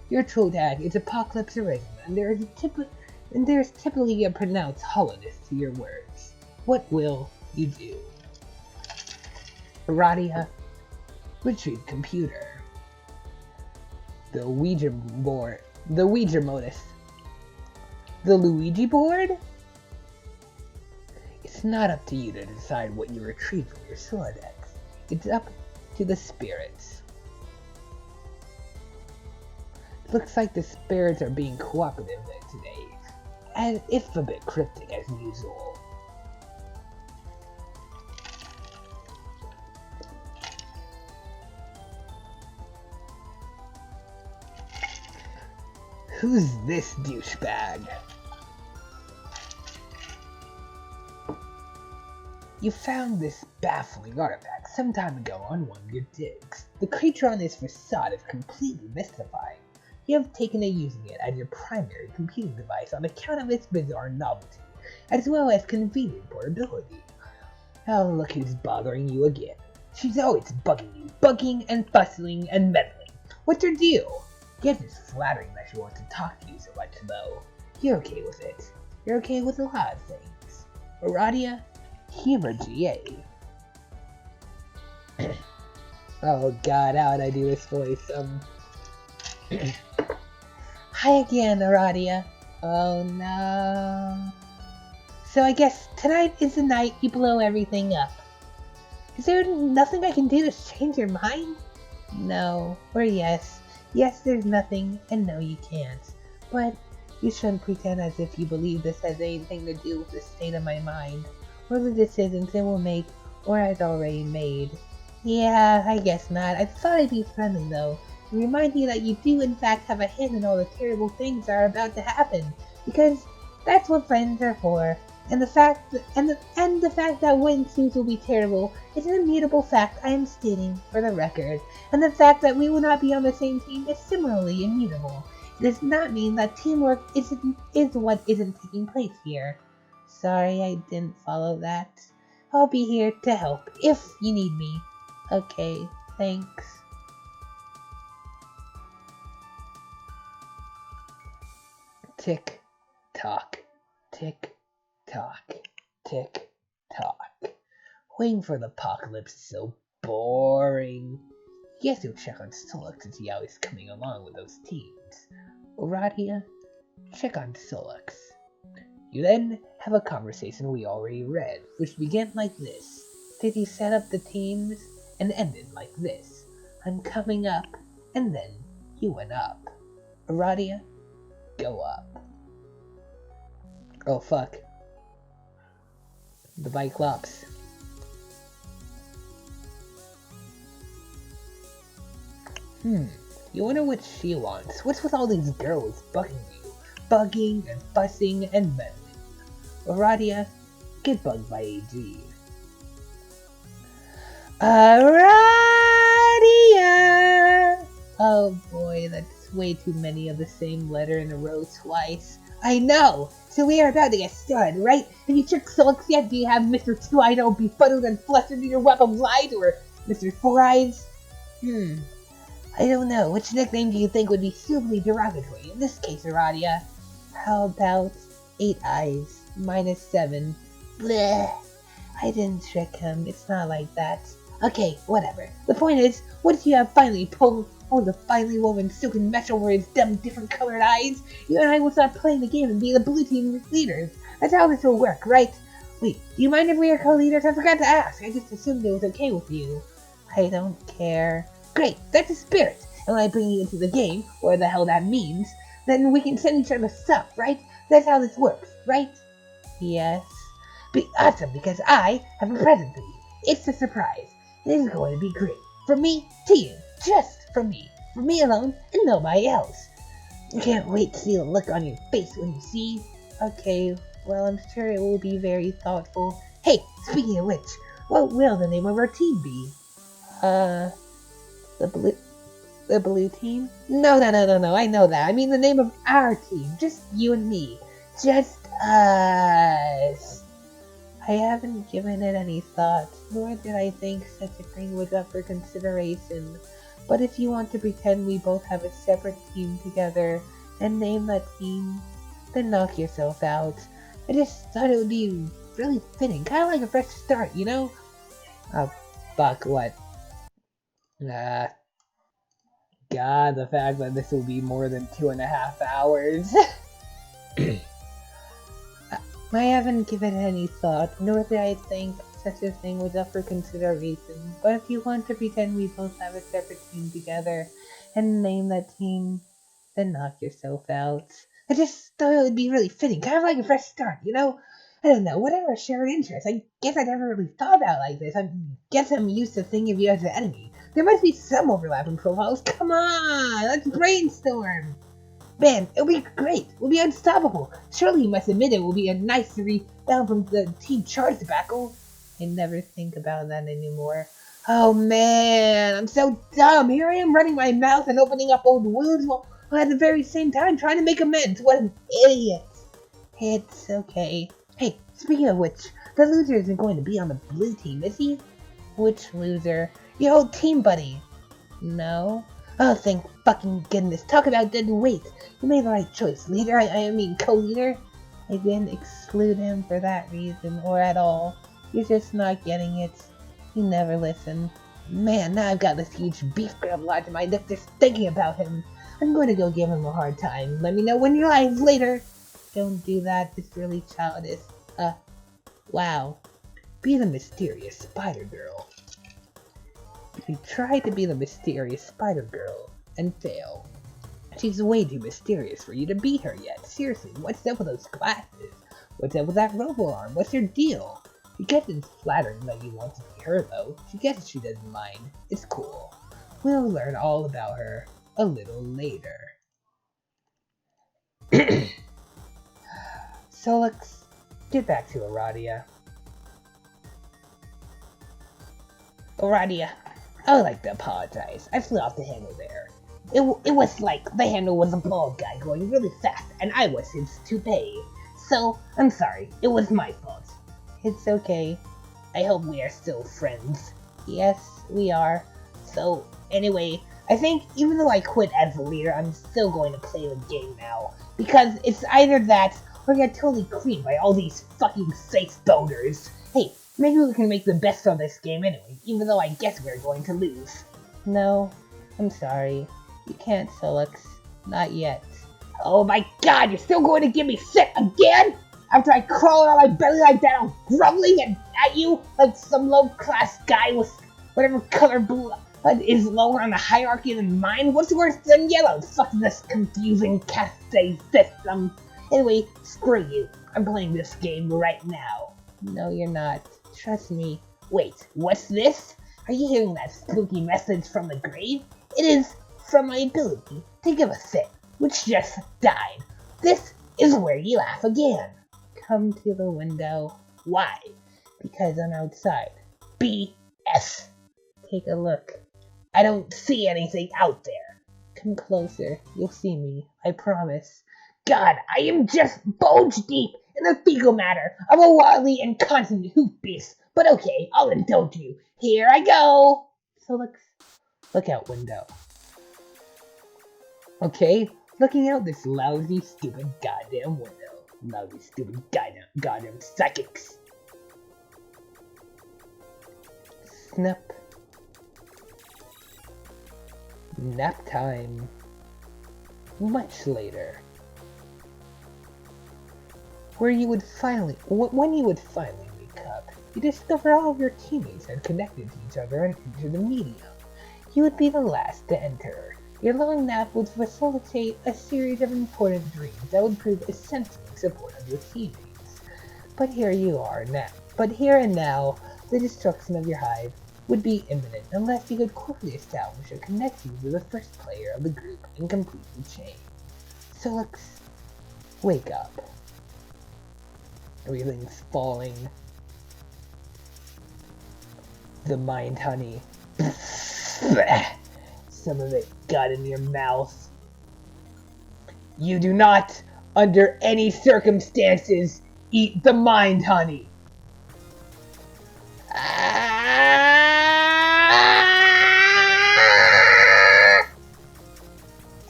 Your troll tag is Apocalypse Arisen, and there is typically a pronounced hollowness to your words. What will you do? Radia, retrieve computer. The Ouija board. The Ouija modus. The Luigi board? It's not up to you to decide what you retrieve from your Solodex. It's up to the spirits. Looks like the spirits are being cooperative today, as if a bit cryptic as usual. Who's this douchebag? You found this baffling artifact some time ago on one of your digs. The creature on this facade is completely mystifying. You have taken to using it as your primary computing device on account of its bizarre novelty, as well as convenient portability. Oh, look who's bothering you again. She's always bugging and bustling and meddling. What's her deal? Guess it's flattering that she wants to talk to you so much, though. You're okay with it. You're okay with a lot of things. Radia, humor GA. Oh god, how would I do this voice? Hi again, Aradia. Oh no. So I guess tonight is the night you blow everything up. Is there nothing I can do to change your mind? No, or yes. Yes, there's nothing, and no, you can't. But you shouldn't pretend as if you believe this has anything to do with the state of my mind, or the decisions it will make, or has already made. Yeah, I guess not. I thought I'd be friendly, though, and remind you that you do in fact have a hand in all the terrible things that are about to happen, because that's what friends are for. And the fact that what ensues will be terrible is an immutable fact I am stating for the record, and the fact that we will not be on the same team is similarly immutable. It does not mean that teamwork is what isn't taking place here. Sorry I didn't follow that. I'll be here to help if you need me. Okay, thanks. Tick tock, tick tock, tick tock. Waiting for the apocalypse is so boring. Guess you'll check on Solux to see how he's coming along with those teams. Radia, check on Solux. You then have a conversation we already read, which began like this. Did he set up the teams? And ended like this. I'm coming up, and then you went up. Radia, go up. Oh fuck. The Biclops. You wonder what she wants. What's with all these girls bugging you? Bugging and fussing and meddling. Radia, get bugged by AG. Radia! Oh boy, that's way too many of the same letter in a row twice. I know! So we are about to get started, right? Have you checked Solux yet? Do you have Mr. Two Eyed all befuddled and flustered in your weapons light, or Mr. Four Eyes? I don't know. Which nickname do you think would be suitably derogatory in this case, Radia? How about 8 Eyes minus 7? Bleh. I didn't trick him. It's not like that. Okay, whatever. The point is, what if you have finally pulled the finely woven silken mesh over his dumb different colored eyes? You and I will stop playing the game and be the blue team leaders. That's how this will work, right? Wait, do you mind if we are co-leaders? I forgot to ask. I just assumed it was okay with you. I don't care. Great, that's a spirit. And when I bring you into the game, whatever the hell that means, then we can send each other stuff, right? That's how this works, right? Yes. Be awesome, because I have a present for you. It's a surprise. It is going to be great. From me to you. Just from me. For me alone and nobody else. I can't wait to see the look on your face when you see. Okay, well, I'm sure it will be very thoughtful. Hey, speaking of which, what will the name of our team be? The blue team? No, I know that. I mean the name of our team. Just you and me. just us. I haven't given it any thought, nor did I think such a thing was up for consideration. But if you want to pretend we both have a separate team together and name that team, then knock yourself out. I just thought it would be really fitting, kind of like a fresh start, you know? Oh, fuck, what? God, the fact that this will be more than 2.5 hours. I haven't given it any thought, nor did I think such a thing was up for consideration. But if you want to pretend we both have a separate team together and name that team, then knock yourself out. I just thought it would be really fitting, kind of like a fresh start, you know? I don't know, whatever shared interest. I guess I never really thought about it like this. I guess I'm used to thinking of you as an enemy. There must be some overlap in profiles. Come on, let's brainstorm. Man, it'll be great. We'll be unstoppable. Surely you must admit it will be a nice rebound from the team charge debacle. I never think about that anymore. Oh man, I'm so dumb. Here I am running my mouth and opening up old wounds while at the very same time trying to make amends. What an idiot. It's okay. Hey, speaking of which, the loser isn't going to be on the blue team, is he? Which loser? Your old team buddy. No? Oh, thank fucking goodness. Talk about dead weight. You made the right choice, leader. I mean, co-leader. I didn't exclude him for that reason, or at all. You're just not getting it. You never listen. Man, now I've got this huge beef grab lodged in my neck just thinking about him. I'm going to go give him a hard time. Let me know when you're live later. Don't do that. It's really childish. Wow. Be the mysterious spider girl. You try to be the mysterious spider girl and fail. She's way too mysterious for you to beat her yet. Seriously, what's up with those glasses? What's up with that robo arm? What's your deal? You guess it's flattering that you want to be her though. She guesses she doesn't mind. It's cool. We'll learn all about her a little later. So let's get back to Aradia. Aradia, I would like to apologize. I flew off the handle there. It was like the handle was a bald guy going really fast, and I was his toupee. So, I'm sorry. It was my fault. It's okay. I hope we are still friends. Yes, we are. So, anyway, I think even though I quit as the leader, I'm still going to play the game now. Because it's either that, or get totally creamed by all these fucking face boners. Hey, maybe we can make the best of this game anyway, even though I guess we're going to lose. No, I'm sorry. You can't, Solix. Not yet. Oh my god, you're still going to give me shit again? After I crawl out my belly like that, I'm groveling at you like some low-class guy with whatever color blood is lower on the hierarchy than mine? What's worse than yellow? Fuck this confusing caste system. Anyway, screw you. I'm playing this game right now. No, you're not. Trust me. Wait, what's this? Are you hearing that spooky message from the grave? It is from my ability to give a fit, which just died. This is where you laugh again. Come to the window. Why? Because I'm outside. BS. Take a look. I don't see anything out there. Come closer. You'll see me. I promise. God, I am just bulge deep in the fecal matter of a wildly incontinent hoof beast. But okay, I'll indulge you. Here I go. So look out window. Okay, looking out this lousy, stupid goddamn window. Lousy, stupid goddamn psychics. Snap. Nap time. Much later. When you would finally wake up, you discover all of your teammates had connected to each other and entered the medium. You would be the last to enter. Your long nap would facilitate a series of important dreams that would prove essential in support of your teammates. But here and now, the destruction of your hive would be imminent unless you could quickly establish a connection with the first player of the group and complete the chain. So let's wake up. Everything's falling. The mind honey. Some of it got in your mouth. You do not Under any circumstances, eat the mind honey.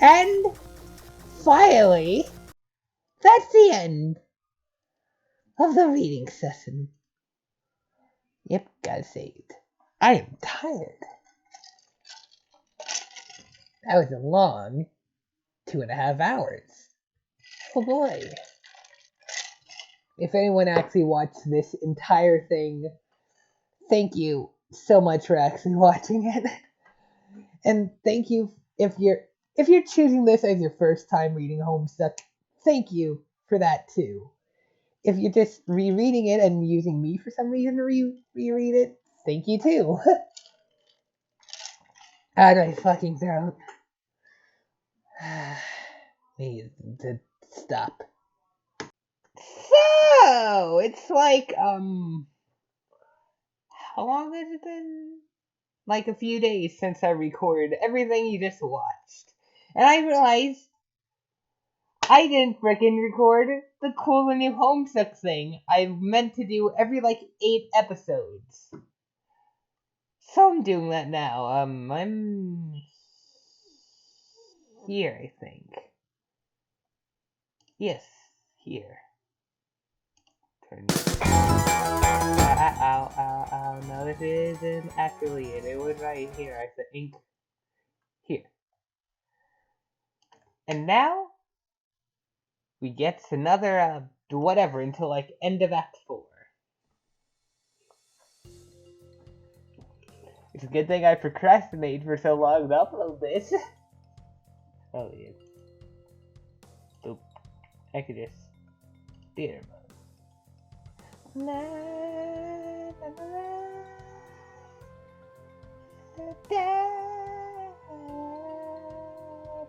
And finally, that's the end of the reading session. Yep, got saved. I am tired. That was a long 2.5 hours. Oh boy. If anyone actually watched this entire thing, thank you so much for actually watching it. And thank you if you're choosing this as your first time reading Homestuck, thank you for that too. If you're just rereading it and using me for some reason to reread it, thank you too. Out of my fucking throat. Need to stop. So it's like how long has it been? Like a few days since I recorded everything you just watched. And I realized I didn't frickin' record the cool new Homestuck thing I meant to do every like 8 episodes. So I'm doing that now. I'm here, I think. Yes, here. Turn. Ow. No, this isn't actually it. It was right here. I said ink. Here. And now we get another whatever until like end of Act 4. It's a good thing I procrastinated for so long to upload this. Oh yeah. Oop. I could just theater mode. Na, na, na, na, da,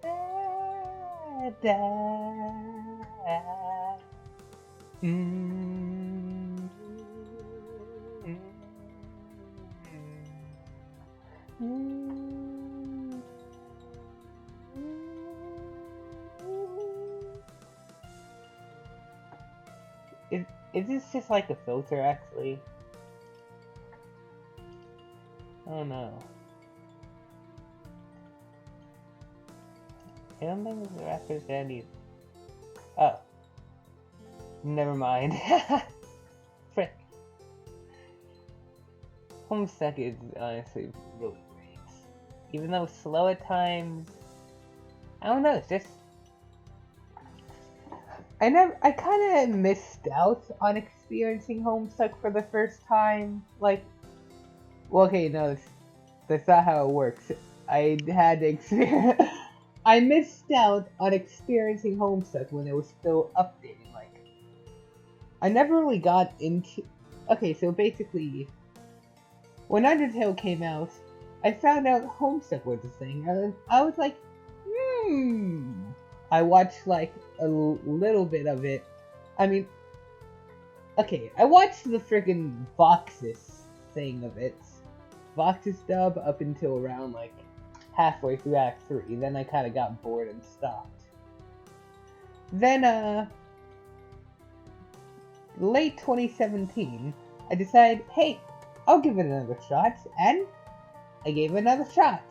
da, da, Is this just like a filter, actually? Oh no. I don't think the rapper's Andy. Oh. Never mind. Frick. Homestuck is honestly really great. Even though slow at times, I don't know, it's just I kinda missed out on experiencing Homestuck for the first time. Like, well, okay, no, that's not how it works. I had to experience I missed out on experiencing Homestuck when it was still updating. Like, I never really got into. Okay, so basically, when Undertale came out, I found out Homestuck was a thing, and I was like, I watched like a little bit of it. I mean, okay, I watched the friggin' Voxus thing of it. Voxus dub up until around like halfway through Act 3. Then I kinda got bored and stopped. Then, late 2017, I decided, hey, I'll give it another shot, and I gave it another shot,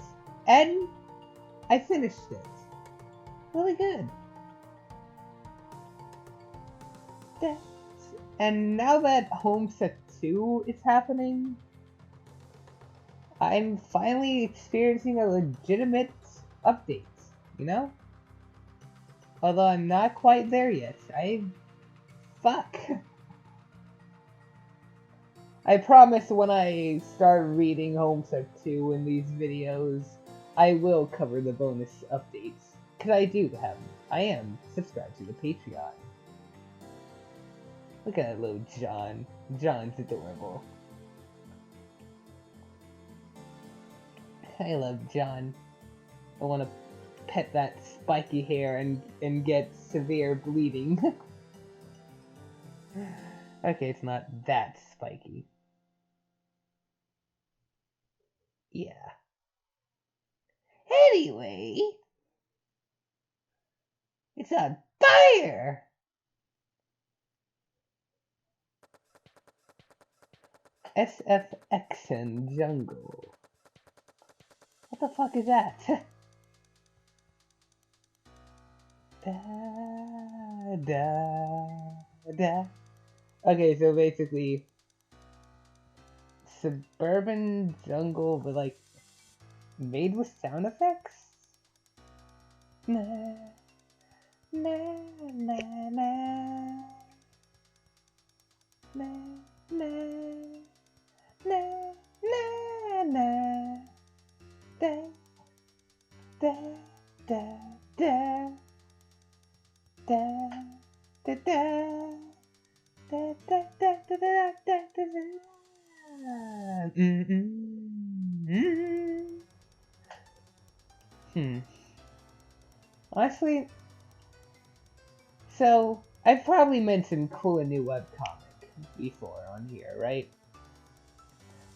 and I finished it. Really good. And now that Homestuck 2 is happening, I'm finally experiencing a legitimate update, you know? Although I'm not quite there yet. Fuck. I promise when I start reading Homestuck 2 in these videos, I will cover the bonus updates. Because I am subscribed to the Patreon. Look at that little John. John's adorable. I love John. I want to pet that spiky hair and get severe bleeding. Okay, it's not that spiky. Yeah. Anyway, it's not Fire! SFXN Jungle. What the fuck is that? Da, da, da. Okay, so basically, suburban jungle, but like, made with sound effects? Na, na, na, na. Na, na, na, na, na. Da, da, da, da. Da, da, da. Da, da, da, da, da, da, da, da. Honestly, so I've probably mentioned Cool New Webcomic before on here, right?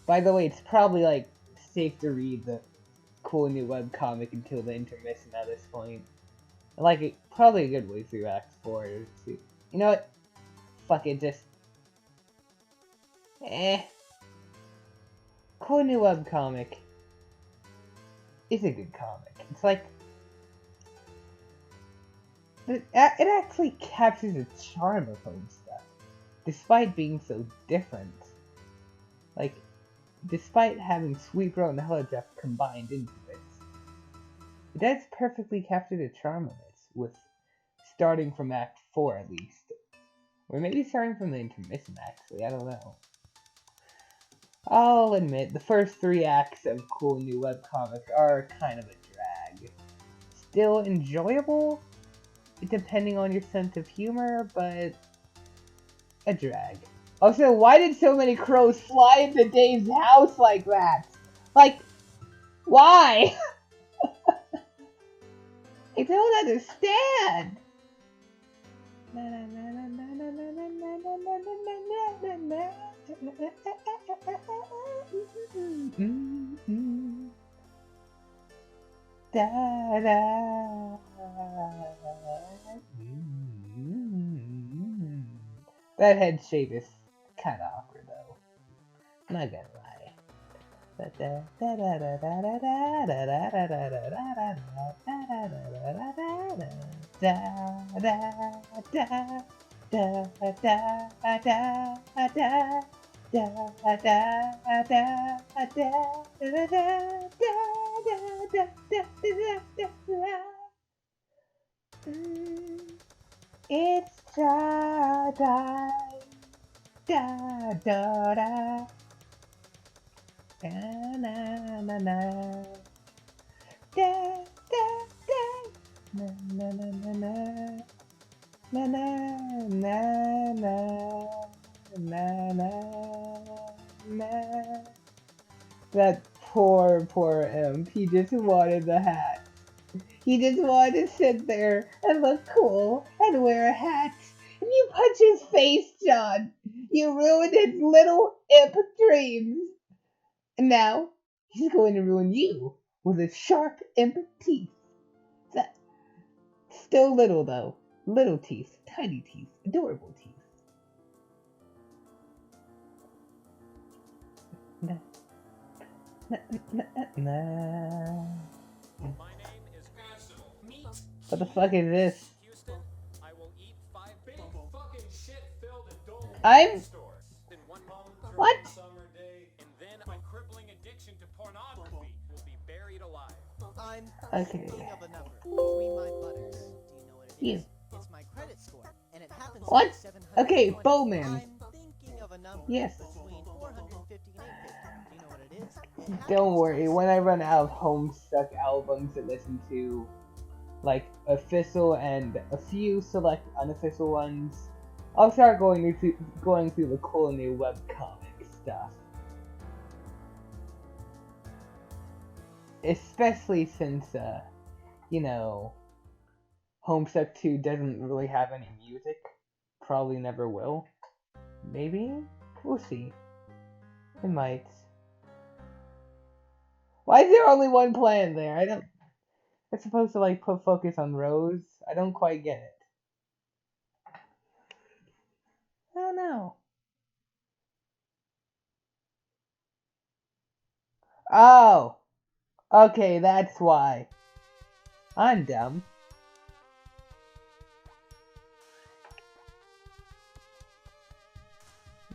By the way, it's probably like safe to read the Cool New Webcomic until the intermission at this point. Like, probably a good way through Act 4 to see. You know what? Fuck it, just. Cool New Webcomic is a good comic. It's like. It actually captures the charm of Homestuck, despite being so different. Like, despite having Sweetbro and Holodraft combined into it, it does perfectly capture the charm of it, with starting from Act 4 at least. Or maybe starting from the intermission, actually, I don't know. I'll admit, the first 3 acts of Cool New Webcomic are kind of a drag. Still enjoyable, depending on your sense of humor, but a drag. Also, why did so many crows fly into Dave's house like that? Like, why? I don't understand. Da, da. That head shape is kind of awkward though. Not gonna lie. It's time. Da da da. Na na na na. Da da da. Na na na na na. Na na na na. Na na na. That poor imp. He just wanted the hat. He just wanted to sit there and look cool and wear a hat. And you punch his face, John. You ruined his little imp dreams. And now, he's going to ruin you with his sharp imp teeth. That still little though. Little teeth. Tiny teeth. Adorable teeth. Na, na, na, na. My name is Arsenal. Meat. What the fuck is this? Houston, I will eat 5 big fucking shit-filled adult I'm... stores. In one moment, What? summer day, and then my crippling addiction to pornography will be buried alive. I'm Okay. thinking of a number between my buttocks. Do you know what it is? You. It's my credit score, and it happens What? to be 720. Okay, Bowman. I'm thinking of a number Yes. between 450 and 850. Do you know what it is? It happens Don't to worry, be when I run out of Homestuck albums to listen to, like, official and a few select unofficial ones, I'll start going through the cool new webcomic stuff. Especially since, you know, Homestuck 2 doesn't really have any music. Probably never will. Maybe? We'll see. It might. Why is there only one plan there? I don't... It's supposed to, like, put focus on Rose. I don't quite get it. Oh! Okay, that's why. I'm dumb.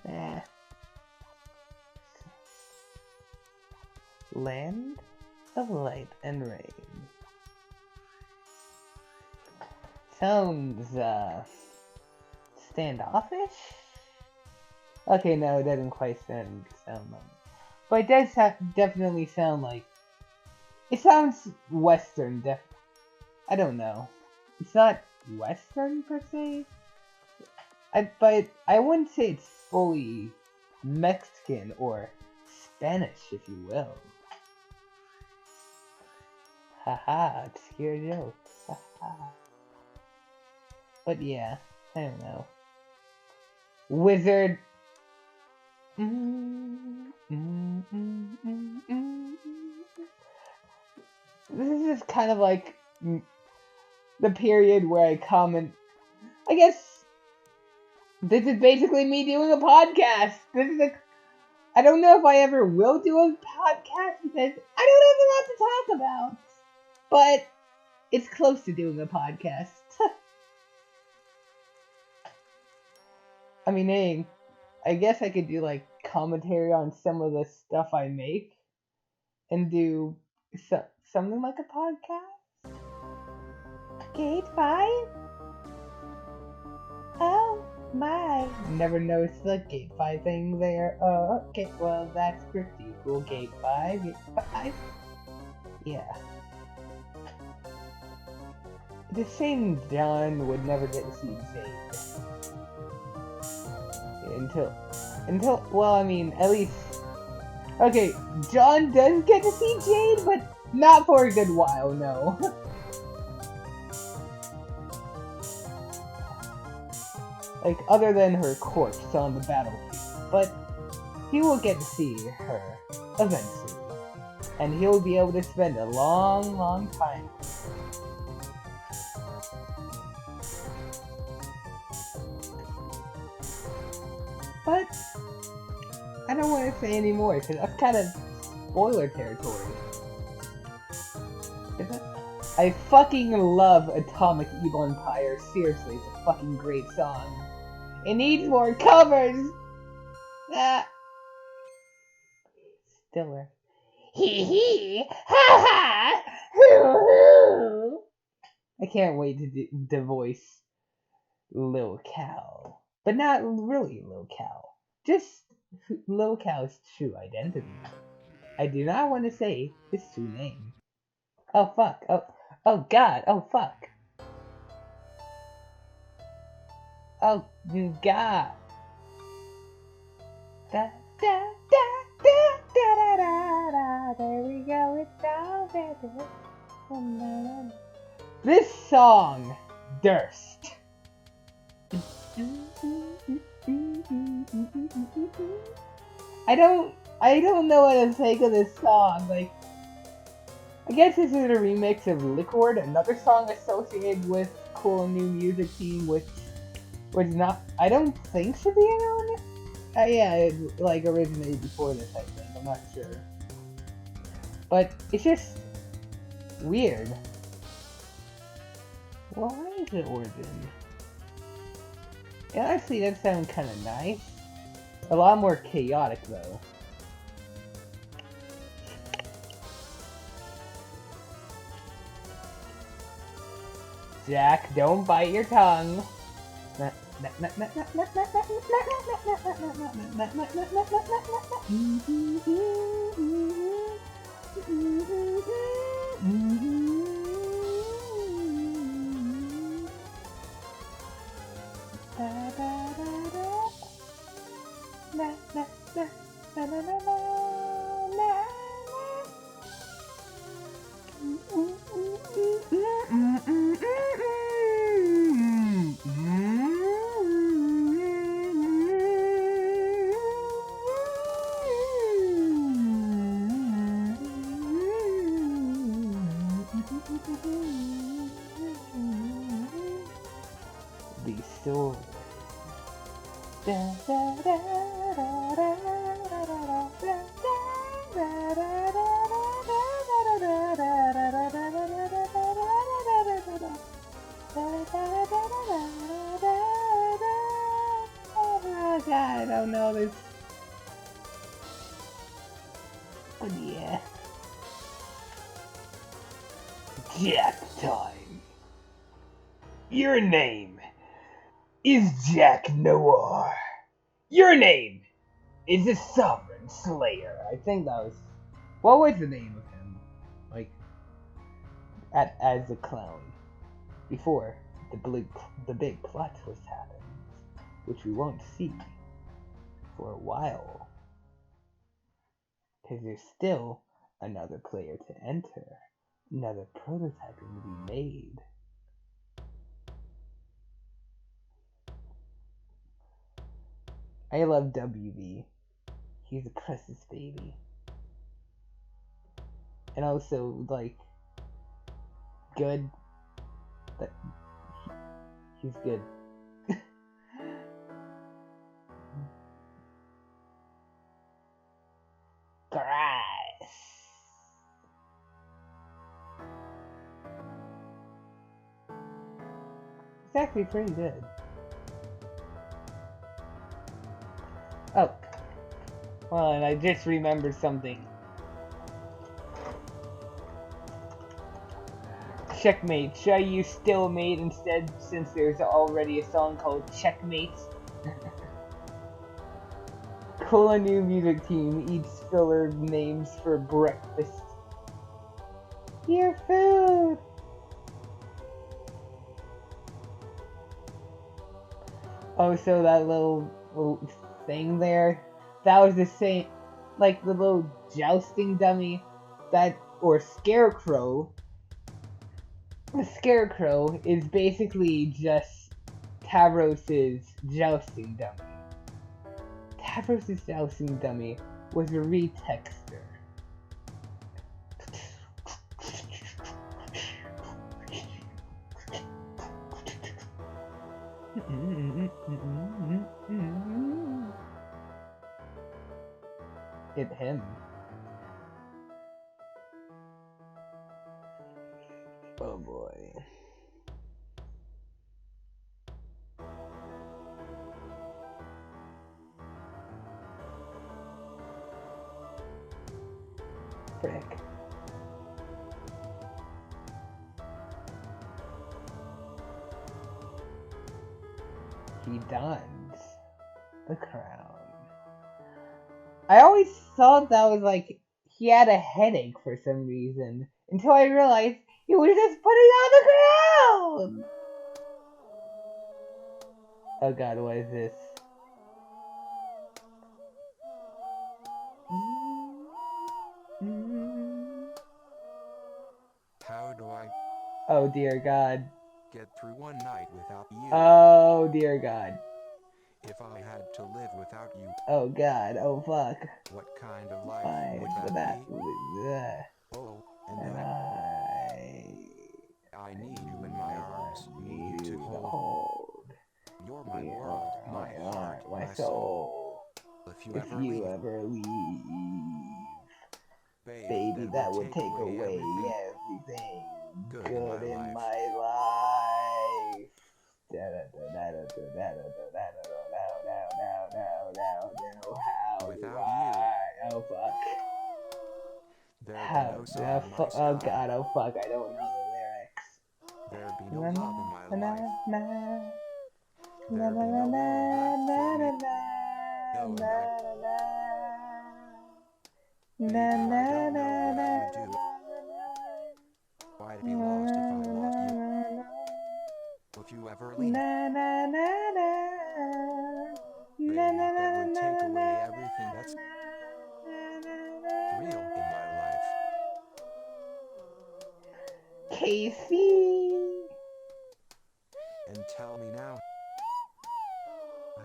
Eh. Land of Light and Rain. Sounds, standoffish? Okay, no, it doesn't quite sound like. But it does definitely sound like. It sounds Western, I don't know. It's not Western per se. But I wouldn't say it's fully Mexican or Spanish, if you will. Haha, obscure joke. Haha. But yeah, I don't know. Wizard. This is kind of like the period where I comment. I guess this is basically me doing a podcast. I don't know if I ever will do a podcast because I don't have a lot to talk about. But it's close to doing a podcast. I mean, hey, I guess I could do like commentary on some of the stuff I make and do something like a podcast. Gate 5? Oh my. Never noticed the Gate 5 thing there. Okay, well that's pretty cool. Gate 5, Gate 5. Yeah. It's a shame John would never get to see Jade. Until, well, I mean, at least, okay, John does get to see Jade, but not for a good while, no. Like, other than her corpse on the battlefield, but he will get to see her eventually, and he'll be able to spend a long, long time with her. But I don't want to say any more because that's kind of spoiler territory. I fucking love Atomic Evil Empire. Seriously, it's a fucking great song. It needs more covers. Ah. Stiller. Hee hee, ha ha, hoo hoo. I can't wait to voice Lil Cal. But not really Lil Cal. Just Lil Cal's true identity. I do not want to say his true name. Oh fuck. Oh god. Oh fuck. Oh god. Da da da da da da da da. There we go. It's all better. This song, Durst. I don't know what to think of this song. Like, I guess this is a remix of Liquid, another song associated with Cool New Music Team, which was not, I don't think should be on it. Yeah, it like originated before this, I think. I'm not sure. But it's just weird. Well, why is it Origin? Yeah, actually, that sounds kind of nice. A lot more chaotic, though. Jack, don't bite your tongue. Be still. Da, da, da, da, da, da, da, da, da, da, da. don't know this. But yeah. Jack time. Your name is Jack Noir. Your name is the Sovereign Slayer. I think that was... What was the name of him? Like, as a clown. Before the big plot twist happens. Which we won't see for a while. Because there's still another player to enter. Another prototyping to be made. I love WB. He's a precious baby. And also, like, good. But he's good. Grass. It's actually pretty good. Oh. Well, and I just remembered something. Checkmate. Should I use Stillmate instead, since there's already a song called Checkmate? Cool new music team eats filler names for breakfast. Your food! Oh, so that little thing there, that was the same, like the little jousting dummy that, or scarecrow. The scarecrow is basically just Tavros's jousting dummy. Tavros's jousting dummy was a retexter. Hit him. Oh boy. Frick. He dons the crown. I always thought that was like he had a headache for some reason, until I realized he was just putting on the crown! Oh god, what is this? How do I Oh dear god. get through one night without you? Oh dear god. If I had to live without you, Oh god, oh fuck. what kind of life Fine, would but that that be? was, Oh, and and then I I need you in my arms, need you to hold. hold. You're my You world, are my heart, my soul. soul. If you If ever you leave, ever leave, baby, baby, that would take away away everything everything good good in in my my life. How do Without I? Oh fuck. There'd How? be no sun on my Oh side. god, oh fuck, I don't know the lyrics. There'd be no love in my Na, life. na, There'd be no world left for me. No, and I, baby, I don't know what I would do. I'd be lost if I lost you. If you ever leave, baby, that would take away everything that's real in my life. Casey. And tell me now,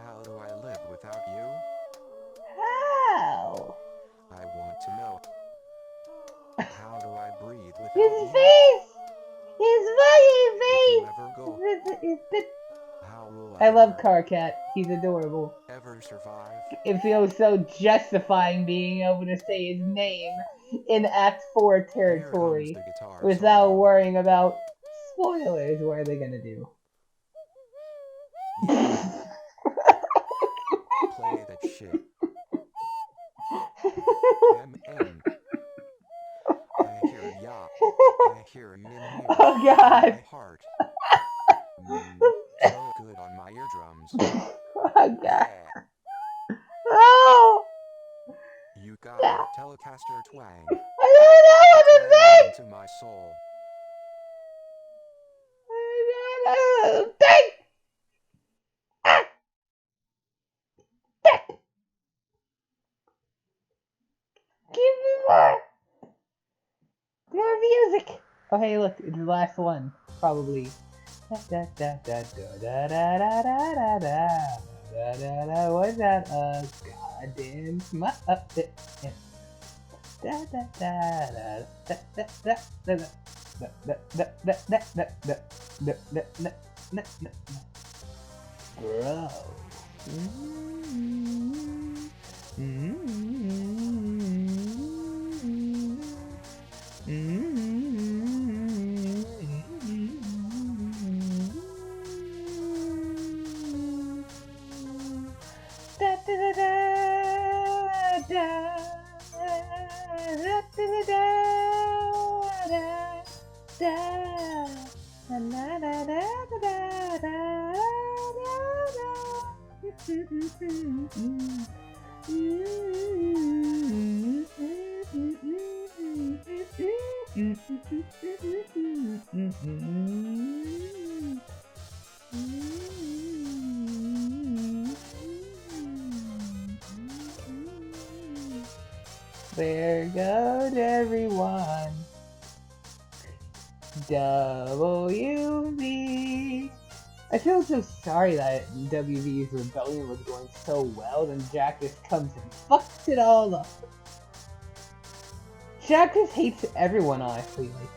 how do I live without you? How? I want to know. How do I breathe without His you? face. His fucking If you face. ever go, It's how will I love ever, Carcat. He's adorable. ever survive? It feels so justifying being able to say his name in Act 4 Here comes territory the guitar without solo. worrying about spoilers. What are they gonna do? You play the I hear ya. I hear min here. Oh God. My heart. So good on my eardrums. Oh God. Yeah. Oh! You got a Telecaster twang. I don't know what to Twang say! into my soul. I don't know. Dang! Ah! Dang! Give me more! More music! Oh hey look, it's the last one. Probably. What's that? Goddamn smut up it. Bro. There goes everyone. WB. I feel so sorry that WB's rebellion was going so well, and Jack just comes and fucks it all up. Jack just hates everyone, honestly. Like,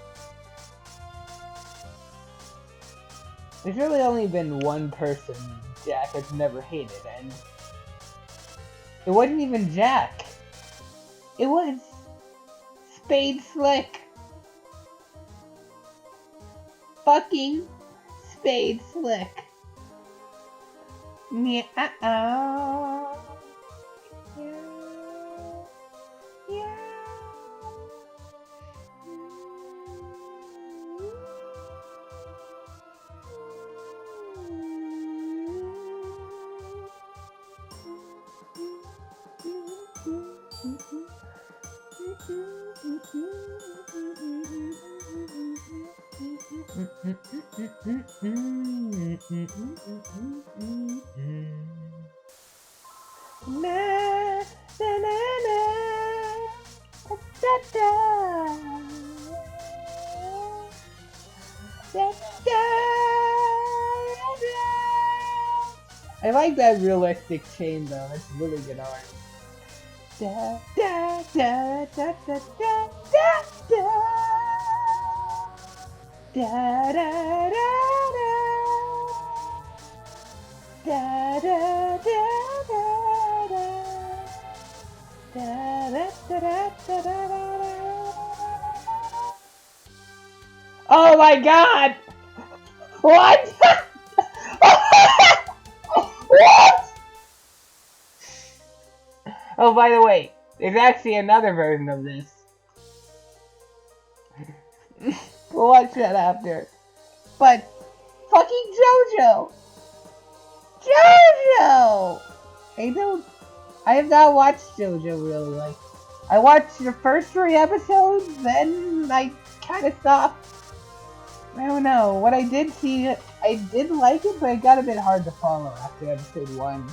there's really only been one person Jack has never hated, and it wasn't even Jack. It was Spade Slick. Fucking Spade Slick. Meow. Yeah. I like that realistic chain though, that's really good art. Da da da da da da da da da da da da da. Oh my god! What? What? Oh, by the way, there's actually another version of this. We'll watch that after. But, fucking JoJo! JoJo! I have not watched JoJo really. Like, I watched the first 3 episodes, then I kind of stopped. I don't know. What I did see, I did like it, but it got a bit hard to follow after episode 1.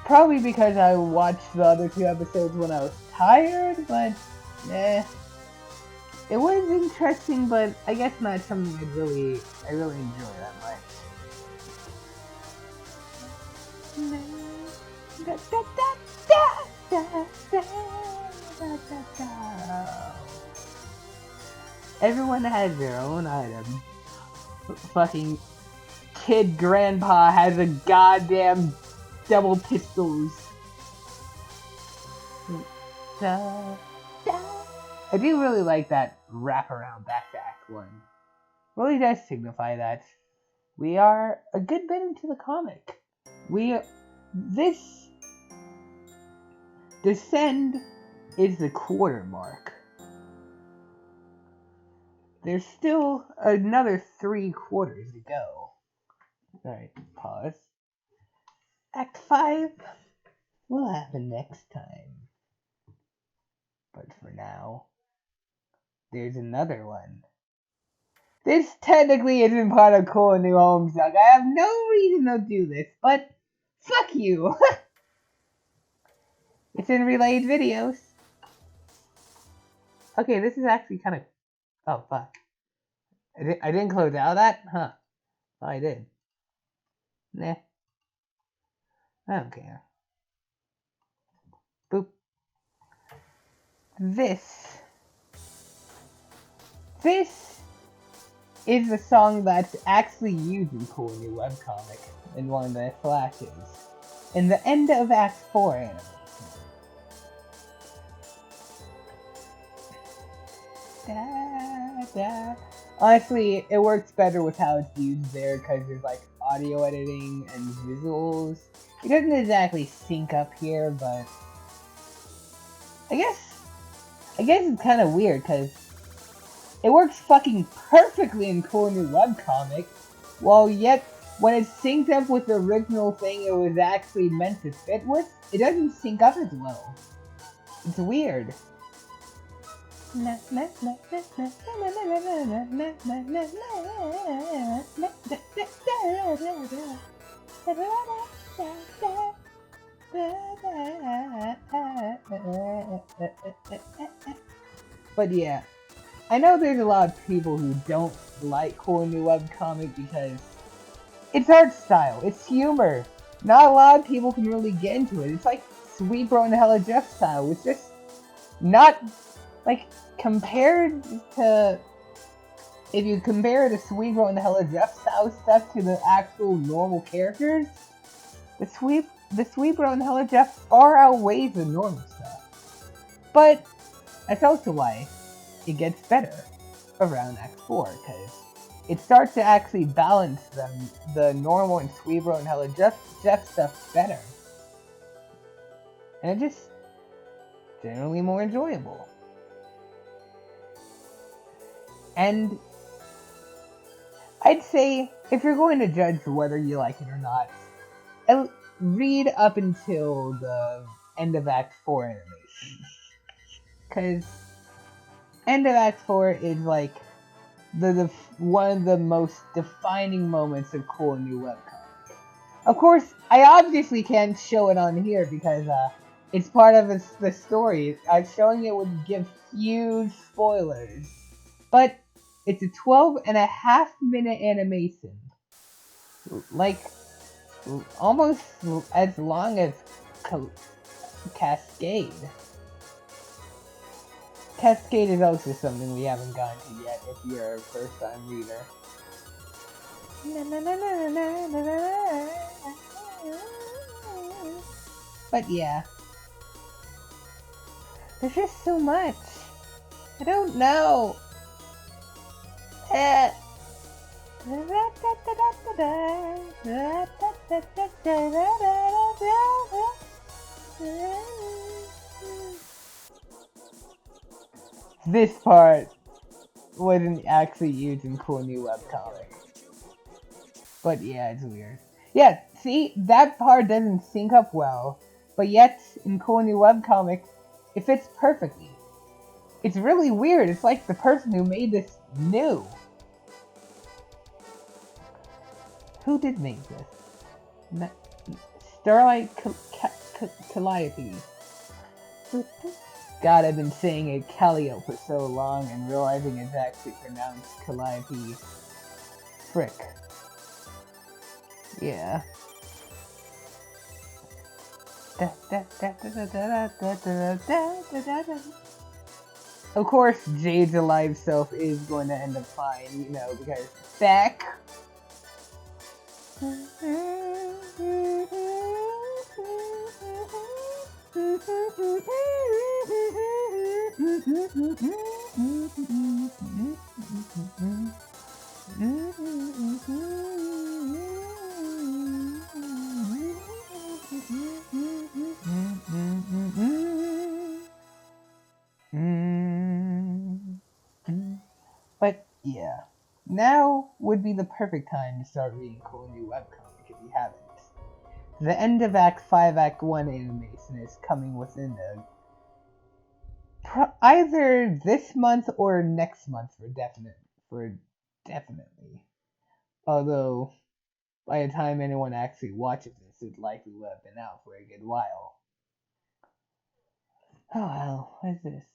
Probably because I watched the other 2 episodes when I was tired, but it was interesting, but I guess not something I really enjoy that much. Everyone has their own item. Fucking Kid Grandpa has a goddamn double pistols. I do really like that wraparound backpack one. Really does signify that we are a good bit into the comic. Descend is the quarter mark. There's still another 3 quarters to go. Alright, pause. Act 5 will happen next time. But for now, there's another one. This technically isn't part of Cool New Homestuck. I have no reason to do this, but fuck you! It's in Rereads videos. Okay, this is actually kind of... Oh, fuck. I didn't close out of that? Huh. Oh, I did. Nah. I don't care. Boop. This is the song that's actually used in Cool New Webcomic in one of the flashes. In the end of Act 4 animation. Da, da. Honestly, it works better with how it's used there because there's like audio editing and visuals. It doesn't exactly sync up here, but I guess it's kind of weird because it works fucking perfectly in Cool New Webcomic, while yet when it's synced up with the original thing it was actually meant to fit with, it doesn't sync up as well. It's weird. But yeah, I know there's a lot of people who don't like Cool New Webcomic because it's art style, it's humor. Not a lot of people can really get into it. It's like Sweet Bro and Hella Jeff style. It's just not like compared to, if you compare the Sweet Bro and the Hella Jeff style stuff to the actual normal characters, the Sweet Bro and the Hella Jeff far outweighs the normal stuff. But that's also why it gets better around Act 4, because it starts to actually balance the normal and Sweet Bro and Hella Jeff stuff better. And it's just generally more enjoyable. And I'd say, if you're going to judge whether you like it or not, read up until the end of Act 4 animation. Because end of Act 4 is like the one of the most defining moments of Cool New Webcomic. Of course, I obviously can't show it on here because it's part of the story. Showing it would give huge spoilers. But it's a 12.5-minute animation. Like, almost as long as Cascade. Cascade is also something we haven't gotten to yet if you're a first-time reader. But yeah. There's just so much. I don't know. This part wasn't actually used in Cool New Webcomic. But yeah, it's weird. Yeah, see, that part doesn't sync up well, but yet in Cool New Webcomic, it fits perfectly. It's really weird. It's like the person who made this knew. Who did make this? Starlight Calliope. God, I've been saying it Callio for so long and realizing it's actually pronounced Calliope. Frick. Yeah. Of course, Jade's alive self is going to end up fine, you know, because Beck. yeah. Now would be the perfect time to start reading cool new webcomic if you haven't. The end of Act 5, Act 1 animation is coming within either this month or next month for definitely. Although, by the time anyone actually watches this, it likely will have been out for a good while. Oh well, what is this?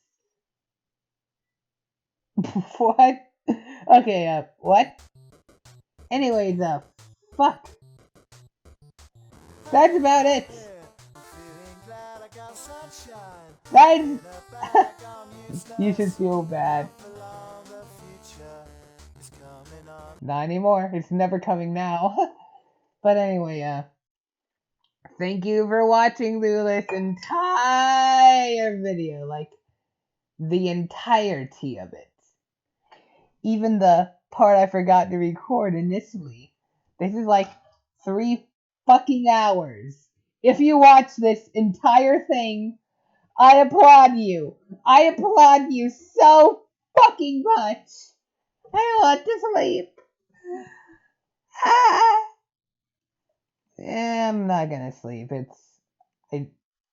What? Okay, what? Anyways, fuck. That's about it. That's... You should feel bad. Not anymore. It's never coming now. But anyway, thank you for watching through this entire video. Like, the entirety of it. Even the part I forgot to record initially. This is like 3 fucking hours. If you watch this entire thing, I applaud you. I applaud you so fucking much. I want to sleep. I'm not gonna sleep.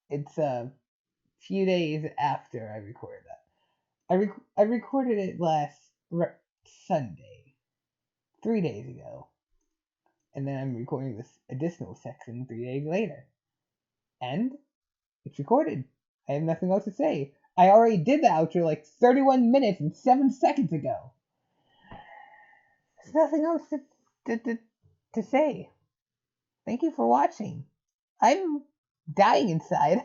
It's a few days after I recorded that. I recorded it last Sunday, 3 days ago, and then I'm recording this additional section 3 days later, and it's recorded. I have nothing else to say. I already did the outro like 31 minutes and 7 seconds ago. There's nothing else to say. Thank you for watching. I'm dying inside.